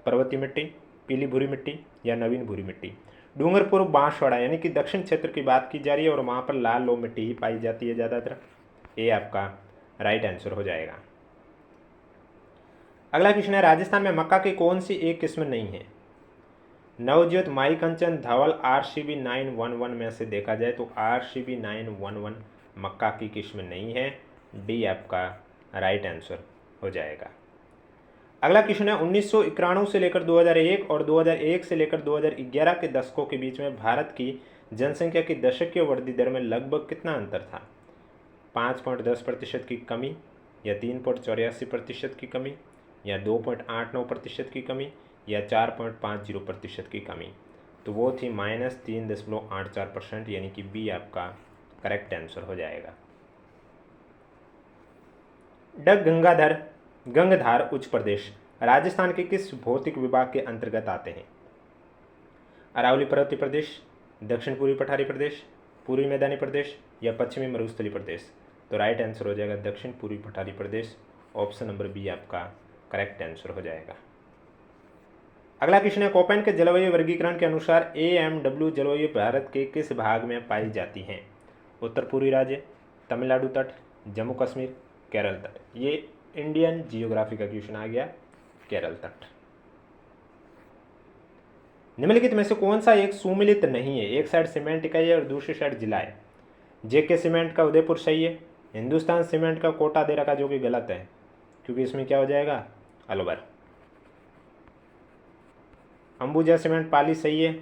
पर्वतीय मिट्टी, पीली भूरी मिट्टी या नवीन भूरी मिट्टी? डूंगरपुर बांसवाड़ा यानी कि दक्षिण क्षेत्र की बात की जा रही है और वहाँ पर लाल लोम मिट्टी ही पाई जाती है ज़्यादातर। ये आपका राइट आंसर हो जाएगा। अगला क्वेश्चन है राजस्थान में मक्का की कौन सी एक किस्म नहीं है? नवज्योत, माई कंचन, धवल, RCB 911 में से देखा जाए तो RCB 911 मक्का की किस्म नहीं है। डी आपका राइट आंसर हो जाएगा। अगला क्वेश्चन है 1991 से लेकर 2001 और 2001 से लेकर 2011 के दशकों के बीच में भारत की जनसंख्या की दशकीय वृद्धि दर में लगभग कितना अंतर था? 5.10% की कमी, या 3.84% की कमी, या 2.89% की कमी, या 4.50% की कमी? तो वो थी -3.84%, यानी कि बी आपका करेक्ट आंसर हो जाएगा। गंगधार उच्च प्रदेश राजस्थान के किस भौतिक विभाग के अंतर्गत आते हैं? अरावली पर्वतीय प्रदेश, दक्षिण पूर्वी पठारी प्रदेश, पूर्वी मैदानी प्रदेश या पश्चिमी मरुस्थलीय प्रदेश? तो राइट आंसर हो जाएगा दक्षिण पूर्वी पठारी प्रदेश। ऑप्शन नंबर बी आपका करेक्ट आंसर हो जाएगा। अगला क्वेश्चन है कोपेन के जलवायु वर्गीकरण के अनुसार AMW जलवायु भारत के किस भाग में पाई जाती हैं? उत्तर पूर्वी राज्य, तमिलनाडु तट, जम्मू कश्मीर, केरल तट? ये इंडियन जियोग्राफी का क्वेश्चन आ गया, केरल तट। निम्नलिखित में से कौन सा एक सुमेलित नहीं है? एक साइड सीमेंट इकाई है और दूसरी साइड जिला है। JK सीमेंट का उदयपुर सही है, हिंदुस्तान सीमेंट का कोटा दे रखा जो कि गलत है, क्योंकि इसमें क्या हो जाएगा? अलवर। अंबुजा सीमेंट पाली सही है,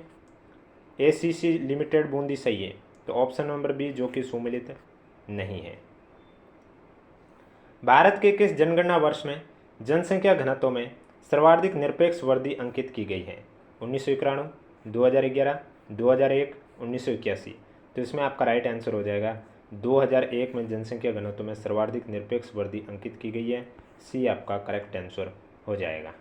ACC लिमिटेड बूंदी सही है। तो ऑप्शन नंबर बी जो कि सुमेलित नहीं है। भारत के किस जनगणना वर्ष में जनसंख्या घनत्व में सर्वाधिक निरपेक्ष वृद्धि अंकित की गई है? 1991, 2011, 2001, 1981? तो इसमें आपका राइट आंसर हो जाएगा 2001 में जनसंख्या घनत्व में सर्वाधिक निरपेक्ष वृद्धि अंकित की गई है। सी आपका करेक्ट आंसर हो जाएगा।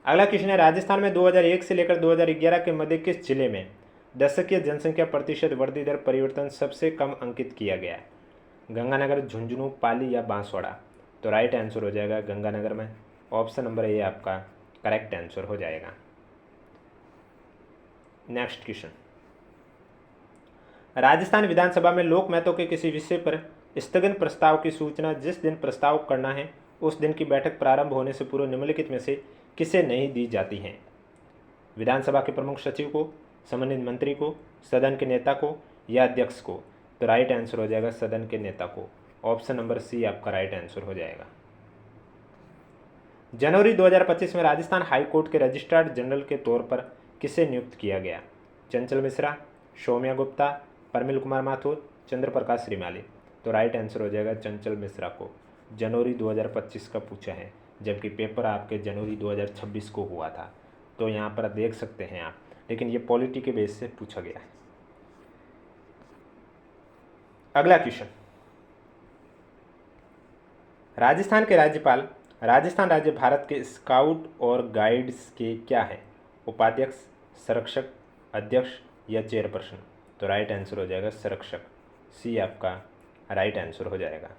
अगला क्वेश्चन है राजस्थान में 2001 से लेकर 2011 के मध्य किस जिले में दशकीय जनसंख्या प्रतिशत वृद्धि दर परिवर्तन सबसे कम अंकित किया गया है? गंगानगर, झुंझुनू, पाली या बांसवाड़ा? तो राइट आंसर हो जाएगा गंगानगर में। ऑप्शन नंबर ए आपका करेक्ट आंसर हो जाएगा। नेक्स्ट क्वेश्चन, राजस्थान विधानसभा में लोक महत्व के किसी विषय पर स्थगन प्रस्ताव की सूचना जिस दिन प्रस्ताव करना है उस दिन की बैठक प्रारंभ होने से पूर्व निम्नलिखित में से किसे नहीं दी जाती हैं? विधानसभा के प्रमुख सचिव को, संबंधित मंत्री को, सदन के नेता को या अध्यक्ष को? तो राइट आंसर हो जाएगा सदन के नेता को। ऑप्शन नंबर सी आपका राइट आंसर हो जाएगा। जनवरी 2025 में राजस्थान हाईकोर्ट के रजिस्ट्रार जनरल के तौर पर किसे नियुक्त किया गया? चंचल मिश्रा, सौम्या गुप्ता, परमिल कुमार माथुर, चंद्र प्रकाश श्रीमाली? तो राइट आंसर हो जाएगा चंचल मिश्रा को। जनवरी 2025 का पूछा है, जबकि पेपर आपके जनवरी 2026 को हुआ था। तो यहाँ पर देख सकते हैं आप, लेकिन ये पॉलिटी के बेस से पूछा गया है। अगला क्वेश्चन, राजस्थान के राज्यपाल राजस्थान राज्य भारत के स्काउट और गाइड्स के क्या हैं? उपाध्यक्ष, संरक्षक, अध्यक्ष या चेयरपर्सन? तो राइट आंसर हो जाएगा संरक्षक। सी आपका राइट आंसर हो जाएगा।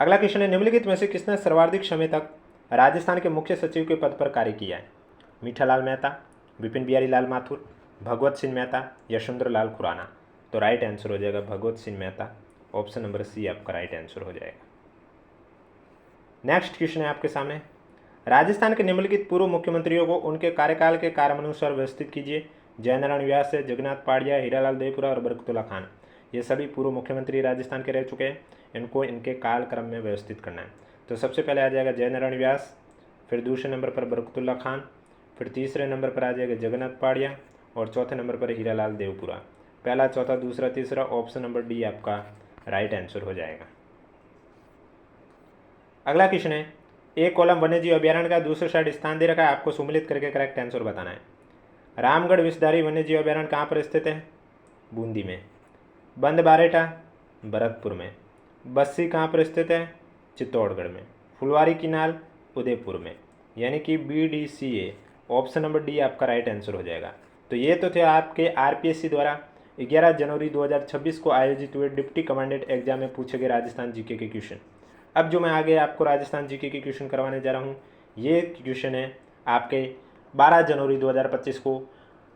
अगला क्वेश्चन है, निम्नलिखित में से किसने सर्वाधिक समय तक राजस्थान के मुख्य सचिव के पद पर कार्य किया है? मीठालाल मेहता, विपिन बिहारी लाल माथुर, भगवत सिंह मेहता या सुंदर लाल खुराना? तो राइट आंसर हो जाएगा Bhagwat Singh Mehta. Option number C आपका राइट आंसर हो जाएगा। नेक्स्ट क्वेश्चन है आपके सामने, राजस्थान के निम्नलिखित पूर्व मुख्यमंत्रियों को उनके कार्यकाल के क्रमानुसार व्यवस्थित कीजिए। जयनारायण व्यास, जगन्नाथ पाड़िया, हीरालाल देवपुरा और बरकतुल्ला खान। ये सभी पूर्व मुख्यमंत्री राजस्थान के रह चुके हैं। इनको इनके काल क्रम में व्यवस्थित करना है। तो सबसे पहले आ जाएगा जयनारायण व्यास, फिर दूसरे नंबर पर बरकतुल्ला खान, फिर तीसरे नंबर पर आ जाएगा जगन्नाथ पाड़िया और चौथे नंबर पर हीरालाल देवपुरा। पहला, चौथा, दूसरा, तीसरा, ऑप्शन नंबर डी आपका राइट आंसर हो जाएगा। अगला क्वेश्चन है, एक कॉलम वन्यजीव अभ्यारण्य का, दूसरे साइड स्थान दे रखा है, आपको सम्मिलित करके करेक्ट आंसर बताना है। रामगढ़ विषधारी वन्यजीव अभ्यारण्य कहाँ पर स्थित है? बूंदी में। बंद बारेटा भरतपुर में। बस्सी कहाँ पर स्थित है? चित्तौड़गढ़ में। फुलवारी किनाल उदयपुर में। यानी कि BDCA ऑप्शन नंबर डी आपका राइट आंसर हो जाएगा। तो ये तो थे आपके RPSC द्वारा 11 जनवरी 2026 को आयोजित हुए डिप्टी कमांडेंट एग्जाम में पूछे गए राजस्थान जीके के क्वेश्चन। अब जो मैं आगे आपको राजस्थान जीके के क्वेश्चन करवाने जा रहा हूँ, ये क्वेश्चन है आपके 12 जनवरी 2025 को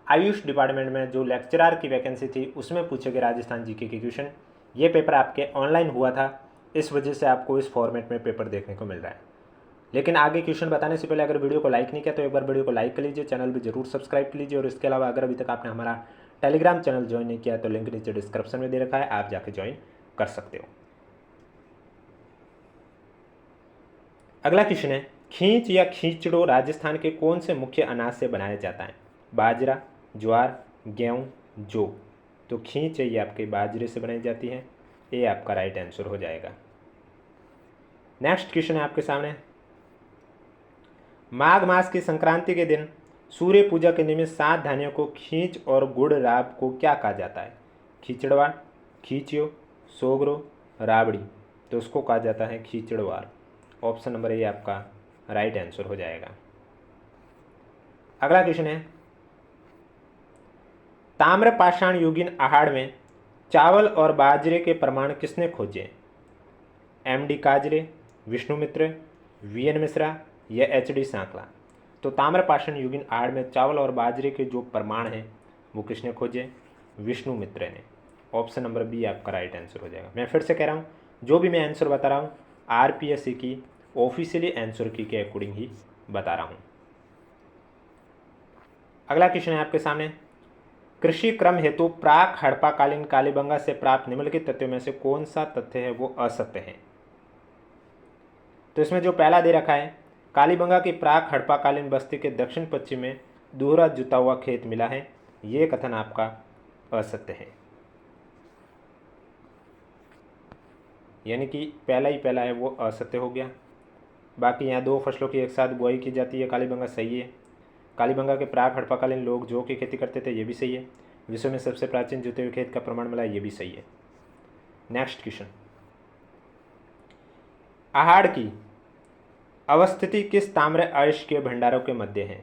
आयुष डिपार्टमेंट में जो लेक्चरर की वैकेंसी थी उसमें पूछे गए राजस्थान जीके के क्वेश्चन। ये पेपर आपके ऑनलाइन हुआ था, इस वजह से आपको इस फॉर्मेट में पेपर देखने को मिल रहा है। लेकिन आगे क्वेश्चन बताने से पहले अगर वीडियो को लाइक नहीं किया तो एक बार वीडियो को लाइक कर लीजिए, चैनल भी जरूर सब्सक्राइब कर लीजिए। और इसके अलावा अगर अभी तक आपने हमारा टेलीग्राम चैनल ज्वाइन नहीं किया तो लिंक नीचे डिस्क्रिप्शन में दे रखा है, आप जाके ज्वाइन कर सकते हो। अगला क्वेश्चन है, खींच या खींचड़ो राजस्थान के कौन से मुख्य अनाज से बनाया जाता है? बाजरा, ज्वार, गेहूँ, जौ? तो खींच ये आपके बाजरे से बनाई जाती है। ये आपका राइट आंसर हो जाएगा। नेक्स्ट क्वेश्चन है आपके सामने, माघ मास की संक्रांति के दिन सूर्य पूजा के निमित्त 7 धान्यों को खींच और गुड़ राब को क्या कहा जाता है? खींचड़वार, खींचियो, सोगरो, राबड़ी? तो उसको कहा जाता है खींचड़वार। ऑप्शन नंबर ए आपका राइट आंसर हो जाएगा। अगला क्वेश्चन है, ताम्रपाषाण युगीन आहार में चावल और बाजरे के प्रमाण किसने खोजे? MD काजरे, विष्णुमित्र, VN मिश्रा या HD सांकला? तो ताम्रपाषाण युगीन आहार में चावल और बाजरे के जो प्रमाण हैं वो किसने खोजे? विष्णुमित्र ने। ऑप्शन नंबर बी आपका राइट आंसर हो जाएगा। मैं फिर से कह रहा हूँ, जो भी मैं आंसर बता रहा हूँ RPSC की ऑफिशियली आंसर की के अकॉर्डिंग ही बता रहा हूँ। अगला क्वेश्चन है आपके सामने, कृषि क्रम हेतु प्राक हड़प्पाकालीन कालीबंगा से प्राप्त निम्नलिखित तथ्यों में से कौन सा तथ्य है वो असत्य है? तो इसमें जो पहला दे रखा है, कालीबंगा की प्राक हड़प्पाकालीन बस्ती के दक्षिण पश्चिम में दोहरा जुता हुआ खेत मिला है, ये कथन आपका असत्य है। यानी कि पहला ही पहला है वो असत्य हो गया। बाकी यहाँ 2 फसलों की एक साथ बुआई की जाती है, कालीबंगा सही है। कालीबंगा के प्राक हड़प्पाकालीन लोग जौ की खेती करते थे, ये भी सही है। विश्व में सबसे प्राचीन जुते हुए खेत का प्रमाण मिला, ये भी सही है। नेक्स्ट क्वेश्चन, आहार की अवस्थिति किस ताम्र अयस्क के भंडारों के मध्य है?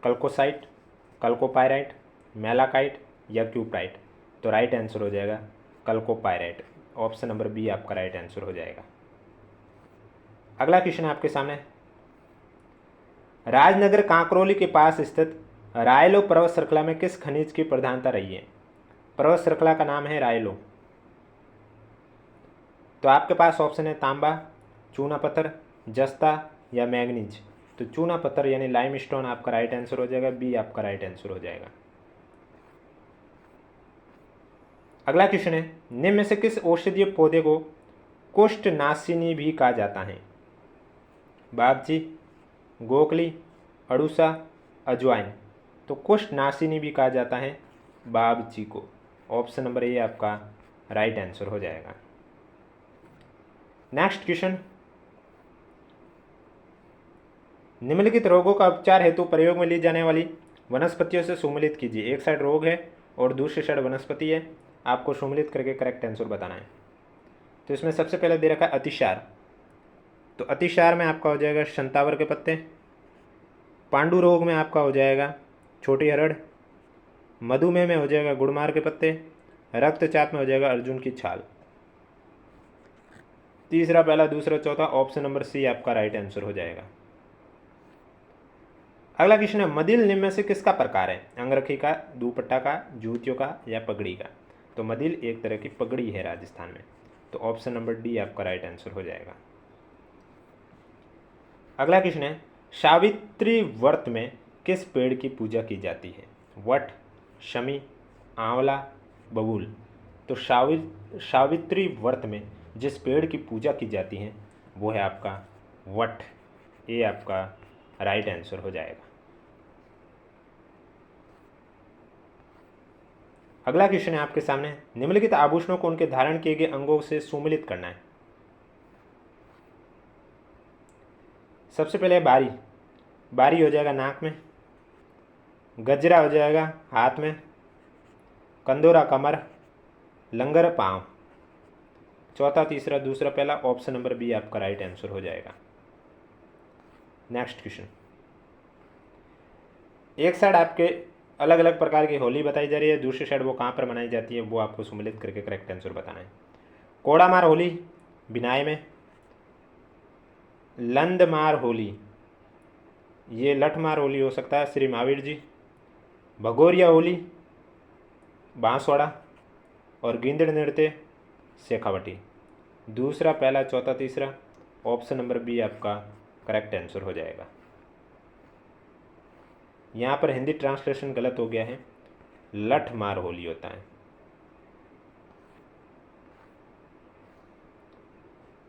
कल्कोसाइट, कल्कोपाइराइट, मेलाकाइट या क्यूप्राइट? तो राइट आंसर हो जाएगा कल्कोपाइराइट। ऑप्शन नंबर बी आपका राइट आंसर हो जाएगा। अगला क्वेश्चन है आपके सामने, राजनगर कांकरोली के पास स्थित रायलो पर्वत श्रृंखला में किस खनिज की प्रधानता रही है? पर्वत श्रृंखला का नाम है रायलो। तो आपके पास ऑप्शन है तांबा, चूना पत्थर, जस्ता या मैंगनीज। तो चूना पत्थर यानी लाइमस्टोन आपका राइट आंसर हो जाएगा, बी आपका राइट आंसर हो जाएगा। अगला क्वेश्चन है, निम्न में से किस औषधीय पौधे को कुष्ठनाशिनी भी कहा जाता है? बागची, गोकली, अड़ूसा, अजवाइन। तो कुष्ठनाशिनी भी कहा जाता है बागची को। ऑप्शन नंबर ए आपका राइट आंसर हो जाएगा। नेक्स्ट क्वेश्चन, निम्नलिखित रोगों का उपचार हेतु प्रयोग में ली जाने वाली वनस्पतियों से सुमेलित कीजिए। एक साइड रोग है और दूसरी साइड वनस्पति है, आपको सुमेलित करके करेक्ट आंसर बताना है। तो इसमें सबसे पहले दे रखा है अतिसार। तो अतिसार में आपका हो जाएगा शंतावर के पत्ते। पांडु रोग में आपका हो जाएगा छोटी हरड़। मधुमेह में हो जाएगा गुड़मार के पत्ते। रक्तचाप में हो जाएगा अर्जुन की छाल। तीसरा, पहला, दूसरा, चौथा, ऑप्शन नंबर सी आपका राइट आंसर हो जाएगा। अगला क्वेश्चन है, मदिल निम्न में से किसका प्रकार है? अंगरखी का, दुपट्टा का, जूतियों का या पगड़ी का? तो मदिल एक तरह की पगड़ी है राजस्थान में। तो ऑप्शन नंबर डी आपका राइट आंसर हो जाएगा। अगला क्वेश्चन है, सावित्री व्रत में किस पेड़ की पूजा की जाती है? वट, शमी, आंवला, बबूल। तो सावित्री व्रत में जिस पेड़ की पूजा की जाती है वो है आपका वट। ये आपका राइट आंसर हो जाएगा। अगला क्वेश्चन है आपके सामने, निम्नलिखित आभूषणों को उनके धारण किए गए अंगों से सुमेलित करना है। सबसे पहले बारी। बारी हो जाएगा नाक में। गजरा हो जाएगा हाथ में। कंदोरा कमर। लंगर पाँव। चौथा, तीसरा, दूसरा, पहला, ऑप्शन नंबर बी आपका राइट आंसर हो जाएगा। नेक्स्ट क्वेश्चन, एक साइड आपके अलग अलग प्रकार की होली बताई जा रही है, दूसरी साइड वो कहाँ पर मनाई जाती है वो आपको सुमेलित करके करेक्ट आंसर बताना है। कोड़ामार होली बिनाई में। लंदमार होली, ये लठमार होली हो सकता है श्री महावीर जी। भगोरिया होली बांसवाड़ा। और गिंदड़ नृत्य शेखावटी। दूसरा, पहला, चौथा, तीसरा, ऑप्शन नंबर बी आपका करेक्ट आंसर हो जाएगा। यहाँ पर हिंदी ट्रांसलेशन गलत हो गया है, लठ मार होली होता है।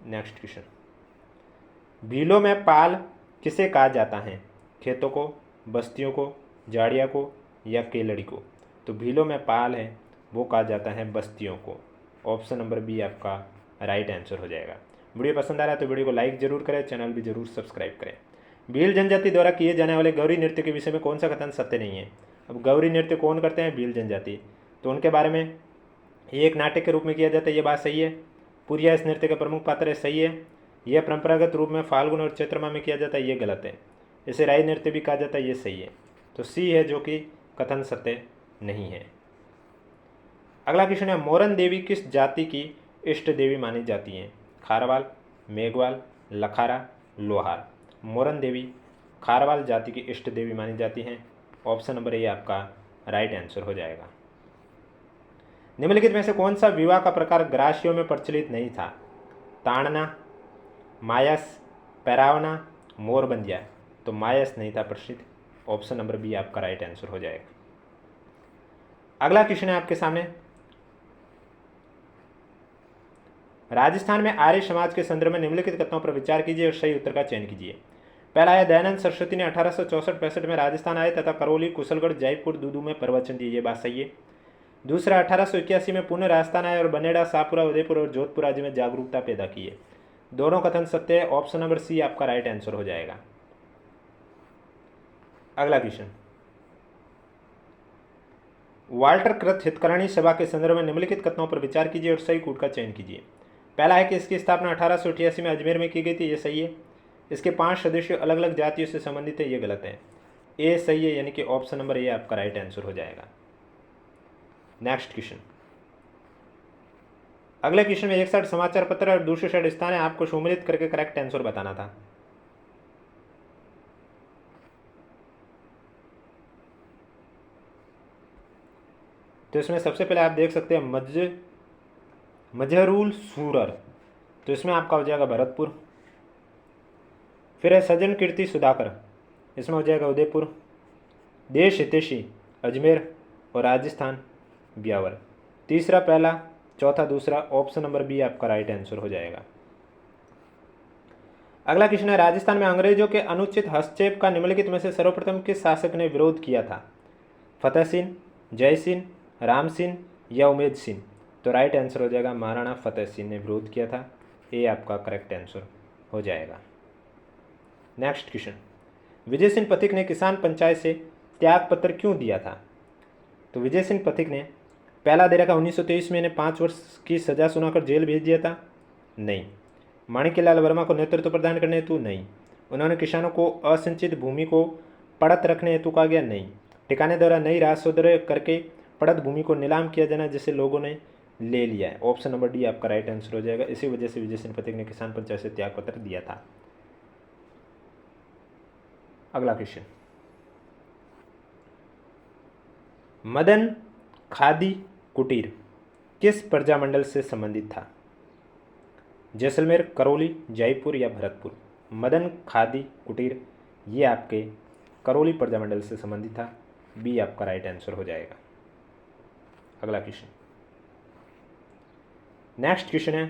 नेक्स्ट क्वेश्चन, भीलों में पाल किसे कहा जाता है? खेतों को, बस्तियों को, झाड़िया को या केलड़ी को? तो भीलों में पाल है वो कहा जाता है बस्तियों को। ऑप्शन नंबर बी आपका राइट आंसर हो जाएगा। वीडियो पसंद आ रहा है तो वीडियो को लाइक जरूर करें, चैनल भी जरूर सब्सक्राइब करें। भील जनजाति द्वारा किए जाने वाले गौरी नृत्य के विषय में कौन सा कथन सत्य नहीं है? अब गौरी नृत्य कौन करते हैं? भील जनजाति। तो उनके बारे में एक नाटक के रूप में किया जाता है, ये बात सही है। पुरिया इस नृत्य का प्रमुख पात्र है, सही है। यह परंपरागत रूप में फाल्गुन और चैत्र माह में किया जाता है, ये गलत है। इसे राई नृत्य भी कहा जाता है, ये सही है। तो सी है जो कि कथन सत्य नहीं है। अगला क्वेश्चन है, मोरन देवी किस जाति की इष्ट देवी मानी जाती हैं? खारवाल, मेघवाल, लखारा, लोहार। मोरन देवी खारवाल जाति की इष्ट देवी मानी जाती हैं। ऑप्शन नंबर ए आपका राइट आंसर हो जाएगा। निम्नलिखित में से कौन सा विवाह का प्रकार ग्रासियों में प्रचलित नहीं था? ताड़ना, मायस, पैरावना, मोरबंदिया। तो मायस नहीं था प्रसिद्ध। ऑप्शन नंबर बी आपका राइट आंसर हो जाएगा। अगला क्वेश्चन है आपके सामने, राजस्थान में आर्य समाज के संदर्भ में निम्नलिखित कथनों पर विचार कीजिए और सही उत्तर का चयन कीजिए। पहला है, दयानंद सरस्वती ने 1864-65 में राजस्थान आए तथा करौली, कुशलगढ़, जयपुर, दूदू में प्रवचन दिए, ये बात सही है। दूसरा, 1881 में पुनः राजस्थान आए और बनेड़ा, शाहपुरा, उदयपुर और जोधपुर राज्य में जागरूकता पैदा की है। दोनों कथन सत्य है। ऑप्शन नंबर सी आपका राइट आंसर हो जाएगा। अगला क्वेश्चन, वाल्टर कृत हितकरणी सभा के संदर्भ में निम्नलिखित कथनों पर विचार कीजिए और सही कूट का चयन कीजिए। पहला है कि इसकी स्थापना 1888 में अजमेर में की गई थी, ये सही है। इसके 5 सदस्य अलग अलग जातियों से संबंधित है, ये गलत है। ए सही है, यानी कि ऑप्शन नंबर ए आपका राइट आंसर हो जाएगा। नेक्स्ट क्वेश्चन, अगले क्वेश्चन में एक साइड समाचार पत्र और दूसरी साइड स्थान है, आपको सम्मिलित करके करेक्ट आंसर बताना था। तो इसमें सबसे पहले आप देख सकते हैं मजहरूल सूरर, तो इसमें आपका हो जाएगा भरतपुर। फिर है सज्जन कीर्ति सुधाकर, इसमें हो जाएगा उदयपुर। देश हितैषी अजमेर और राजस्थान ब्यावर। तीसरा पहला, चौथा दूसरा, ऑप्शन नंबर बी आपका राइट आंसर हो जाएगा। अगला क्वेश्चन है, राजस्थान में अंग्रेजों के अनुचित हस्तक्षेप का निम्नलिखित में से सर्वप्रथम किस शासक ने विरोध किया था? फतेह सिंह, जय सिंह, राम सिंह या उमेद सिंह? तो राइट आंसर हो जाएगा महाराणा फतेह सिंह ने विरोध किया था। ये आपका करेक्ट आंसर हो जाएगा। नेक्स्ट क्वेश्चन, विजय सिंह पथिक ने किसान पंचायत से त्याग पत्र क्यों दिया था? तो विजय सिंह पथिक ने पहला दे रखा 1923 में इन्हें 5 वर्ष की सजा सुनाकर जेल भेज दिया था? नहीं। माणिक्यलाल वर्मा को नेतृत्व प्रदान करने हेतु? नहीं। उन्होंने किसानों को असिंचित भूमि को पड़त रखने हेतु कहा गया? नहीं। ठिकाने द्वारा नई राजस्व करके पड़त भूमि को नीलाम किया जाना जिसे लोगों ने ले लिया है। ऑप्शन नंबर डी आपका राइट आंसर हो जाएगा। इसी वजह से विजय सिंह पथिक ने किसान पंचायत से त्याग पत्र दिया था। अगला क्वेश्चन, मदन खादी कुटीर किस प्रजामंडल से संबंधित था? जैसलमेर, करौली, जयपुर या भरतपुर? मदन खादी कुटीर ये आपके करौली प्रजामंडल से संबंधित था। बी आपका राइट आंसर हो जाएगा। अगला क्वेश्चन, नेक्स्ट क्वेश्चन है,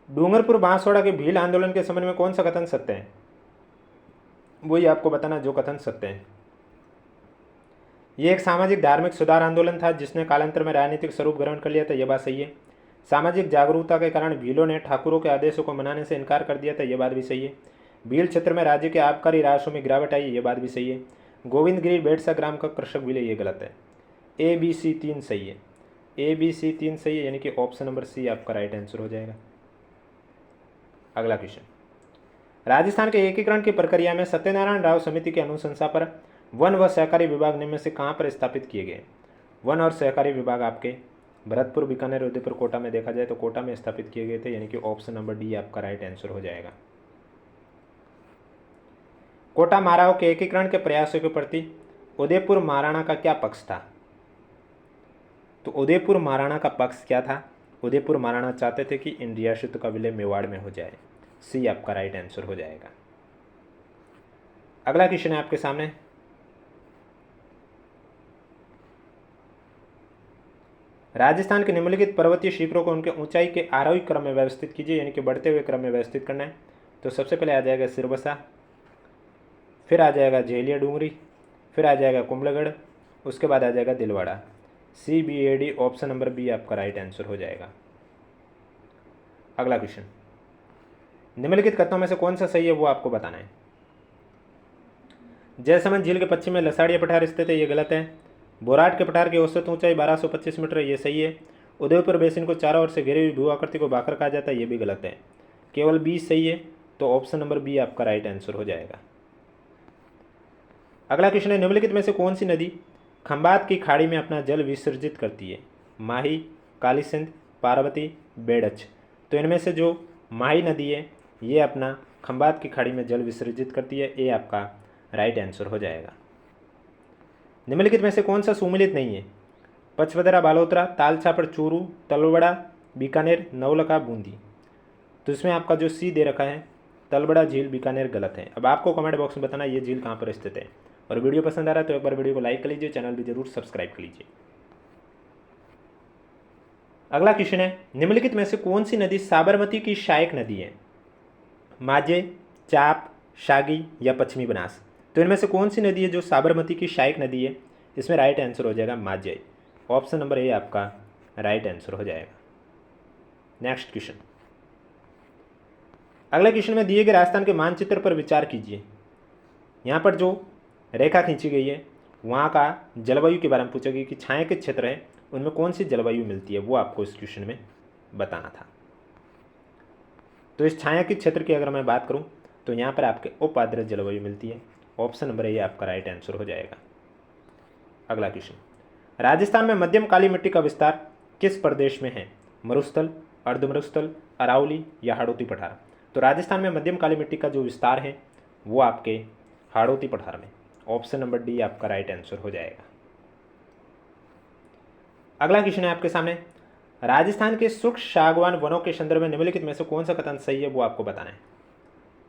डूंगरपुर बांसवाड़ा के भील आंदोलन के संबंध में कौन सा कथन सत्य है? वही आपको बताना जो कथन सत्य है। यह एक सामाजिक धार्मिक सुधार आंदोलन था जिसने कालांतर में राजनीतिक स्वरूप ग्रहण कर लिया था। यह बात सही है। सामाजिक जागरूकता के कारण भीलों ने ठाकुरों के आदेशों को मनाने से इनकार कर दिया था। यह बात भी सही है। भील क्षेत्र में राज्य के आबकारी राजस्व में गिरावट आई, यह बात भी सही है। गोविंदगिरी बेड़सा ग्राम का कृषक विलय, ये गलत है। ए बी सी 3 सही है। ए बी सी 3 सही है, यानी कि ऑप्शन नंबर सी आपका राइट आंसर हो जाएगा। अगला क्वेश्चन, राजस्थान के एकीकरण की प्रक्रिया में सत्यनारायण राव समिति के अनुशंसा पर वन व सहकारी विभाग निम्न में से कहाँ पर स्थापित किए गए? वन और सहकारी विभाग आपके भरतपुर, बीकानेर, उदयपुर, कोटा में देखा जाए तो कोटा में स्थापित किए गए थे, यानी कि ऑप्शन नंबर डी आपका राइट आंसर हो जाएगा। कोटा महाराव के एकीकरण के प्रयासों के प्रति उदयपुर महाराणा का क्या पक्ष था? तो उदयपुर महाराणा का पक्ष क्या था? उदयपुर महाराणा चाहते थे कि इन रियासतों का विलय मेवाड़ में हो जाए। सी आपका राइट आंसर हो जाएगा। अगला क्वेश्चन है आपके सामने, राजस्थान के निम्नलिखित पर्वतीय शिखरों को उनके ऊंचाई के आरोही क्रम में व्यवस्थित कीजिए, यानी कि बढ़ते हुए क्रम में व्यवस्थित करना है। तो सबसे पहले आ जाएगा सिरबसा, फिर आ जाएगा जेलिया डूंगरी, फिर आ जाएगा कुंभलगढ़, उसके बाद आ जाएगा Dilwara. CBAD option number B आपका राइट आंसर हो जाएगा। अगला क्वेश्चन, निम्नलिखित कथनों में से कौन सा सही है वो आपको बताना है। जयसमंद झील के पश्चिम में लसाड़िया पठार स्थित है, ये गलत है। बोराट के पठार की औसत ऊंचाई 1225 मीटर है, ये सही है। उदयपुर बेसिन को चारों ओर से घेरी हुई भू आकृति को भाकर कहा जाता है, ये भी गलत है। केवल बी सही है, तो ऑप्शन नंबर बी आपका राइट आंसर हो जाएगा। अगला क्वेश्चन है, निम्नलिखित में से कौन सी नदी खंबात की खाड़ी में अपना जल विसर्जित करती है? माही, काली सिंध, पार्वती, बेड़च? तो इनमें से जो माही नदी है ये अपना खंबात की खाड़ी में जल विसर्जित करती है, ये आपका राइट आंसर हो जाएगा। निम्नलिखित में से कौन सा सुमिलित नहीं है? पचवदरा, बालोतरा, तालछापर, चूरू, तलबड़ा, बीकानेर, नवलखा, बूंदी? तो इसमें आपका जो सी दे रखा है तलबड़ा झील बीकानेर, गलत है। अब आपको कमेंट बॉक्स में बताना ये झील कहाँ पर स्थित है। और वीडियो पसंद आ रहा है तो एक बार वीडियो को लाइक कर लीजिए, चैनल भी जरूर सब्सक्राइब कर लीजिए। अगला क्वेश्चन है, निम्नलिखित में से कौन सी नदी साबरमती की सहायक नदी है? माझे, चाप, शागी या पश्चिमी बनास? तो इनमें से कौन सी नदी है जो साबरमती की सहायक नदी है? इसमें राइट आंसर हो जाएगा माझे। ऑप्शन नंबर ए आपका राइट आंसर हो जाएगा। नेक्स्ट क्वेश्चन, अगले क्वेश्चन में दिए गए राजस्थान के मानचित्र पर विचार कीजिए। यहाँ पर जो रेखा खींची गई है वहाँ का जलवायु के बारे में पूछा गया कि छायांकित क्षेत्र है उनमें कौन सी जलवायु मिलती है, वो आपको इस क्वेश्चन में बताना था। तो इस छायांकित क्षेत्र की अगर मैं बात करूँ तो यहाँ पर आपके उपाद्र जलवायु मिलती है। ऑप्शन नंबर ए आपका राइट आंसर हो जाएगा। अगला क्वेश्चन, राजस्थान में मध्यम काली मिट्टी का विस्तार किस प्रदेश में है? मरुस्थल, अर्धमरुस्थल, अरावली या हाड़ौती पठार? तो राजस्थान में मध्यम काली मिट्टी का जो विस्तार है वो आपके हाड़ौती पठार में। ऑप्शन नंबर डी आपका राइट आंसर हो जाएगा। अगला क्वेश्चन है आपके सामने, राजस्थान के शुष्क सागवान वनों के संदर्भ में निम्नलिखित में से कौन सा कथन सही है वो आपको बताना है।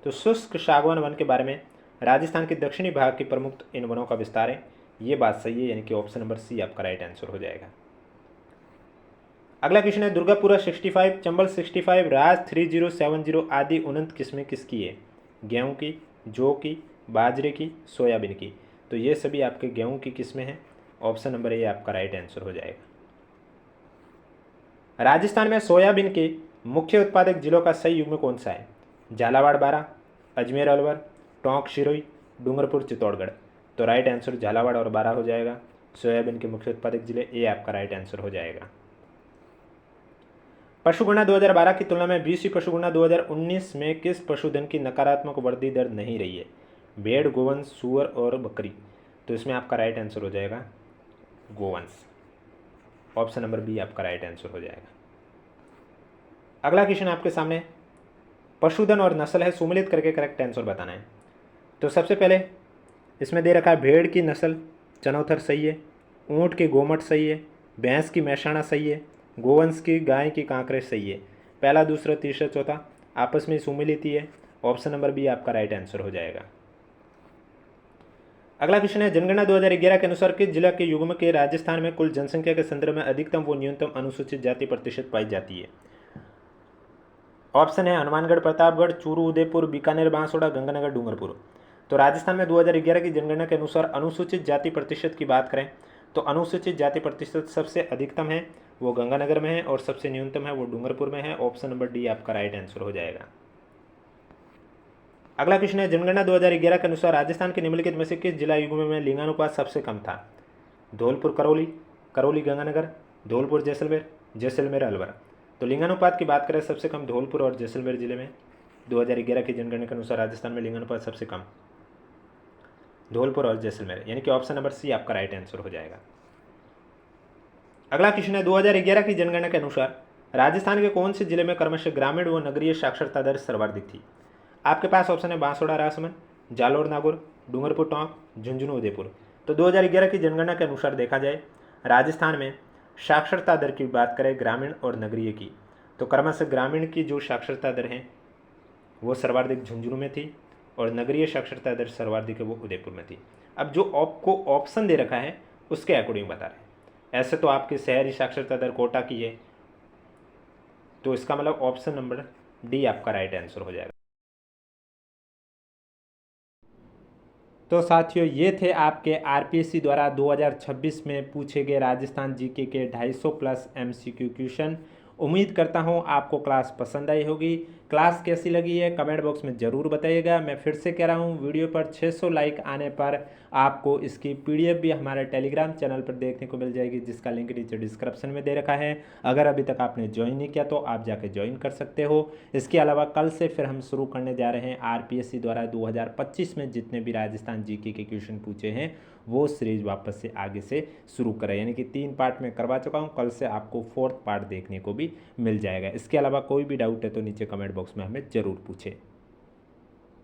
तो शुष्क सागवान वन के बारे में राजस्थान के दक्षिणी भाग के प्रमुख इन वनों का विस्तार है, ये बात सही है, यानी कि ऑप्शन नंबर सी आपका राइट आंसर हो जाएगा। अगला क्वेश्चन है, दुर्गापुरा 65, चंबल 65, राज 3070 आदि उन्नत किस्में किसकी है? गेहूं की, जौ की, बाजरे की, सोयाबीन की। तो ये सभी आपके गेहूं की किस्में हैं, ऑप्शन नंबर ए आपका राइट आंसर हो जाएगा। राजस्थान में सोयाबीन के मुख्य उत्पादक जिलों का सही युग्म कौन सा है? झालावाड़ 12, अजमेर अलवर, टोंक सिरोही, डूंगरपुर चित्तौड़गढ़। तो राइट आंसर झालावाड़ और 12 हो जाएगा। सोयाबीन के मुख्य उत्पादक जिले, ए आपका राइट आंसर हो जाएगा। पशुगणना 2012 की तुलना में 20वीं पशुगणना 2019 में किस पशुधन की नकारात्मक वृद्धि दर नहीं रही है? भेड़, गोवंश, सूअर और बकरी। तो इसमें आपका राइट आंसर हो जाएगा गोवंश, ऑप्शन नंबर बी आपका राइट आंसर हो जाएगा। अगला क्वेश्चन आपके सामने पशुधन और नस्ल है, सुमेलित करके करेक्ट आंसर बताना है। तो सबसे पहले इसमें दे रखा है भेड़ की नस्ल चनौथर सही है, ऊँट की गोमट सही है, भैंस की मैसाना सही है, गोवंश की गाय की कांकरे सही है। पहला, दूसरा, तीसरा, चौथा आपस में सुमेलित ही है, ऑप्शन नंबर बी आपका राइट आंसर हो जाएगा। अगला क्वेश्चन है, जनगणना 2011 के अनुसार किस जिला के युग्म के राजस्थान में कुल जनसंख्या के संदर्भ में अधिकतम व न्यूनतम अनुसूचित जाति प्रतिशत पाई जाती है? ऑप्शन है हनुमानगढ़, प्रतापगढ़, चूरू, उदयपुर, बीकानेर, बांसवाड़ा, गंगानगर, डूंगरपुर। तो राजस्थान में 2011 की जनगणना के अनुसार अनुसूचित जाति प्रतिशत की बात करें तो अनुसूचित जाति प्रतिशत सबसे अधिकतम है वो गंगानगर में है और सबसे न्यूनतम है वो डूंगरपुर में है, ऑप्शन नंबर डी आपका राइट आंसर हो जाएगा। अगला क्वेश्चन है, जनगणना 2011 के अनुसार राजस्थान के निम्नलिखित में से किस जिला युग्म में लिंगानुपात सबसे कम था? धौलपुर करौली, करौली गंगानगर, धौलपुर जैसलमेर, जैसलमेर अलवर। तो लिंगानुपात की बात करें सबसे कम धौलपुर और जैसलमेर जिले में 2011 की जनगणना के अनुसार राजस्थान में लिंगानुपात सबसे कम धौलपुर और जैसलमेर, यानी कि ऑप्शन नंबर सी आपका राइट आंसर हो जाएगा। अगला क्वेश्चन है, 2011 की जनगणना के अनुसार राजस्थान के कौन से जिले में क्रमशः ग्रामीण व नगरीय साक्षरता दर सर्वाधिक थी? आपके पास ऑप्शन है बांसवाड़ा राजसमंद, जालोर नागौर, डूंगरपुर टोंक, झुंझुनू उदयपुर। तो 2011 की जनगणना के अनुसार देखा जाए राजस्थान में साक्षरता दर की बात करें ग्रामीण और नगरीय की तो क्रमशः ग्रामीण की जो साक्षरता दर है वो सर्वाधिक झुंझुनू में थी और नगरीय साक्षरता दर सर्वाधिक है वो उदयपुर में थी। अब जो आपको ऑप्शन दे रखा है उसके अकॉर्डिंग बता रहे हैं। ऐसे तो आपकी शहरी साक्षरता दर कोटा की है, तो इसका मतलब ऑप्शन नंबर डी आपका राइट आंसर हो जाएगा। तो साथियों ये थे आपके आरपीएससी द्वारा 2026 में पूछे गए राजस्थान जीके के 250 प्लस एमसीक्यू क्वेश्चन। उम्मीद करता हूँ आपको क्लास पसंद आई होगी। क्लास कैसी लगी है कमेंट बॉक्स में ज़रूर बताइएगा। मैं फिर से कह रहा हूँ वीडियो पर 600 लाइक आने पर आपको इसकी पीडीएफ भी हमारे टेलीग्राम चैनल पर देखने को मिल जाएगी, जिसका लिंक नीचे डिस्क्रिप्शन में दे रखा है। अगर अभी तक आपने ज्वाइन नहीं किया तो आप जाके ज्वाइन कर सकते हो। इसके अलावा कल से फिर हम शुरू करने जा रहे हैं आरपीएससी द्वारा 2025 में जितने भी राजस्थान जीके के क्वेश्चन पूछे हैं वो सीरीज वापस से आगे से शुरू करें, यानी कि 3 पार्ट में करवा चुका हूँ। कल से आपको 4th पार्ट देखने को भी मिल जाएगा। इसके अलावा कोई भी डाउट है तो नीचे कमेंट बॉक्स में हमें ज़रूर पूछें।